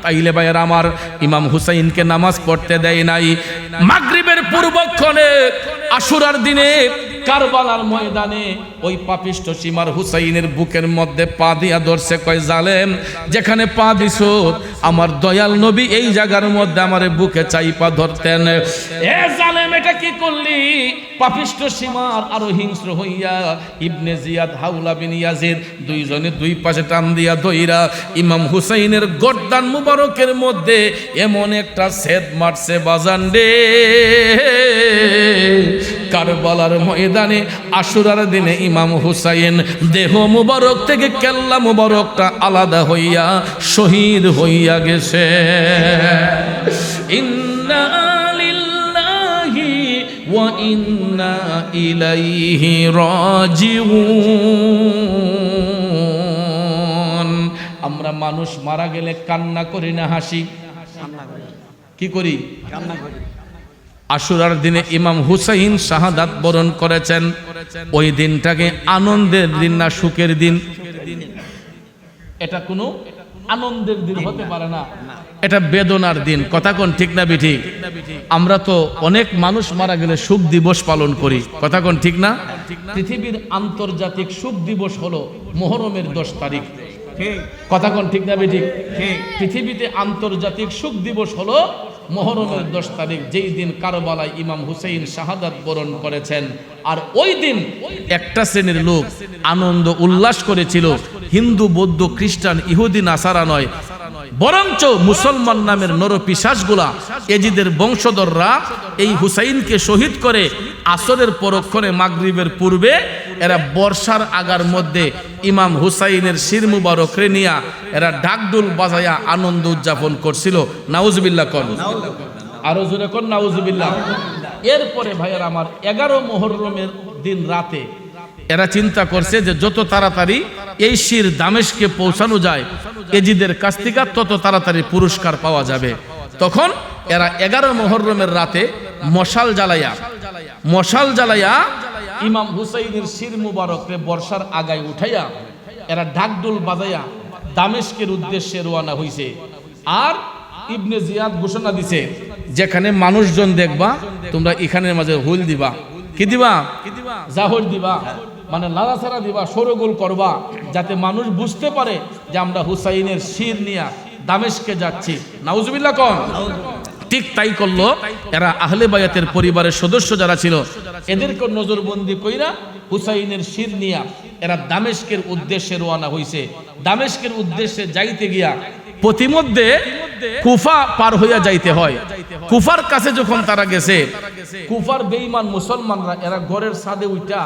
তাইলে ভাইয়ের আমার, ইমাম হুসাইনকে নামাজ পড়তে দেয় নাই। মাগরিবের পূর্বক্ষণে আশুরার দিনে কারবালার ময়দানে ওই পাপিষ্ঠ সীমার হুসাইনের বুকের মধ্যে পা দিয়া ধরছে, কয় জালেম, যেখানে পা দিছো আমার দয়াল নবী এই জায়গার মধ্যে আমার বুকে চাইপা ধরতেন। এ জালেম, এটা কি করলি? পাপিষ্ঠ সীমার আরো হিংস্র হইয়া ইবনে জিয়াদ, হাউলা বিন ইয়াজিদ দুইজনে দুই পাশে টান দিয়া দইরা ইমাম হুসাইনের গর্দান মুবারকের মধ্যে এমন একটা ছেদ মারছে বাজান রে। কারবালার ময়দানে আশুরার দিনে ইমাম হুসাইন দেহ মুবারক থেকে কেল্লা মুবারকটা আলাদা হইয়া শহীদ হইয়া গেছে। ইন্না লিল্লাহি ওয়া ইন্না ইলাইহি রাজিউন। আমরা মানুষ মারা গেলে কান্না করি না হাসি? কি করি? কান্না করি। আশুরার দিনে ইমাম হুসাইন শাহাদাত বরণ করেছেন। ওই দিনটাকে আনন্দের দিন না সুখের দিন? এটা কোনো আনন্দের দিন হতে পারে না, এটা বেদনার দিন, কথা কোন ঠিক না বেঠি? আমরা তো অনেক মানুষ মারা গেলে শোক দিবস পালন করি, কথা কোন ঠিক না? পৃথিবীর আন্তর্জাতিক শোক দিবস হলো মুহররমের 10 তারিখ, কথা কোন ঠিক না বেঠি? পৃথিবীতে আন্তর্জাতিক শোক দিবস হলো মুহররমের 10 তারিখ, যেই দিন কারবালায় ইমাম হুসাইন শাহাদাত বরণ করেছেন। আর ওই দিন একটা শ্রেণীর লোক আনন্দ উল্লাস করেছিল, হিন্দু, বৌদ্ধ, খ্রিস্টান, ইহুদি, নাসারা নয়, বরঞ্চ মুসলমান নামের নরপিশাচগুলা, এজিদের বংশধররা এই হুসাইনকে শহীদ করে আসরের পরক্ষণে মাগরিবের পূর্বে এরা বর্ষার আগার মধ্যে ইমাম হুসাইনের শির মুবারক রে নিয়া এরা ঢাকঢোল বাজায়া আনন্দ উদযাপন করছিল। নাউজুবিল্লাহ কোন, আরো জোরে কোন নাউজুবিল্লাহ। এরপরে ভাইয়ের আমার 11 মুহররমের দিন রাতে এরা চিন্তা করছে যে যত তাড়াতাড়ি এই শির দামেশকে পৌঁছানো যায় এজিদের কাছ থেকে তত তাড়াতাড়ি পুরস্কার পাওয়া যাবে। তখন এরা 11 মুহররমের রাতে মশাল জ্বালাইয়া ইমাম হুসাইনের শির মুবারককে বর্ষার আগায় উঠাইয়া এরা ঢাকঢোল বাজাইয়া দামেশকের উদ্দেশ্যে রওনা হইছে। আর ইবনে জিয়াদ ঘোষণা দিছে, যেখানে মানুষজন দেখবা তোমরা এখানের মাঝে হুল দিবা। কি দিবা? জাহর দিবা, মানে লাড়াছাড়া দিবা, শোরগোল করবা, যাতে মানুষ বুঝতে পারে যে আমরা হুসাইনের শির নিয়ে দামেশকে যাচ্ছি। নাউজুবিল্লাহ কোন। ঠিক তাই করলো এরা। আহলে বায়াতের পরিবারের সদস্য যারা ছিল এদেরকে নজরবন্দি কইরা হুসাইনের শির নিয়া এরা দামেশকের উদ্দেশ্যে রওনা হইছে। দামেশকের উদ্দেশ্যে যাইতে গিয়া প্রতিমধ্যে কুফা পার হইয়া যাইতে হয়। কুফার কাছে যখন তারা গেছে, কুফার বেঈমান মুসলমানরা এরা ঘরের ছাদে উঠা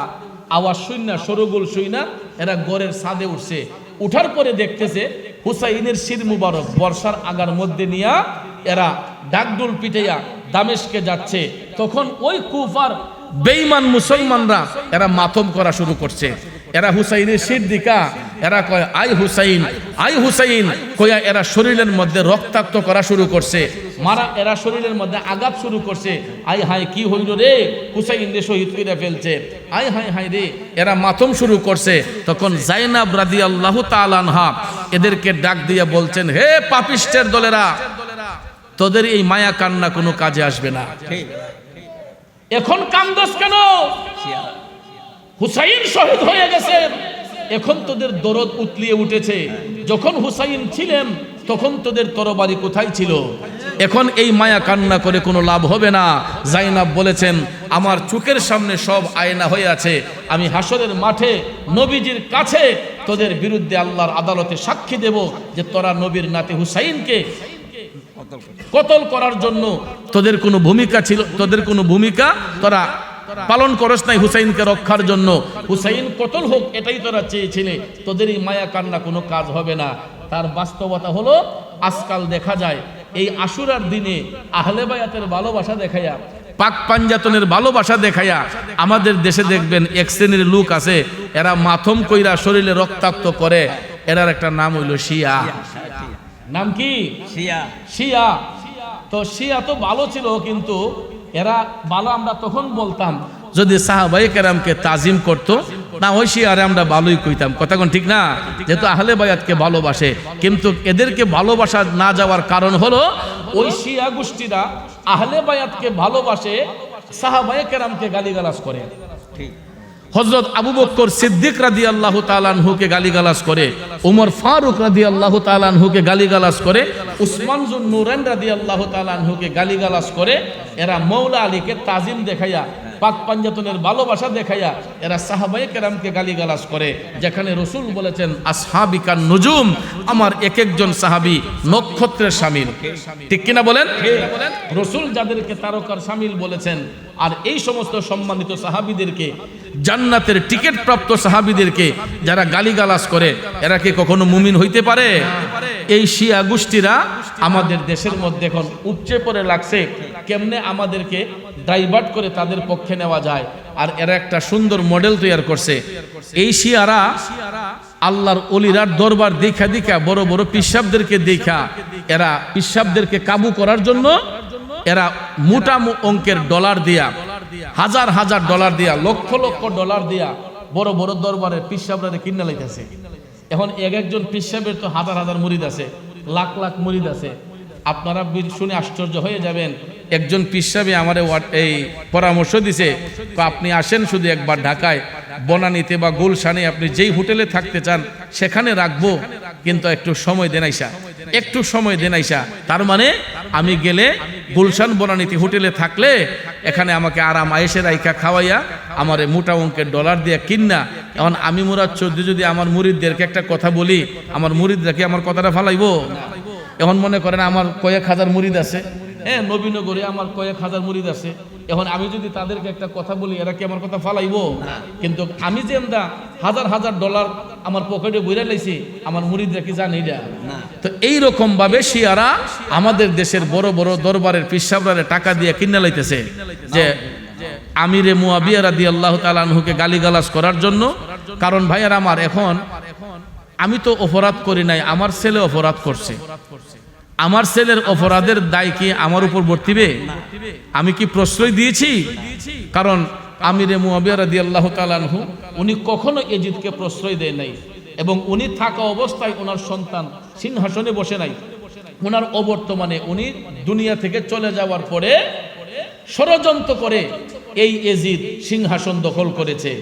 আওয়াজ শুইনা, শোরগোল শুইনা এরা ঘরের ছাদে উঠছে। উঠার পরে দেখতেছে হুসাইনের শির মুবারক বর্ষার আগার মধ্যে নিয়া এরা ঢাকঢোল পিটাইয়া দামেশকে যাচ্ছে। তখন ওই কুফার বেঈমান মুসলমানরা এরা মাতম করা শুরু করছে। এরা হুসাইনের শির দিকা এরা কয় আই হুসাইন, আই হুসাইন কয়া এরা শরীরের মধ্যে রক্তাক্ত করা শুরু করছে। মারা এরা শরীরের মধ্যে আঘাত শুরু করছে। আই হাই কি হইল রে, হুসাইন রে শহীদ কইরা ফেলছে, আই হাই হাই রে। এরা মাতম শুরু করছে। তখন জাইনাব রাদিয়াল্লাহু তাআলা আনহা এদেরকে ডাক দিয়ে বলছেন, হে পাপিষ্টের দলেরা, তোদের এই মায়া কান্না কোনো কাজে আসবে না। এখন কান্দস কেন? হুসাইন শহীদ হয়ে গেছেন, এখন তোদের দরদ উতলিয়ে উঠেছে। যখন হুসাইন ছিলেন তখন তোদের তরবারি কোথায় ছিল? এখন এই মায়া কান্না করে কোনো লাভ হবে না। জাইনাব বলেছেন, আমার চোখের সামনে সব আয়না হয়ে আছে, আমি হাসরের মাঠে নবীজির কাছে তোদের বিরুদ্ধে আল্লাহর আদালতে সাক্ষী দেব যে তোরা নবীর নাতি হুসাইনকে কতল করার জন্য তোদের কোনো ভূমিকা ছিল, তোদের কোনো ভূমিকা তোরা পালন করস নাই হুসাইনকে রক্ষার জন্য, হুসাইন কতল হোক এটাই তোরা চেয়েছিলে, তোদের এই মায়া কান্না কোনো কাজ হবে না। তার বাস্তবতা হলো আজকাল দেখা যায় এই আশুরার দিনে আহলে বায়াতের ভালোবাসা দেখাইয়া, পাক পাঞ্জাতনের ভালোবাসা দেখাইয়া আমাদের দেশে দেখবেন এক শ্রেণীর লোক আছে, এরা মাথম কইরা শরীরে রক্তাক্ত করে, এরার একটা নাম হইল শিয়া। নাম কি? শিয়া। শিয়া। তো শিয়া তো ভালো ছিল, কিন্তু এরা ভালো আমরা তখন বলতাম যদি সাহাবায়ে কেরামকে তাজিম করতো, না ওই শিয়ারে আমরা ভালোই কইতাম, কথা কোন ঠিক না? যেহেতু আহলে বায়াতকে ভালোবাসে, কিন্তু এদেরকে ভালোবাসা না যাওয়ার কারণ হলো ওই শিয়া গোষ্ঠীরা আহলে বায়াতকে ভালোবাসে, সাহাবায়ে কেরামকে গালিগালাজ করে। হযরত আবু বকর সিদ্দিক রাদিয়াল্লাহু তাআলা আনহুকে গালিগালাজ করে, ওমর ফারুক রাদিয়াল্লাহু তাআলা আনহুকে গালিগালাজ করে, উসমান জুন নুরাইন রাদিয়াল্লাহু তাআলা আনহুকে গালিগালাজ করে। এরা মৌলা আলীকে তাজিম দেখাইয়া, পাক পাঞ্জাতনের ভালোবাসা দেখাইয়া এরা সাহাবায়ে কেরামকে গালিগালাজ করে, যেখানে রাসূল বলেছেন আসহাবিকান নুজুম, আমার এক একজন সাহাবী নক্ষত্রের শামিল। ঠিক কিনা বলেন? রাসূল যাদেরকে তারকার শামিল বলেছেন, আর এই সমস্ত সম্মানিত সাহাবীদেরকে, জান্নাতের টিকিট প্রাপ্ত সাহাবীদেরকে যারা গালিগালাজ করে, এরা কি কখনো মুমিন হইতে পারে? এই শিয়া গোষ্ঠীরা আমাদের দেশের মধ্যে এখন উপচে পড়ে লাগছে, কেমনে আমাদেরকে ডাইভার্ট করে তাদের পক্ষে নেওয়া যায়। আর এরা একটা সুন্দর মডেল তৈরি করছে। এই শিয়ারা আল্লাহর ওলিরার দরবার দেখা দেখা, বড় বড় পিসাবদেরকে দেখা, এরা পিসাবদেরকে কাবু করার জন্য এরা মোটা অঙ্কের ডলার দিয়া, হাজার হাজার ডলার দিয়া, লক্ষ লক্ষ ডলার দিয়া বড় বড় দরবারের পিসাবরা কিনে লাইতেছে। এখন এক একজন পিসাবের তো হাজার হাজার মুরিদ আছে, লাখ লাখ মুরিদ আছে। আপনারা শুনে আশ্চর্য হয়ে যাবেন। একজন পিসাবে আমারে এই পরামর্শ দিছে, আপনি আসেন শুধু একবার ঢাকায় বনানীতে বা গুলশানে, আপনি যেই হোটেলে থাকতে চান সেখানে রাখবো, কিন্তু একটু সময় দেন আইসা, একটু সময় দেন আইসা। তার মানে আমি গেলে গুলশান বনানীতে হোটেলে থাকলে এখানে আমাকে আরাম আয়েসে রাইখা খাওয়াইয়া আমারে মোটা অঙ্কের ডলার দিয়ে কিন্না। এখন আমি মুরাদ চৌধুরী যদি আমার মুরিদদেরকে একটা কথা বলি, আমার মুরিদরা কি আমার কথাটা ফালাইবো? এখন মনে করেন আমার কয়েক হাজার মুরিদ আছে, হ্যাঁ, নবীনগরে আমার কয়েক হাজার মুরিদ আছে। এখন আমি যদি তাদেরকে একটা কথা বলি, এরা কি আমার কথা ফালাইবো? কিন্তু আমি যে আমরা হাজার হাজার ডলার আমার পকেটে বইরা লাইছি, আমার মুরিদরা কি জানি না? তো এইরকম ভাবে শিয়ারা আমাদের দেশের বড় বড় দরবারের পিসাবরারে টাকা দিয়ে কিনে লাইতেছে, যে আমিরে মুয়াবিয়া রাদিয়াল্লাহু তাআলা আনহুকে গালিগালাজ করার জন্য। কারণ ভাইয়ার আমার, এখন আমি তো অপরাধ করি নাই, আমার ছেলে অপরাধ করছে। আমার ছেলের অপরাধের দায় কি আমার উপর বর্তিবে? আমি কি প্রশ্রয় দিয়েছি? কারণ আমিরে মুয়াবিয়া রাদিয়াল্লাহু তাআলা আনহু উনি কখনো এজিদকে প্রশ্রয় দেয় নাই, এবং উনি থাকা অবস্থায় ওনার সন্তান সিংহাসনে বসে নাই। ওনার অবর্তমানে উনি দুনিয়া থেকে চলে যাওয়ার পরে ষড়যন্ত্র করে এই এজিদ সিংহাসন দখল করেছে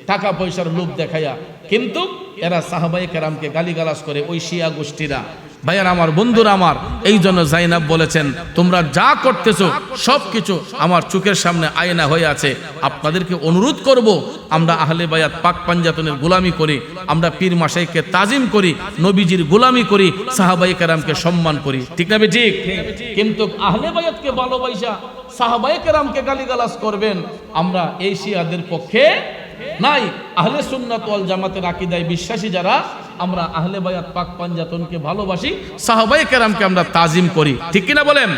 টাকা পয়সার লোভ দেখাইয়া। কিন্তু এরা সাহাবায়ে কেরামকে গালিগালাজ করে, ওই শিয়া গোষ্ঠীরা। ভাইয়ার আমার, বন্ধুরা আমার, এই জন্য জাইনাব বলেছেন তোমরা যা করতেছো সবকিছু আমার চোখের সামনে আয়না হয়ে আছে। আপনাদেরকে অনুরোধ করব, আমরা আহলে বায়াত পাক পাঞ্জাতনের গোলামি করি, আমরা পীর মাশাইখকে তাজিম করি, নবীজির গোলামি করি, সাহাবায়ে কেরামকে সম্মান করি। ঠিক না ঠিক? কিন্তু আহলে বায়াতকে ভালোবাসা সাহাবায়ে কেরামকে গালিগালাজ করবেন, আমরা এই শিয়াদের পক্ষে নাই। আহলে সুন্নাত ওয়াল জামাতের আকীদায় বিশ্বাসী যারা, আমরা আহলে বায়াত পাক পাঞ্জাতনকে ভালোবাসি, সাহাবায়ে কেরামকে আমরা তাজিম করি। ঠিক কিনা বলেন?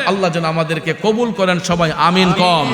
আল্লাহ যেন আমাদেরকে কবুল করেন সবাই, আমিন কম।